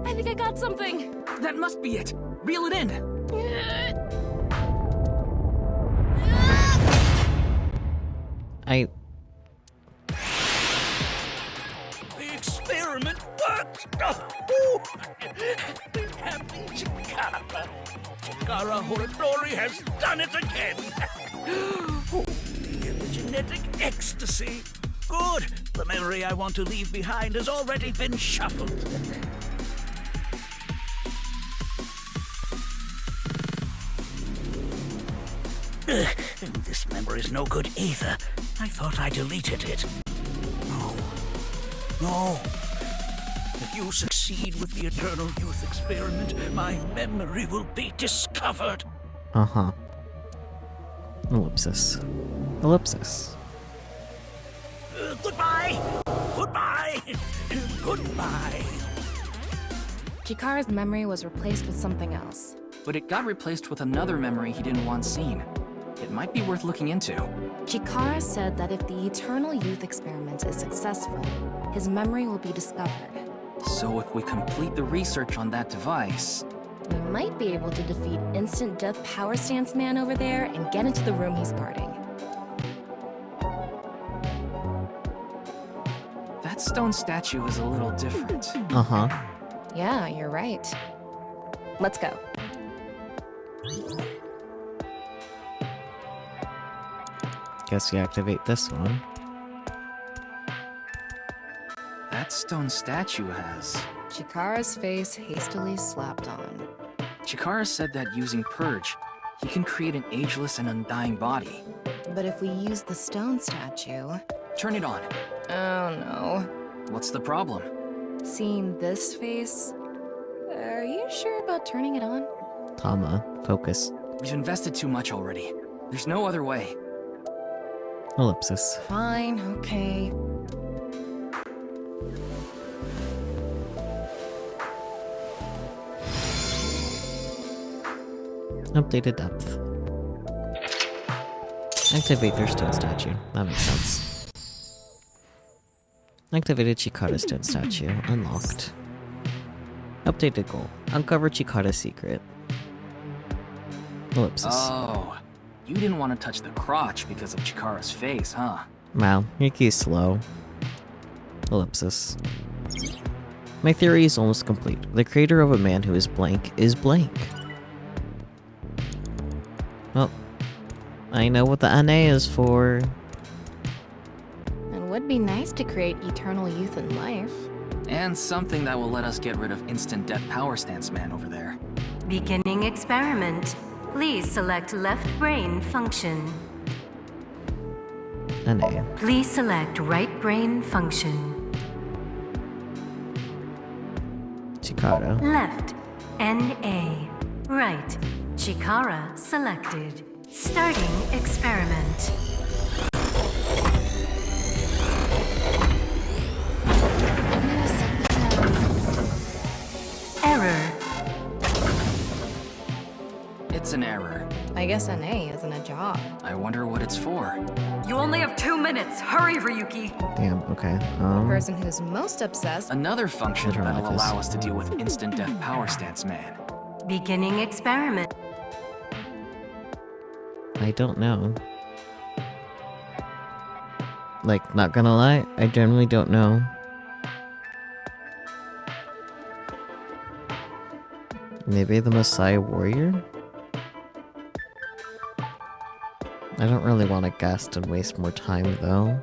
I think I got something. That must be it. Reel it in. The experiment worked! Happy Chikara! Chikara Horodori has done it again! Oh, the epigenetic ecstasy! Good! The memory I want to leave behind has already been shuffled. This memory's no good either. I thought I deleted it. No. If you succeed with the Eternal Youth experiment, my memory will be discovered. Uh-huh. Ellipsis. Ellipsis. Goodbye! Goodbye! Goodbye! Chikara's memory was replaced with something else. But it got replaced with another memory he didn't want seen. It might be worth looking into. Chikara said that if the Eternal Youth experiment is successful, his memory will be discovered. So if we complete the research on that device... We might be able to defeat Instant Death Power Stance Man over there and get into the room he's guarding. That stone statue is a little different. Uh-huh. Yeah, you're right. Let's go. Guess we activate this one. That stone statue has... Chikara's face hastily slapped on. Chikara said that using Purge, he can create an ageless and undying body. But if we use the stone statue... Turn it on. Oh no. What's the problem? Seeing this face... Are you sure about turning it on? Tama, focus. We've invested too much already. There's no other way. Ellipsis. Fine, okay. Updated depth. Activate their stone statue. That makes sense. Activated Chikara's stone statue. Unlocked. Updated goal. Uncover Chikara's secret. Ellipsis. Oh, you didn't want to touch the crotch because of Chikara's face, huh? Wow, Ryuki's slow. Ellipsis. My theory is almost complete. The creator of a man who is blank is blank. Well, I know what the NA is for. It would be nice to create eternal youth in life. And something that will let us get rid of Instant Death Power Stance Man over there. Beginning experiment. Please select left brain function. NA. Please select right brain function. Chikara. Left. NA. Right. Chikara selected. Starting experiment. Error. It's an error. I guess NA isn't a job. I wonder what it's for. You only have 2 minutes. Hurry, Ryuki. Damn, okay. The person who's most obsessed... Another function that'll Dramatics. allow us to deal with Instant Death Power Stance Man. Beginning experiment. I don't know. Like, not gonna lie, I generally don't know. Maybe the Messiah Warrior? I don't really want to guess and waste more time, though.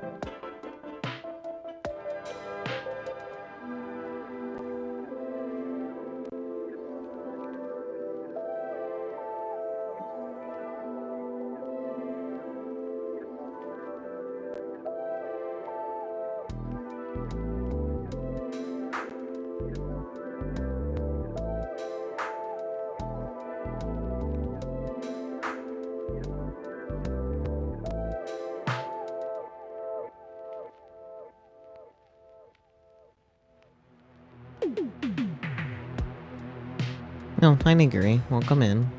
No, hi Nigiri. Welcome in.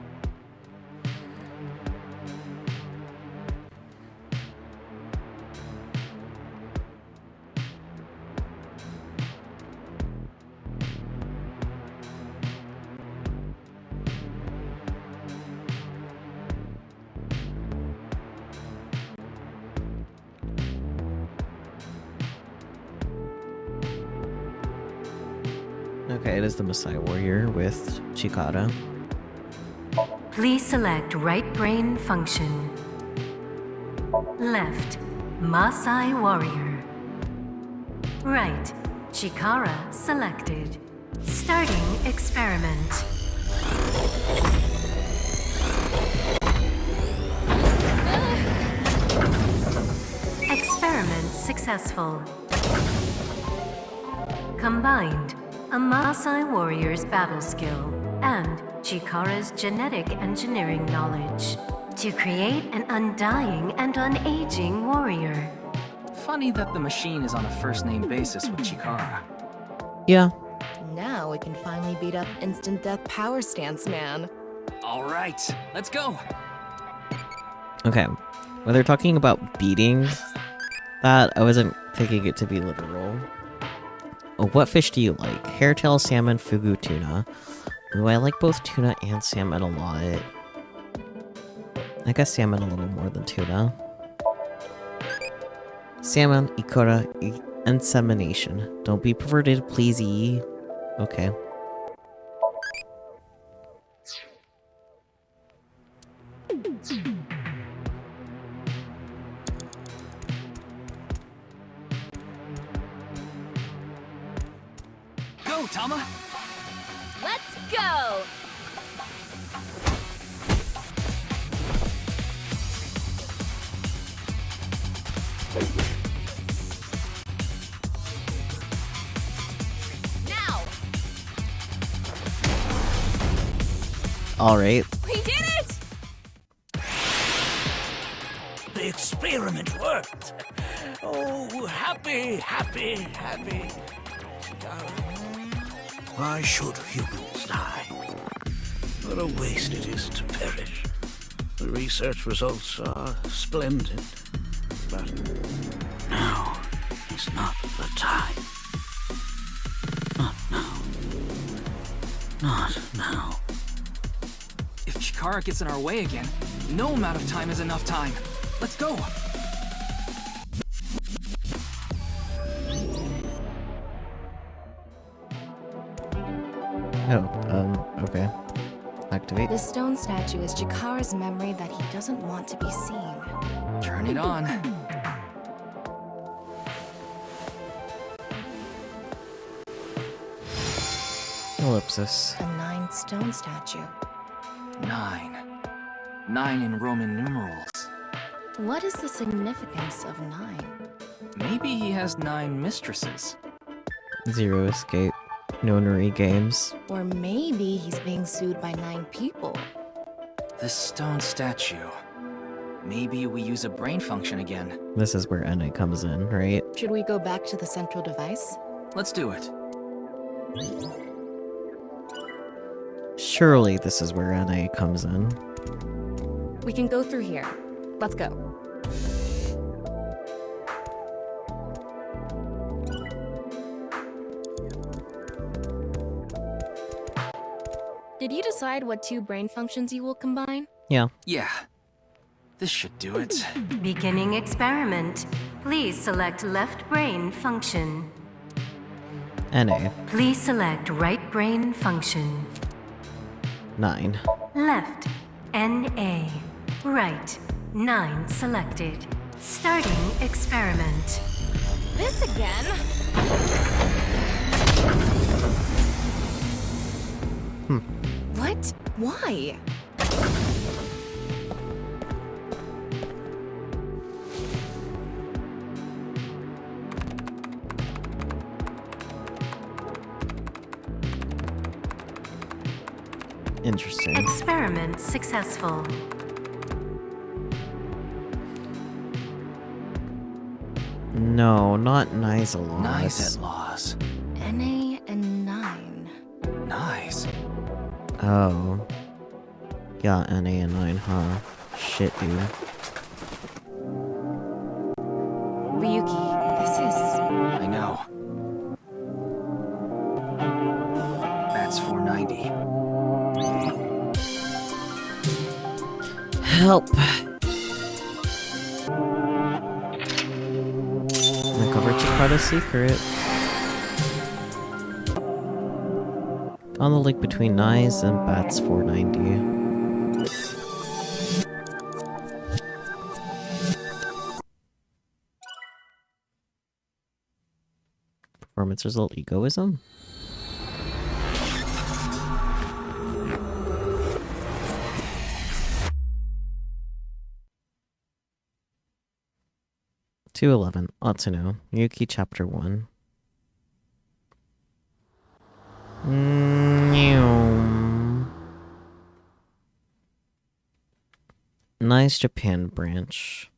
Okay, it is the Messiah Warrior with Chikara. Please select right brain function. Left, Maasai Warrior. Right, Chikara selected. Starting experiment. Experiment successful. Combined, a Maasai warrior's battle skill and Chikara's genetic engineering knowledge to create an undying and unaging warrior. Funny that the machine is on a first-name basis with Chikara. Yeah. Now we can finally beat up instant death power stance man. All right, let's go. Okay. When they're talking about beating that, I wasn't taking it to be literal. Oh, what fish do you like? Hairtail, salmon, fugu, tuna. Ooh, I like both tuna and salmon a lot. I guess salmon a little more than tuna. Salmon, ikora, insemination. Don't be perverted, please. Okay. Go, Tama! Let's go! Now! Alright. We did it! The experiment worked. Oh, happy, happy, happy. Why should humans die? What a waste it is to perish. The research results are splendid. But now is not the time. Not now. Not now. If Chikara gets in our way again, no amount of time is enough time. Let's go! Oh, okay. Activate. The stone statue is Chikara's memory that he doesn't want to be seen. Turn it on. Ellipsis. A 9 stone statue. 9. 9 in Roman numerals. What is the significance of 9? Maybe he has 9 mistresses. Zero escape. Nonary games. Or maybe he's being sued by 9 people. This stone statue. Maybe we use a brain function again. This is where NA comes in, right? Should we go back to the central device? Let's do it. Surely this is where NA comes in. We can go through here. Let's go. Did you decide what 2 brain functions you will combine? Yeah. Yeah. This should do it. Beginning experiment. Please select left brain function. NA. Please select right brain function. 9. Left, NA. Right, 9 selected. Starting experiment. This again? What? Why? Interesting. Experiment successful. No, not Nice-a-Loss. Nice at loss. NA and 9. Nice. Oh. Yeah, NA and 9, huh? Shit, dude. Ryuki, this is... I know. That's 490. Help! Uncover Chikara's secret. On the link between Nyes and Bats 490. Performance result egoism? (211) ought to know. Ryuki chapter 1. Nice Japan branch.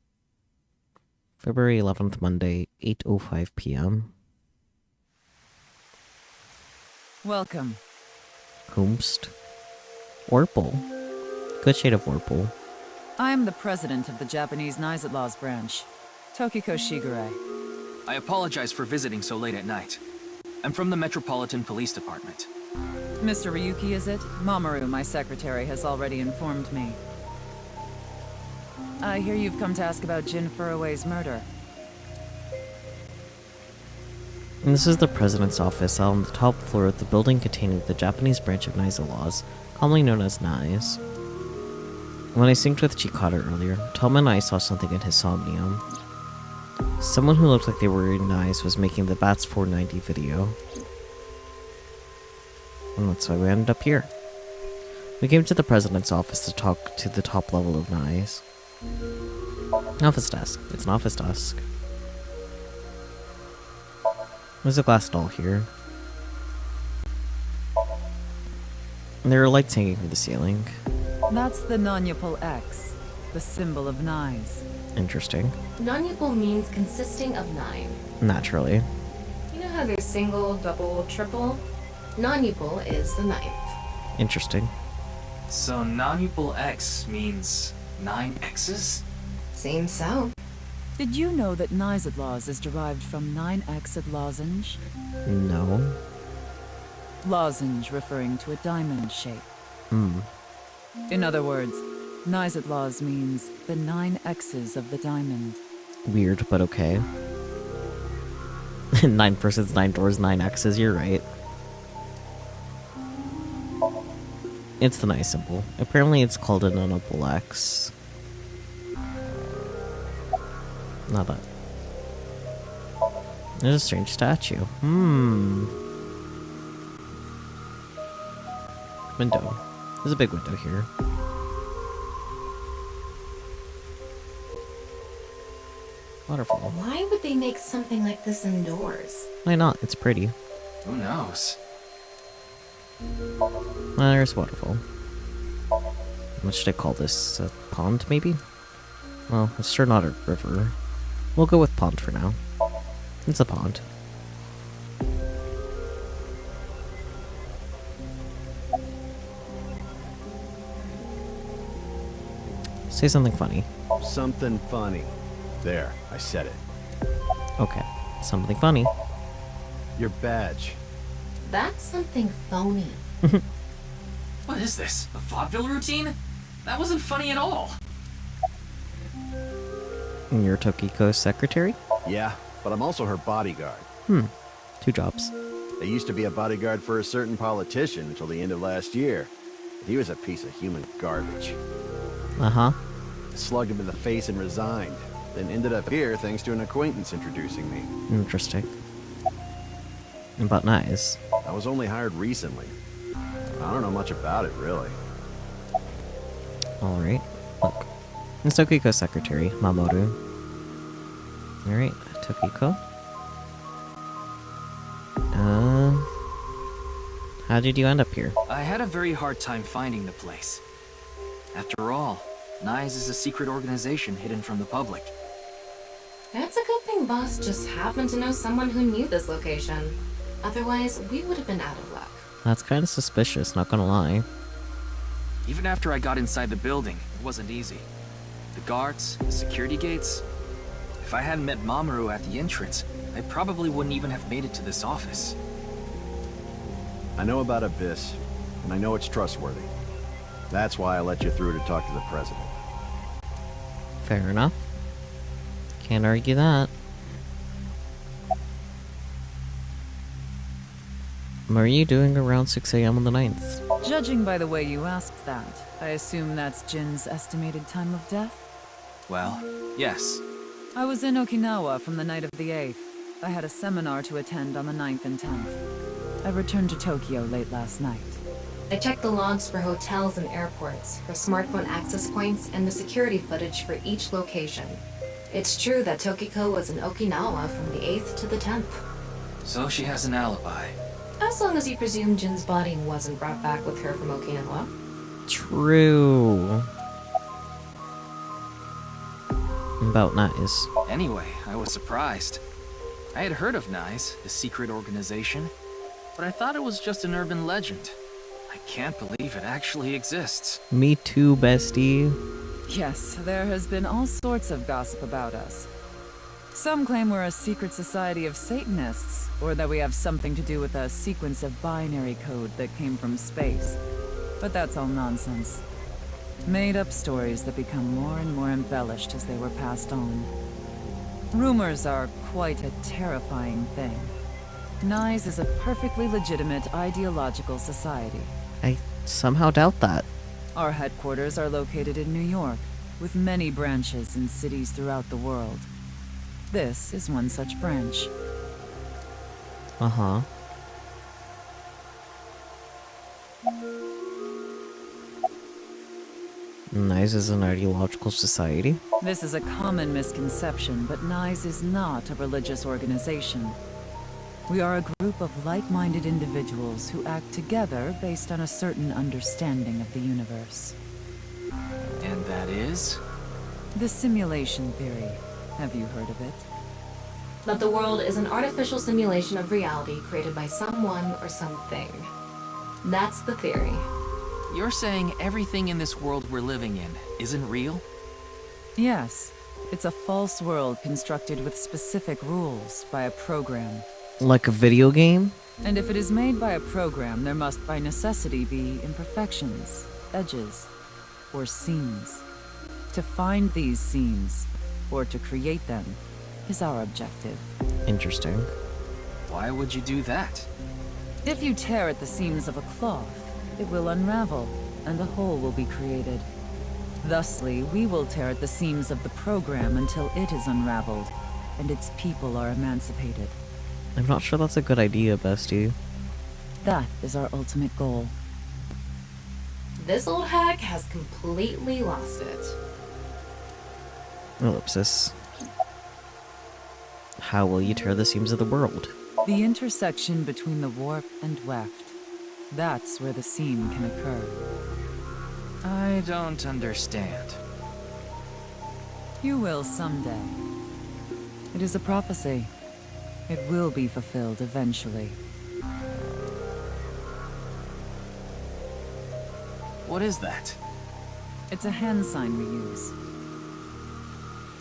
February 11th, Monday, 8:05 p.m. Welcome. Whomst? Orpal. Good shade of Orpal. I am the president of the Japanese Knives at Laws branch, Tokiko Shigure. I apologize for visiting so late at night. I'm from the Metropolitan Police Department. Mr. Ryuki, is it? Mamoru, my secretary, has already informed me. I hear you've come to ask about Jin Furue's murder. And this is the president's office on the top floor of the building containing the Japanese branch of Knives at Laws, commonly known as Knives. When I synced with Chikara earlier, Tom and I saw something in his Somnium. Someone who looked like they were in Knives was making the Bats 490 video. And that's why we ended up here. We came to the president's office to talk to the top level of Knives. Office desk. It's an office desk. There's a glass doll here. And there are lights hanging from the ceiling. That's the Nanyapul X, the symbol of knives. Interesting. Nanyapul means consisting of 9. Naturally. You know how there's single, double, triple? Nanyapul is the 9th. Interesting. So Nanyapul X means 9 X's? Seems so. Did you know that Knives at Laws is derived from 9-Xed lozenge? No. Lozenge referring to a diamond shape. Hmm. In other words, Knives at Laws means the 9 X's of the diamond. Weird, but okay. 9 persons, 9 doors, 9 X's, you're right. It's the nice symbol. Apparently it's called a Nanyapul X. Not that. There's a strange statue. Window. There's a big window here. Waterfall. Why would they make something like this indoors? Why not? It's pretty. Who knows? There's waterfall. What should I call this? A pond, maybe? Well, it's sure not a river. We'll go with pond for now. It's a pond. Say something funny. Something funny. There, I said it. Okay, something funny. Your badge. That's something phony. What is this? A vaudeville routine? That wasn't funny at all. You're Tokiko's secretary? Yeah, but I'm also her bodyguard. 2 jobs. I used to be a bodyguard for a certain politician until the end of last year. He was a piece of human garbage. Uh-huh. Slugged him in the face and resigned. Then ended up here thanks to an acquaintance introducing me. Interesting. About Knives. I was only hired recently. I don't know much about it, really. Alright. Look. It's Tokiko's secretary, Mamoru. Alright, Tokiko. How did you end up here? I had a very hard time finding the place. After all, Knives is a secret organization hidden from the public. That's a good thing Boss just happened to know someone who knew this location. Otherwise, we would have been out of luck. That's kind of suspicious, not gonna lie. Even after I got inside the building, it wasn't easy. The guards, the security gates. If I hadn't met Mamoru at the entrance, I probably wouldn't even have made it to this office. I know about Abyss, and I know it's trustworthy. That's why I let you through to talk to the president. Fair enough. Can't argue that. What are you doing around 6 a.m. on the 9th? Judging by the way you asked that, I assume that's Jin's estimated time of death? Well, yes. I was in Okinawa from the night of the 8th. I had a seminar to attend on the 9th and 10th. I returned to Tokyo late last night. I checked the logs for hotels and airports, for smartphone access points, and the security footage for each location. It's true that Tokiko was in Okinawa from the 8th to the 10th. So she has an alibi. As long as you presume Jin's body wasn't brought back with her from Okinawa. True. About Nice. Anyway, I was surprised. I had heard of NICE, the secret organization, but I thought it was just an urban legend. I can't believe it actually exists. Me too, bestie. Yes, there has been all sorts of gossip about us. Some claim we're a secret society of Satanists, or that we have something to do with a sequence of binary code that came from space. But that's all nonsense. Made-up stories that become more and more embellished as they were passed on. Rumors are quite a terrifying thing. NICE is a perfectly legitimate ideological society. I somehow doubt that. Our headquarters are located in New York, with many branches in cities throughout the world. This is one such branch. Uh-huh. NICE is an ideological society? This is a common misconception, but NICE is not a religious organization. We are a group of like-minded individuals who act together based on a certain understanding of the universe. And that is? The simulation theory. Have you heard of it? That the world is an artificial simulation of reality created by someone or something. That's the theory. You're saying everything in this world we're living in isn't real? Yes. It's a false world constructed with specific rules by a program. Like a video game? And if it is made by a program, there must by necessity be imperfections, edges, or seams. To find these seams, or to create them, is our objective. Interesting. Why would you do that? If you tear at the seams of a cloth, it will unravel, and a hole will be created. Thusly, we will tear at the seams of the program until it is unraveled, and its people are emancipated. I'm not sure that's a good idea, bestie. That is our ultimate goal. This old hack has completely lost it. Ellipsis. How will you tear the seams of the world? The intersection between the warp and weft. That's where the seam can occur. I don't understand. You will someday. It is a prophecy. It will be fulfilled eventually. What is that? It's a hand sign we use.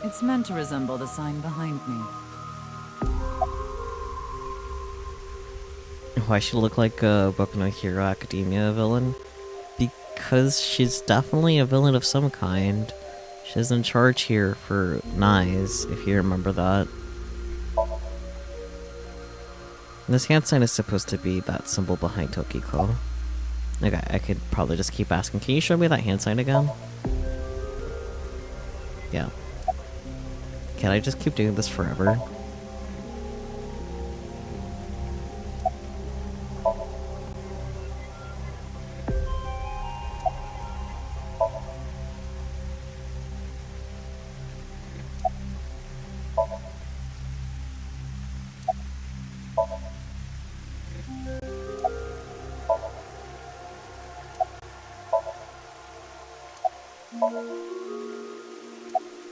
It's meant to resemble the sign behind me. Why she look like a Boku no Hero Academia villain? Because she's definitely a villain of some kind. She's in charge here for NICE, if you remember that. This hand sign is supposed to be that symbol behind Tokiko. Okay, I could probably just keep asking, can you show me that hand sign again? Yeah. Can I just keep doing this forever?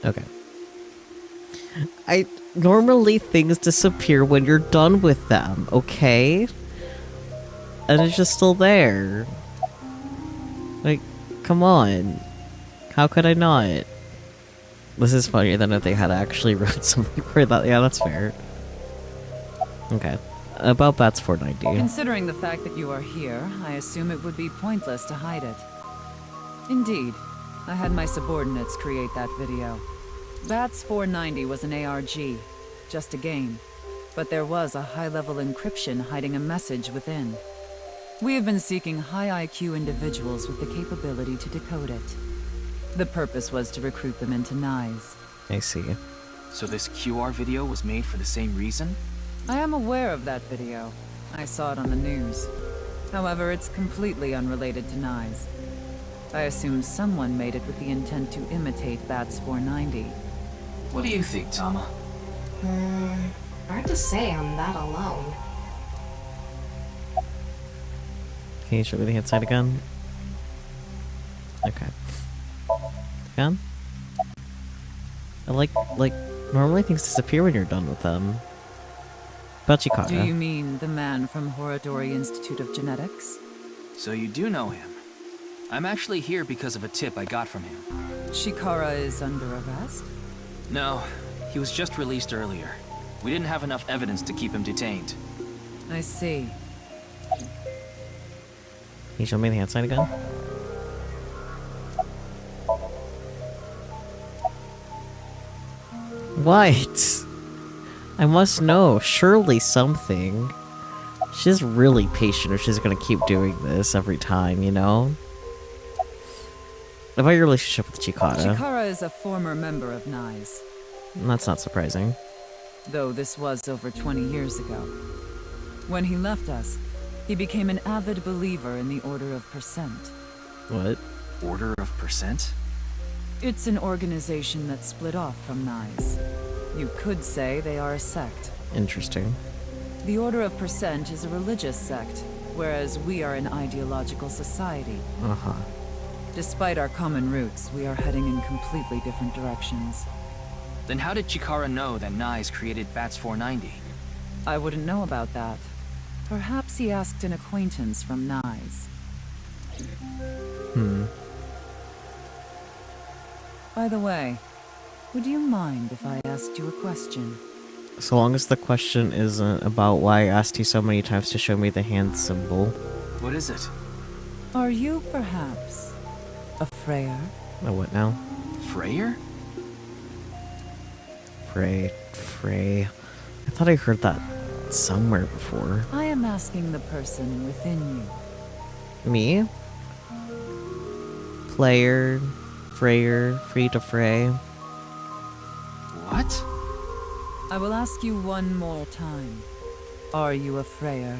Okay. Normally things disappear when you're done with them, okay? And it's just still there. Like, Come on. How could I not? This is funnier than if they had actually wrote something for that. Yeah, that's fair. Okay. About Bats 490. Considering the fact that you are here, I assume it would be pointless to hide it. Indeed. I had my subordinates create that video. Bats 490 was an ARG, just a game. But there was a high-level encryption hiding a message within. We have been seeking high IQ individuals with the capability to decode it. The purpose was to recruit them into NICE. I see. So this QR video was made for the same reason? I am aware of that video. I saw it on the news. However, it's completely unrelated to NICE. I assume someone made it with the intent to imitate Bats 490. What do you think, Tama? Hard to say on that alone. Can you show me the inside again? Okay. Again? I like, normally things disappear when you're done with them. But Chikara. Do you mean the man from Horodori Institute of Genetics? So you do know him. I'm actually here because of a tip I got from him. Chikara is under arrest? No, he was just released earlier. We didn't have enough evidence to keep him detained. I see. Can you show me the inside again? What? I must know. Surely something. She's really patient if she's gonna keep doing this every time, you know? About your relationship with Chikara. Chikara is a former member of NICE. That's not surprising. Though this was over 20 years ago. When he left us, he became an avid believer in the Order of Percent. What? Order of Percent? It's an organization that split off from NICE. You could say they are a sect. Interesting. The Order of Percent is a religious sect, whereas we are an ideological society. Uh-huh. Despite our common roots, we are heading in completely different directions. Then how did Chikara know that NICE created Bats 490? I wouldn't know about that. Perhaps he asked an acquaintance from NICE. By the way, would you mind if I asked you a question? So long as the question isn't about why I asked you so many times to show me the hand symbol. What is it? Are you perhaps a Freyr? Oh, what now? Freyr? Frey. I thought I heard that somewhere before. I am asking the person within you. Me? Player, Freyer, free to fray. What? I will ask you one more time. Are you a Freyr?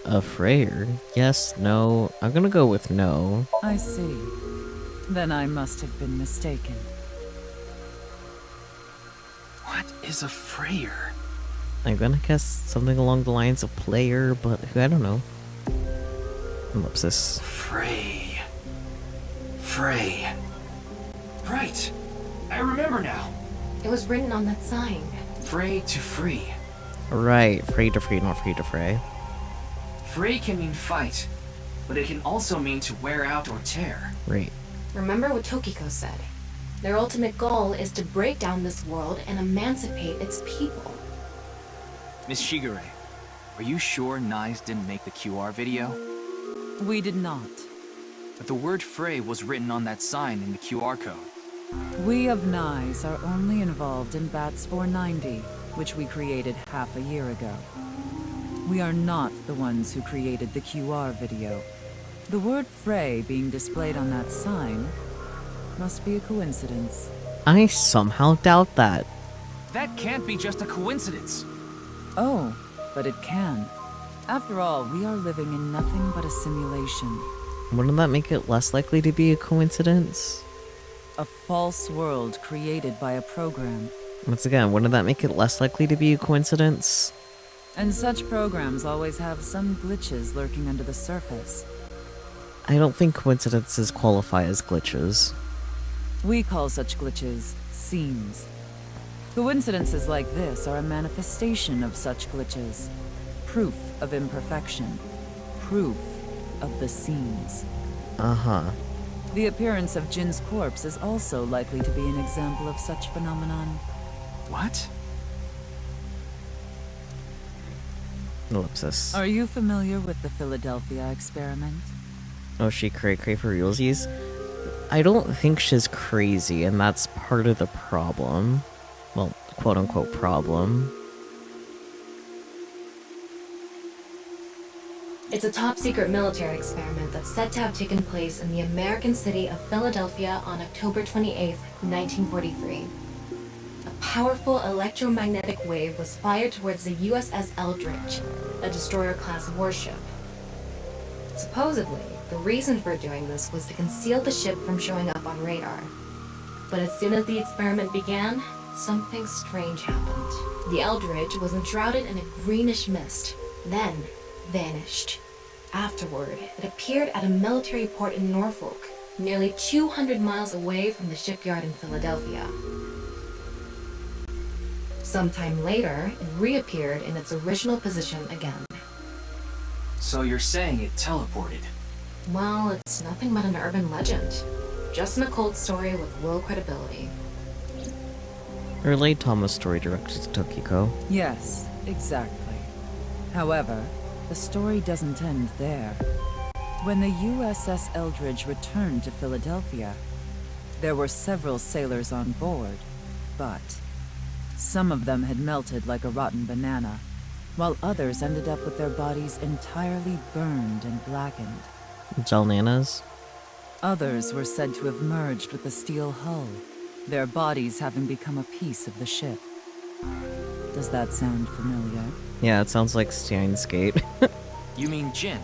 A Freyer? Yes, no. I'm gonna go with no. I see. Then I must have been mistaken. What is a Freyr? I'm gonna guess something along the lines of player, but I don't know. Ellipsis. Frey. Right. I remember now. It was written on that sign. Frey to free. Right, free to free, not free to fray. Frey can mean fight, but it can also mean to wear out or tear. Right. Remember what Tokiko said. Their ultimate goal is to break down this world and emancipate its people. Miss Shigure, are you sure NICE didn't make the QR video? We did not. But the word Frey was written on that sign in the QR code. We of NICE are only involved in Bats 490, which we created half a year ago. We are not the ones who created the QR video. The word Frey being displayed on that sign must be a coincidence. I somehow doubt that. That can't be just a coincidence. Oh, but it can. After all, we are living in nothing but a simulation. Wouldn't that make it less likely to be a coincidence? A false world created by a program. Once again, wouldn't that make it less likely to be a coincidence? And such programs always have some glitches lurking under the surface. I don't think coincidences qualify as glitches. We call such glitches seams. Coincidences like this are a manifestation of such glitches. Proof of imperfection. Proof of the scenes. Uh-huh. The appearance of Jin's corpse is also likely to be an example of such phenomenon. What? Ellipsis. Are you familiar with the Philadelphia experiment? Oh, she cray for realsies? I don't think she's crazy, and that's part of the problem. Well, quote-unquote problem. It's a top-secret military experiment that's said to have taken place in the American city of Philadelphia on October 28, 1943. A powerful electromagnetic wave was fired towards the USS Eldridge, a destroyer-class warship. Supposedly, the reason for doing this was to conceal the ship from showing up on radar. But as soon as the experiment began, something strange happened. The Eldridge was enshrouded in a greenish mist, then vanished. Afterward, it appeared at a military port in Norfolk, nearly 200 miles away from the shipyard in Philadelphia. Sometime later, it reappeared in its original position again. So you're saying it teleported? Well, it's nothing but an urban legend. Just an occult story with low credibility. Relay Thomas' story directed to Tokiko. Yes, exactly. However, the story doesn't end there. When the USS Eldridge returned to Philadelphia, there were several sailors on board, but some of them had melted like a rotten banana, while others ended up with their bodies entirely burned and blackened. Jalnanas? Others were said to have merged with the steel hull, their bodies having become a piece of the ship. Does that sound familiar? Yeah, it sounds like Steins Gate. You mean Jin?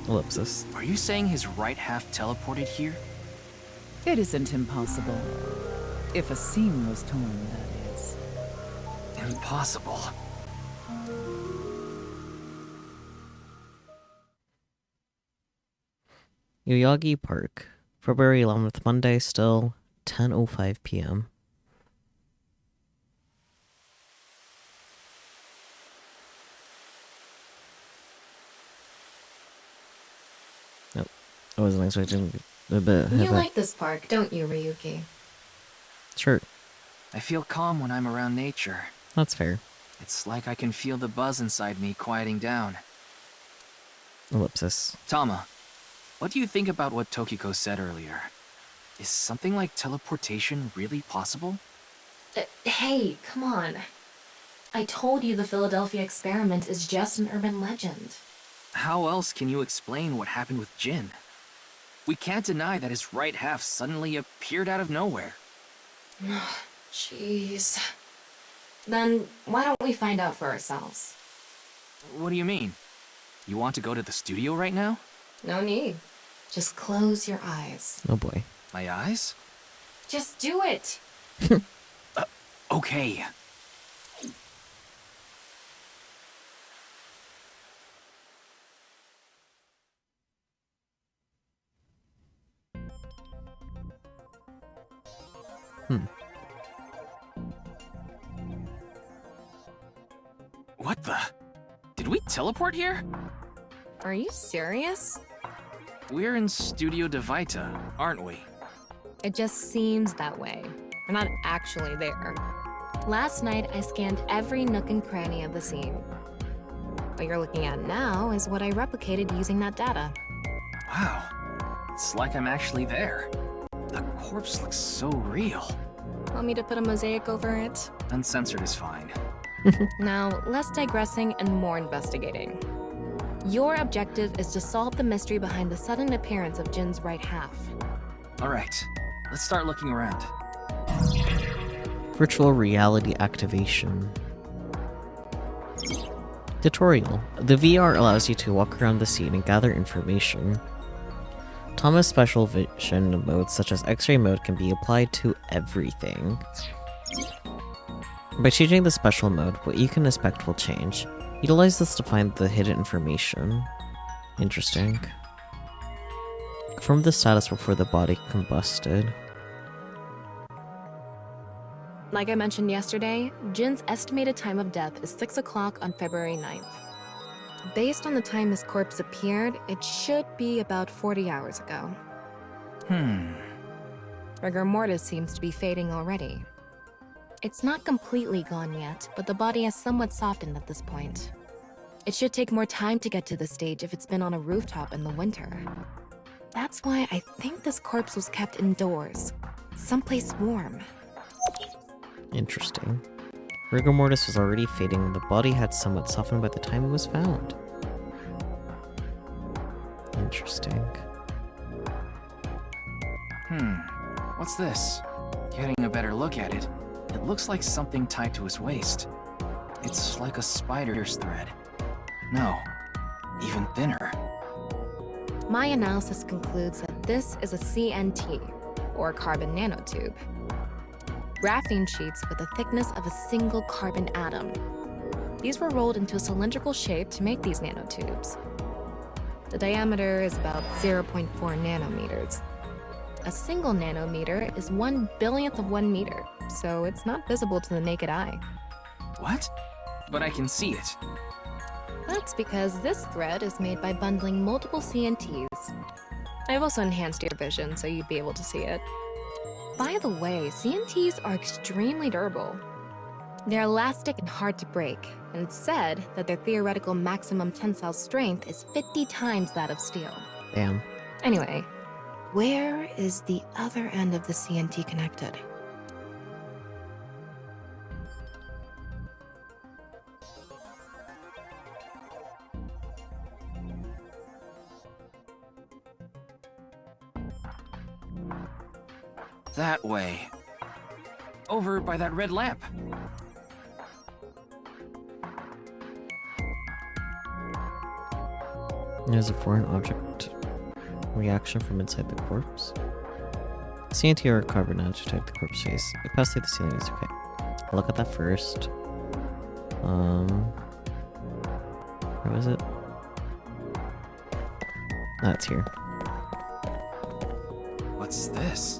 Ellipsis. Are you saying his right half teleported here? It isn't impossible. If a seam was torn, that is. Impossible. Yoyagi Park, February 11th, Monday, still 10:05 p.m. Nope, I wasn't expecting a bit. You like this park, don't you, Ryuki? Sure. I feel calm when I'm around nature. That's fair. It's like I can feel the buzz inside me quieting down. Ellipsis. Tama, what do you think about what Tokiko said earlier? Is something like teleportation really possible? Hey, come on. I told you the Philadelphia experiment is just an urban legend. How else can you explain what happened with Jin? We can't deny that his right half suddenly appeared out of nowhere. Jeez. Then why don't we find out for ourselves? What do you mean? You want to go to the studio right now? No need. Just close your eyes. Oh boy. My eyes? Just do it! Okay. What the? Did we teleport here? Are you serious? We're in Studio Devita, aren't we? It just seems that way. We're not actually there. Last night, I scanned every nook and cranny of the scene. What you're looking at now is what I replicated using that data. Wow. It's like I'm actually there. The corpse looks so real. Want me to put a mosaic over it? Uncensored is fine. Now, less digressing and more investigating. Your objective is to solve the mystery behind the sudden appearance of Jin's right half. Alright, let's start looking around. Virtual reality activation. Tutorial. The VR allows you to walk around the scene and gather information. Tama's special vision modes such as X-ray mode can be applied to everything. By changing the special mode, what you can expect will change. Utilize this to find the hidden information. Interesting. Confirm the status before the body combusted. Like I mentioned yesterday, Jin's estimated time of death is 6 o'clock on February 9th. Based on the time his corpse appeared, it should be about 40 hours ago. Rigor mortis seems to be fading already. It's not completely gone yet, but the body has somewhat softened at this point. It should take more time to get to this stage if it's been on a rooftop in the winter. That's why I think this corpse was kept indoors, someplace warm. Interesting. Rigor mortis was already fading and the body had somewhat softened by the time it was found. Interesting. What's this? Getting a better look at it, it looks like something tied to his waist. It's like a spider's thread. No, even thinner. My analysis concludes that this is a CNT, or carbon nanotube. Graphene sheets with the thickness of a single carbon atom. These were rolled into a cylindrical shape to make these nanotubes. The diameter is about 0.4 nanometers. A single nanometer is 1/1000th of 1 meter, so it's not visible to the naked eye. What? But I can see it. That's because this thread is made by bundling multiple CNTs. I've also enhanced your vision so you'd be able to see it. By the way, CNTs are extremely durable. They're elastic and hard to break, and it's said that their theoretical maximum tensile strength is 50 times that of steel. Damn. Anyway, where is the other end of the CNT connected? That way. Over by that red lamp. There's a foreign object reaction from inside the corpse. CNT or carbon to detect the corpse face. It passed through the ceiling. It's okay. I'll look at that first. Where was it? That's here. What's this?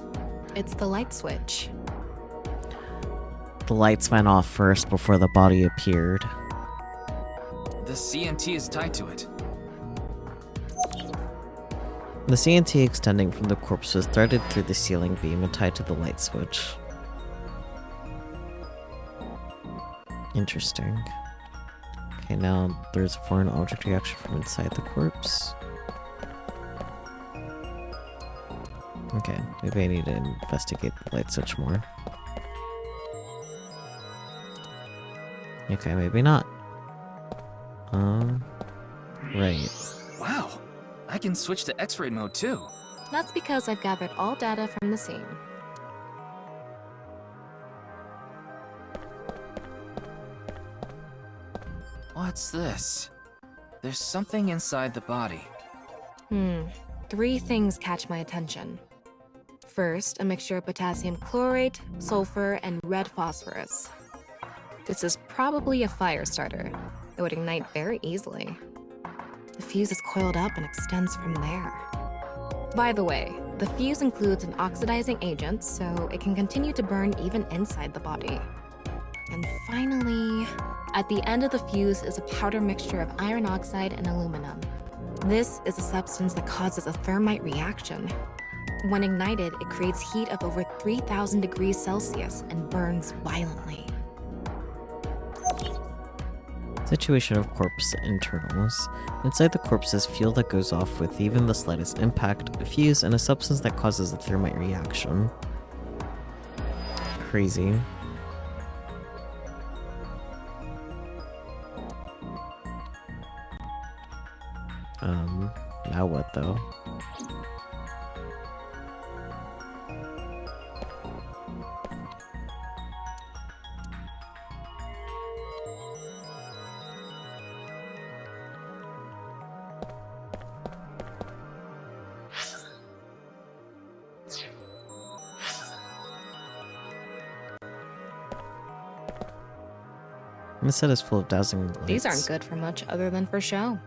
It's the light switch. The lights went off first before the body appeared. The CNT is tied to it. The CNT extending from the corpse was threaded through the ceiling beam and tied to the light switch. Interesting. Okay, now there's a foreign object reaction from inside the corpse. Okay, maybe I need to investigate the light switch more. Okay, maybe not. Right. Wow, I can switch to X-ray mode too. That's because I've gathered all data from the scene. What's this? There's something inside the body. 3 things catch my attention. First, a mixture of potassium chlorate, sulfur, and red phosphorus. This is probably a fire starter. It would ignite very easily. The fuse is coiled up and extends from there. By the way, the fuse includes an oxidizing agent, so it can continue to burn even inside the body. And finally, at the end of the fuse is a powder mixture of iron oxide and aluminum. This is a substance that causes a thermite reaction. When ignited, it creates heat of over 3,000 degrees Celsius and burns violently. Situation of corpse internals. Inside the corpse is fuel that goes off with even the slightest impact, a fuse, and a substance that causes a thermite reaction. Crazy. Now what though? This set is full of dazzling lights. These aren't good for much other than for show.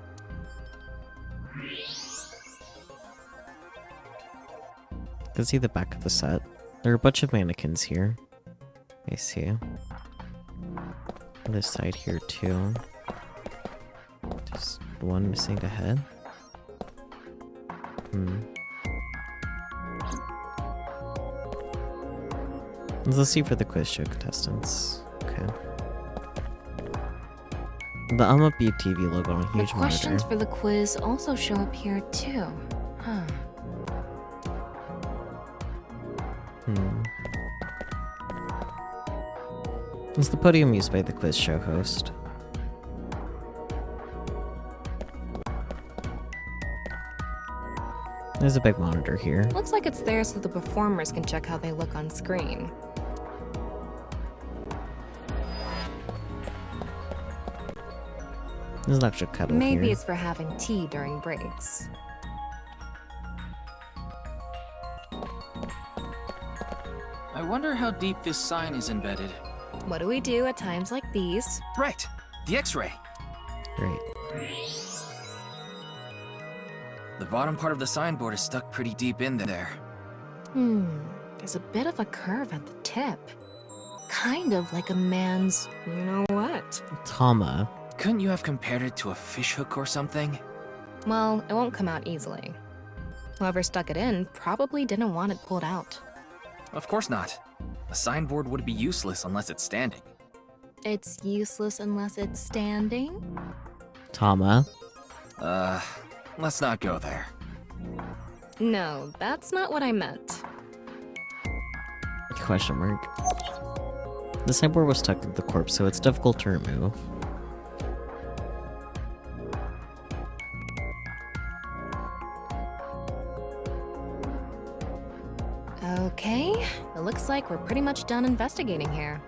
You can see the back of the set. There are a bunch of mannequins here. I see. On this side here too. Just The one missing the head? Let's see for the quiz show contestants. Okay. The I'm a Beat TV logo on a huge The questions monitor. for the quiz also show up here too. Huh. Is the podium used by the quiz show host? There's a big monitor here. Looks like it's there so the performers can check how they look on screen. There's an extra kettle Maybe here. it's for having tea during breaks. I wonder how deep this sign is embedded. What do we do at times like these? Right, the X-ray. Great. The bottom part of the signboard is stuck pretty deep in there. There's a bit of a curve at the tip. Kind of like a man's, you know what? Tama. Couldn't you have compared it to a fishhook or something? Well, it won't come out easily. Whoever stuck it in probably didn't want it pulled out. Of course not. A signboard would be useless unless it's standing. It's useless unless it's standing? Tama. Let's not go there. No, that's not what I meant. Question mark. The signboard was stuck to the corpse, so it's difficult to remove. Okay, it looks like we're pretty much done investigating here.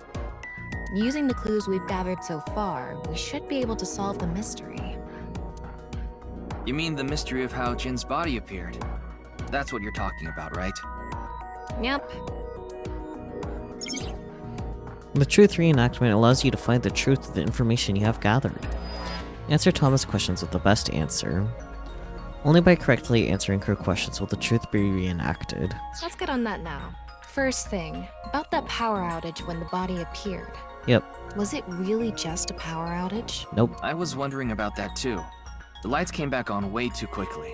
Using the clues we've gathered so far, we should be able to solve the mystery. You mean the mystery of how Jin's body appeared? That's what you're talking about, right? Yep. The truth reenactment allows you to find the truth of the information you have gathered. Answer Tama's questions with the best answer. Only by correctly answering her questions will the truth be reenacted. Let's get on that now. First thing, about that power outage when the body appeared. Yep. Was it really just a power outage? Nope. I was wondering about that too. The lights came back on way too quickly.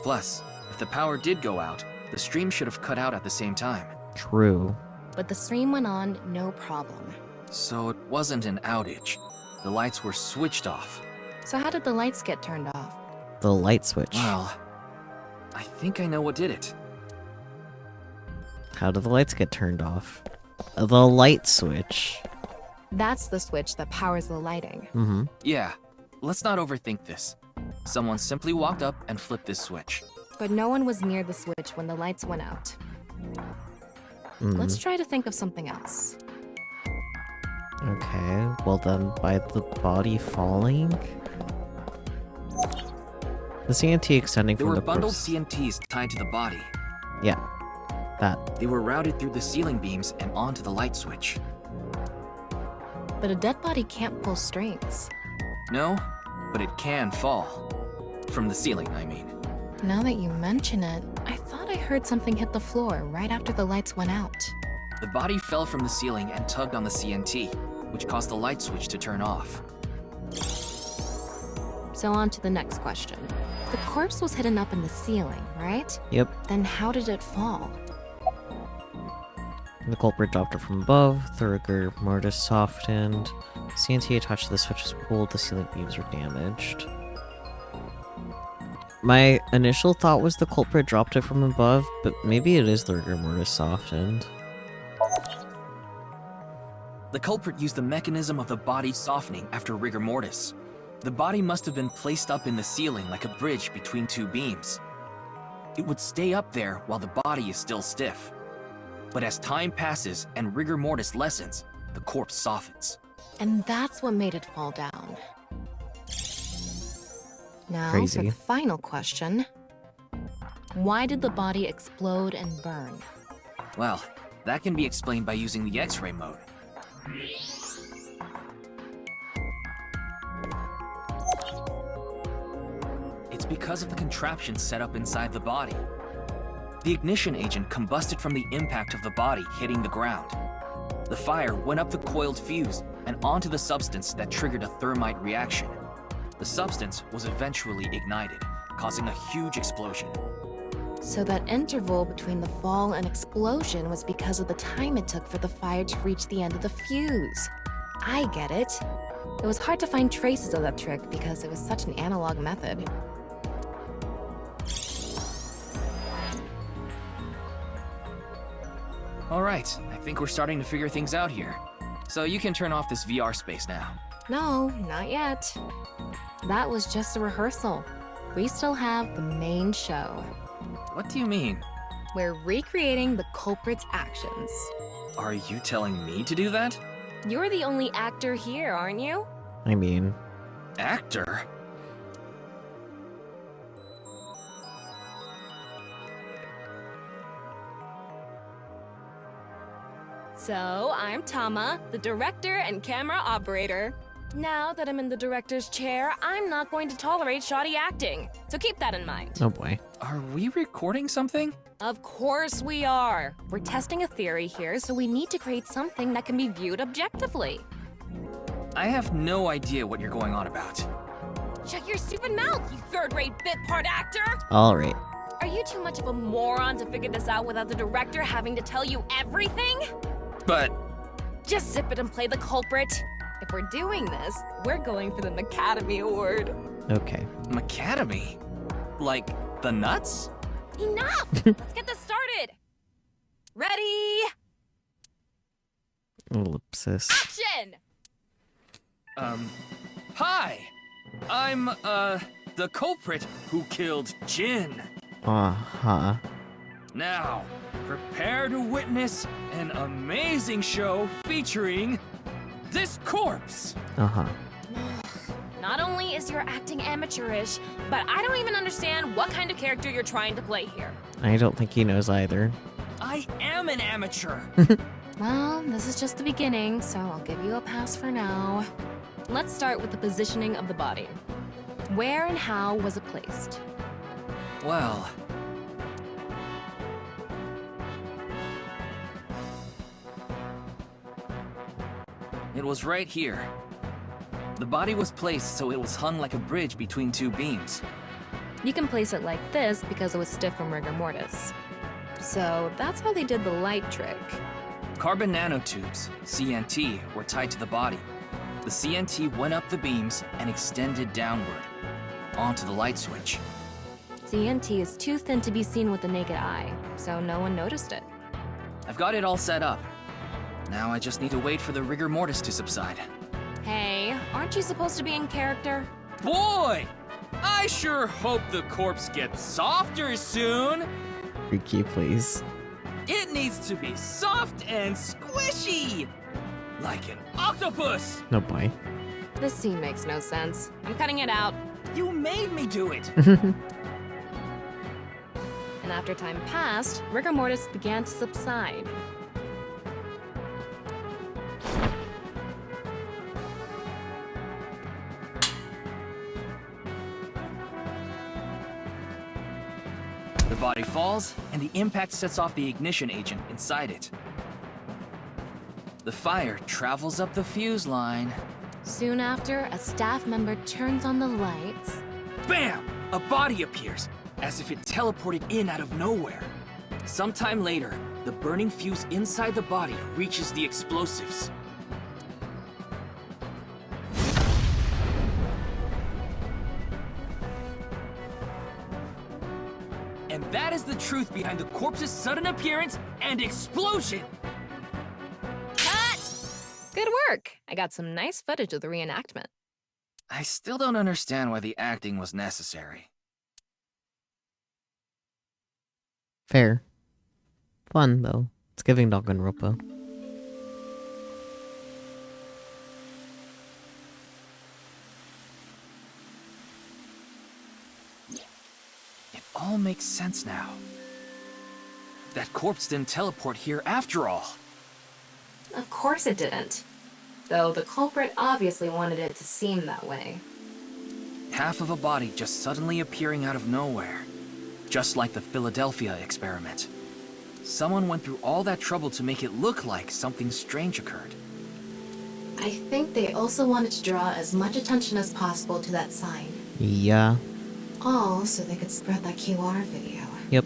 Plus, if the power did go out, the stream should have cut out at the same time. True. But the stream went on, no problem. So it wasn't an outage. The lights were switched off. So how did the lights get turned off? The light switch. Well, I think I know what did it. How do the lights get turned off? The light switch. That's the switch that powers the lighting. Yeah, let's not overthink this. Someone simply walked up and flipped this switch. But no one was near the switch when the lights went out. Let's try to think of something else. Okay, well then, by the body falling? The CNT extending There from were the bundled corpse. CNTs tied to the body. Yeah, that. They were routed through the ceiling beams and onto the light switch. But a dead body can't pull strings. No, but it can fall. From the ceiling, I mean. Now that you mention it, I thought I heard something hit the floor right after the lights went out. The body fell from the ceiling and tugged on the CNT, which caused the light switch to turn off. So on to the next question. The corpse was hidden up in the ceiling, right? Yep. Then how did it fall? The culprit dropped it from above, the rigor mortis softened, CNT attached to the switch was pulled, the ceiling beams were damaged. My initial thought was the culprit dropped it from above, but maybe it is the rigor mortis softened. The culprit used the mechanism of the body softening after rigor mortis. The body must have been placed up in the ceiling like a bridge between two beams. It would stay up there while the body is still stiff. But as time passes and rigor mortis lessens, the corpse softens. And that's what made it fall down. Now for Crazy. the final question. Why did the body explode and burn? Well, that can be explained by using the X-ray mode. It's because of the contraption set up inside the body. The ignition agent combusted from the impact of the body hitting the ground. The fire went up the coiled fuse and onto the substance that triggered a thermite reaction. The substance was eventually ignited, causing a huge explosion. So that interval between the fall and explosion was because of the time it took for the fire to reach the end of the fuse. I get it. It was hard to find traces of that trick because it was such an analog method. Alright, I think we're starting to figure things out here. So you can turn off this VR space now. No, not yet. That was just a rehearsal. We still have the main show. What do you mean? We're recreating the culprit's actions. Are you telling me to do that? You're the only actor here, aren't you? I mean... Actor? So, I'm Tama, the director and camera operator. Now that I'm in the director's chair, I'm not going to tolerate shoddy acting. So keep that in mind. Oh boy. Are we recording something? Of course we are. We're testing a theory here, so we need to create something that can be viewed objectively. I have no idea what you're going on about. Shut your stupid mouth, you third-rate bit part actor! Alright. Are you too much of a moron to figure this out without the director having to tell you everything? But... Just zip it and play the culprit. If we're doing this, we're going for the Macadamy Award. Okay. Macadamy? Like, the nuts? Enough! Let's get this started! Ready? Ellipsis. Action! Hi! I'm, the culprit who killed Jin. Uh-huh. Now, prepare to witness an amazing show featuring this corpse. Uh-huh. Not only is your acting amateurish, but I don't even understand what kind of character you're trying to play here. I don't think he knows either. I am an amateur. Well, this is just the beginning, so I'll give you a pass for now. Let's start with the positioning of the body. Where and how was it placed? Well... It was right here. The body was placed so it was hung like a bridge between two beams. You can place it like this because it was stiff from rigor mortis. So that's how they did the light trick. Carbon nanotubes, CNT, were tied to the body. The CNT went up the beams and extended downward, onto the light switch. CNT is too thin to be seen with the naked eye, so no one noticed it. I've got it all set up. Now I just need to wait for the rigor mortis to subside. Hey, aren't you supposed to be in character? Boy! I sure hope the corpse gets softer soon! Ryuki, please. It needs to be soft and squishy! Like an octopus! No boy. This scene makes no sense. I'm cutting it out. You made me do it! And after time passed, rigor mortis began to subside. The body falls, and the impact sets off the ignition agent inside it. The fire travels up the fuse line. Soon after, a staff member turns on the lights. Bam! A body appears, as if it teleported in out of nowhere. Sometime later, the burning fuse inside the body reaches the explosives. And that is the truth behind the corpse's sudden appearance and explosion! Good work! I got some nice footage of the reenactment. I still don't understand why the acting was necessary. Fair. Fun, though. It's giving Danganronpa. It all makes sense now. That corpse didn't teleport here after all. Of course it didn't. Though the culprit obviously wanted it to seem that way. Half of a body just suddenly appearing out of nowhere. Just like the Philadelphia experiment. Someone went through all that trouble to make it look like something strange occurred. I think they also wanted to draw as much attention as possible to that sign. Yeah. All so they could spread that QR video. Yep.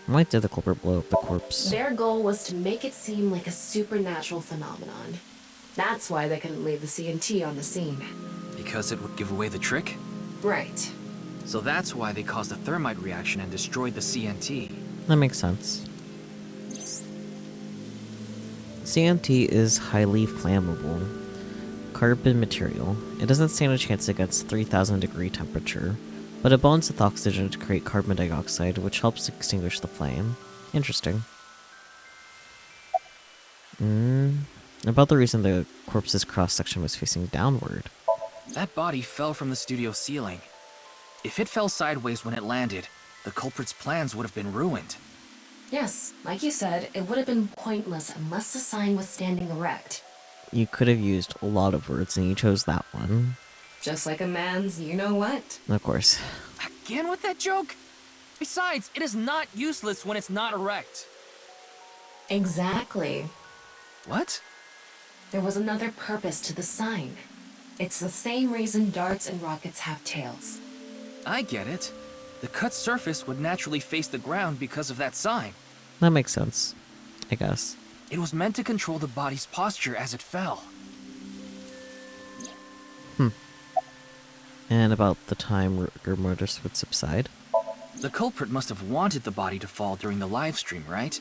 Why did the culprit blow up the corpse? Their goal was to make it seem like a supernatural phenomenon. That's why they couldn't leave the CNT on the scene. Because it would give away the trick? Right. So that's why they caused a thermite reaction and destroyed the CNT. That makes sense. CNT is highly flammable. Carbon material. It doesn't stand a chance against 3,000 degree temperature, but it bonds with oxygen to create carbon dioxide, which helps extinguish the flame. Interesting. About the reason the corpse's cross-section was facing downward. That body fell from the studio ceiling. If it fell sideways when it landed, the culprit's plans would have been ruined. Yes, like you said, it would have been pointless unless the sign was standing erect. You could have used a lot of words, and you chose that one. Just like a man's you-know-what. Of course. Again with that joke? Besides, it is not useless when it's not erect. Exactly. What? There was another purpose to the sign. It's the same reason darts and rockets have tails. I get it. The cut surface would naturally face the ground because of that sign. That makes sense, I guess. It was meant to control the body's posture as it fell. And about the time rigor mortis would subside? The culprit must have wanted the body to fall during the live stream, right?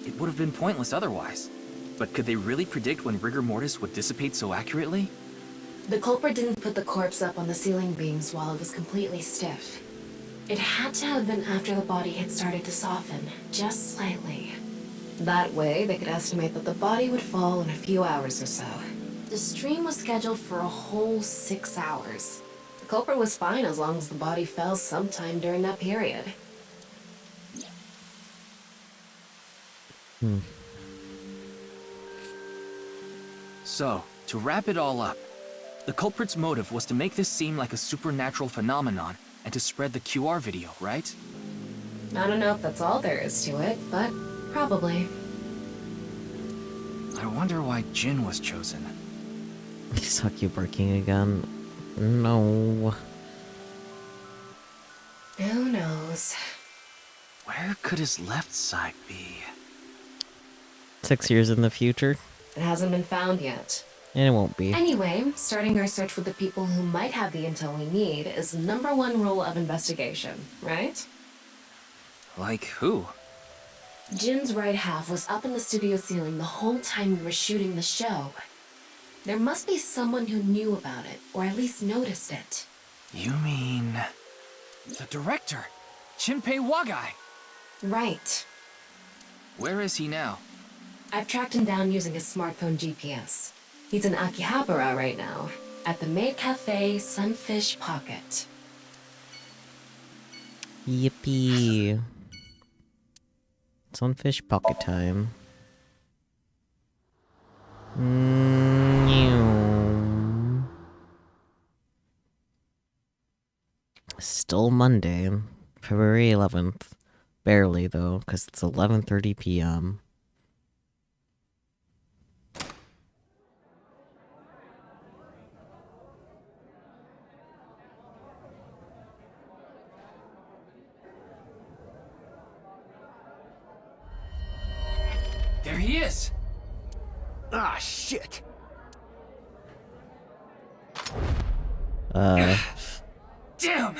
It would have been pointless otherwise. But could they really predict when rigor mortis would dissipate so accurately? The culprit didn't put the corpse up on the ceiling beams while it was completely stiff. It had to have been after the body had started to soften, just slightly. That way, they could estimate that the body would fall in a few hours or so. The stream was scheduled for a whole 6 hours. The culprit was fine as long as the body fell sometime during that period. So, to wrap it all up, the culprit's motive was to make this seem like a supernatural phenomenon and to spread the QR video, right? I don't know if that's all there is to it, but probably. I wonder why Jin was chosen. Suck you barking again. No. Who knows? Where could his left side be? 6 years in the future? It hasn't been found yet. And it won't be. Anyway, starting our search with the people who might have the intel we need is the #1 rule of investigation, right? Like who? Jin's right half was up in the studio ceiling the whole time we were shooting the show. There must be someone who knew about it, or at least noticed it. You mean... the director, Shinpei Wagai? Right. Where is he now? I've tracked him down using his smartphone GPS. He's in Akihabara right now, at the maid cafe Sunfish Pocket. Yippee. Sunfish pocket time. Still Monday, February 11th. Barely though, because it's 11:30 p.m. There he is! Ah, shit! Damn!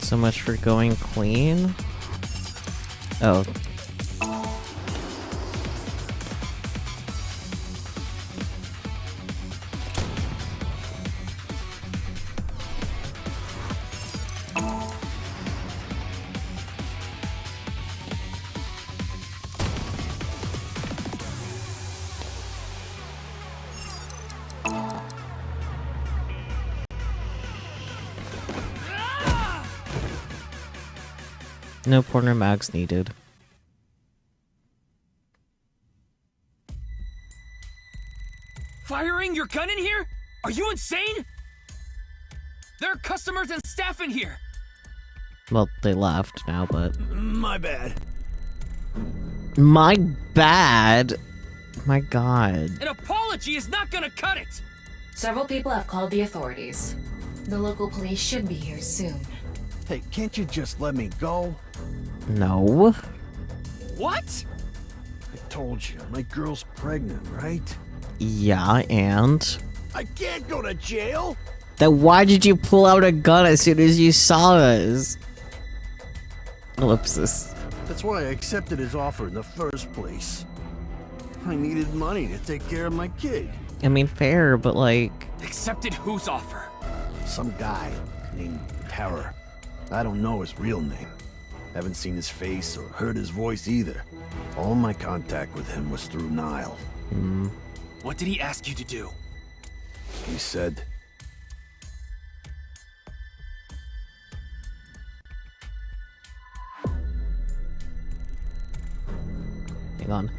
So much for going clean. Oh. No porno mags needed. Firing your gun in here? Are you insane? There are customers and staff in here. Well, they left now, but... My bad. My bad? My god. An apology is not gonna cut it! Several people have called the authorities. The local police should be here soon. Hey, can't you just let me go? No. What? I told you, my girl's pregnant, right? Yeah, and? I can't go to jail! Then why did you pull out a gun as soon as you saw us? Ellipsis. That's why I accepted his offer in the first place. I needed money to take care of my kid. I mean, fair, but like... Accepted whose offer? Some guy named Terror. I don't know his real name. Haven't seen his face or heard his voice either. All my contact with him was through Nile. What did he ask you to do? He said... Hang on.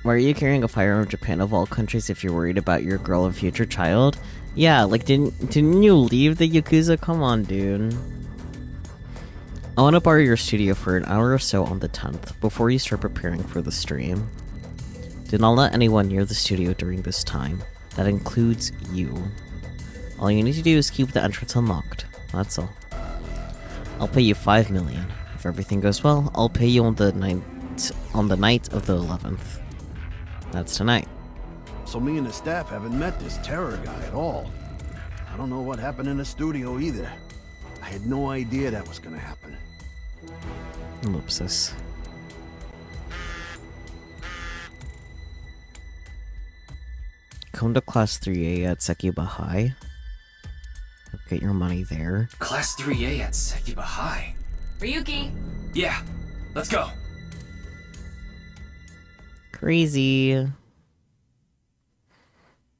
Why are you carrying a firearm in Japan of all countries if you're worried about your girl and future child? Yeah, like didn't you leave the Yakuza? Come on, dude. I want to borrow your studio for an hour or so on the 10th, before you start preparing for the stream. Do not let anyone near the studio during this time. That includes you. All you need to do is keep the entrance unlocked. That's all. I'll pay you 5 million. If everything goes well, I'll pay you on the night of the 11th. That's tonight. So me and the staff haven't met this Terror guy at all. I don't know what happened in the studio either. I had no idea that was gonna happen. Ellipsis. Come to Class 3A at Sekiba High. Get your money there. Class 3A at Sekiba High. Ryuki! Yeah, let's go. Crazy.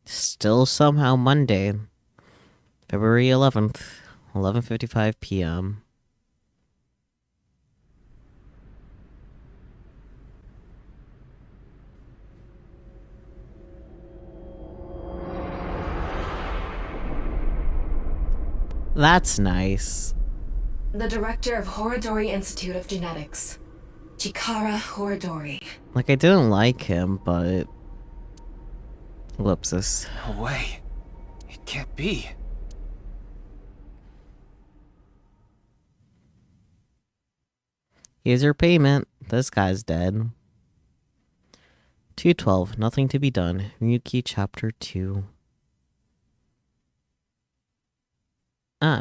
Still somehow Monday, February 11th, 11:55 p.m. That's nice. The director of Horodori Institute of Genetics, Chikara Horodori. Like, I didn't like him, but... Ellipsis. No way. It can't be. Here's your payment. This guy's dead. 212. Nothing to be done. Ryuki Chapter 2.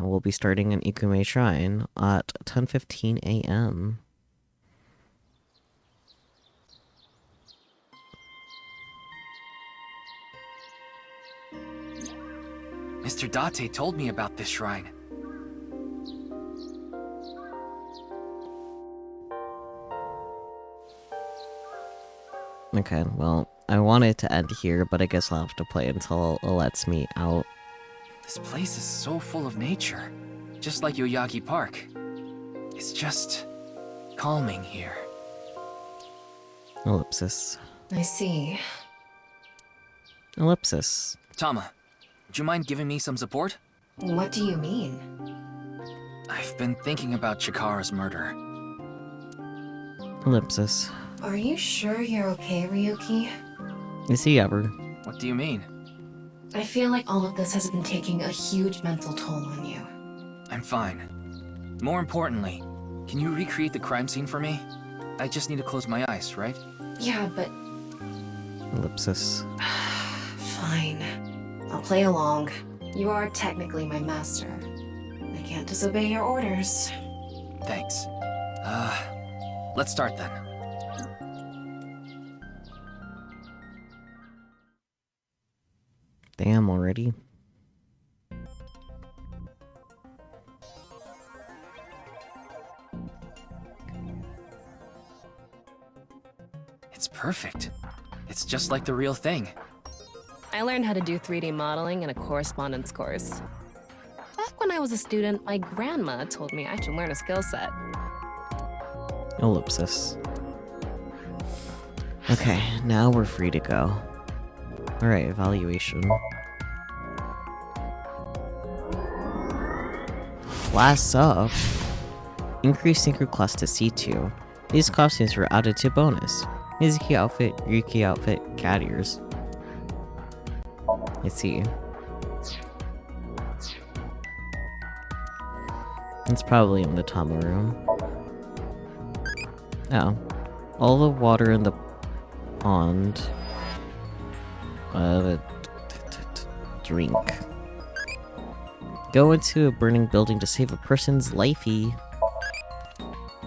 We'll be starting an Ikume Shrine at 10:15 a.m. Mr. Date told me about this shrine. Okay, well, I wanted to end here, but I guess I'll have to play until it lets me out. This place is so full of nature, just like Yoyagi Park. It's just calming here. Ellipsis. I see. Ellipsis. Tama, would you mind giving me some support? What do you mean? I've been thinking about Chikara's murder. Ellipsis. Are you sure you're okay, Ryuki? Is he ever? What do you mean? I feel like all of this has been taking a huge mental toll on you. I'm fine. More importantly, can you recreate the crime scene for me? I just need to close my eyes, right? Yeah, but... Ellipsis. Fine. I'll play along. You are technically my master. I can't disobey your orders. Thanks. Let's start then. Damn, already? It's perfect. It's just like the real thing. I learned how to do 3D modeling in a correspondence course. Back when I was a student, my grandma told me I should learn a skill set. Ellipsis. Okay, now we're free to go. Alright, evaluation. Last up, increase synchro class to C2. These costumes were added to bonus. Mizuki outfit, Ryuki outfit, cat ears. Let's see. It's probably in the Tama room. Oh. All the water in the pond. Drink. Go into a burning building to save a person's lifey.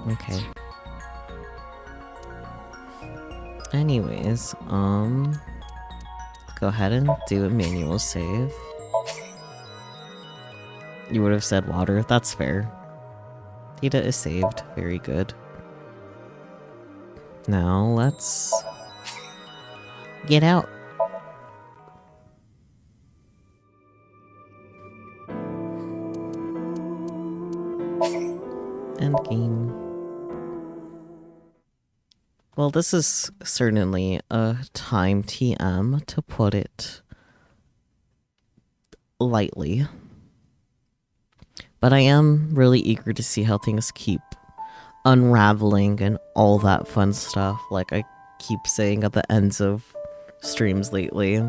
Okay. Anyways, go ahead and do a manual save. You would have said water, that's fair. Data is saved, very good. Now let's get out. Endgame. Well, this is certainly a time TM, to put it lightly. But I am really eager to see how things keep unraveling and all that fun stuff, like I keep saying at the ends of streams lately.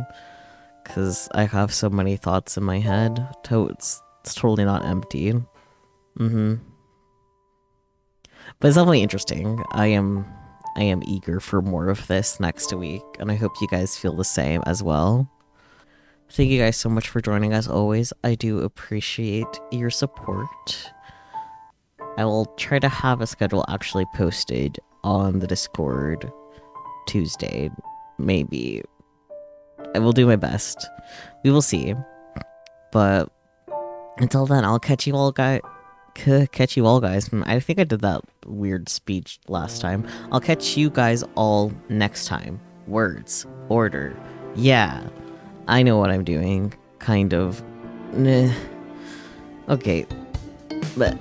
Because I have so many thoughts in my head. It's totally not empty. But it's definitely interesting. I am eager for more of this next week, and I hope you guys feel the same as well. Thank you guys so much for joining, as always. I do appreciate your support. I will try to have a schedule actually posted on the Discord Tuesday, maybe. I will do my best. We will see. But until then, I'll catch you all guys. I think I did that weird speech last time. I'll catch you guys all next time. Words. Order. Yeah. I know what I'm doing. Kind of. Okay. But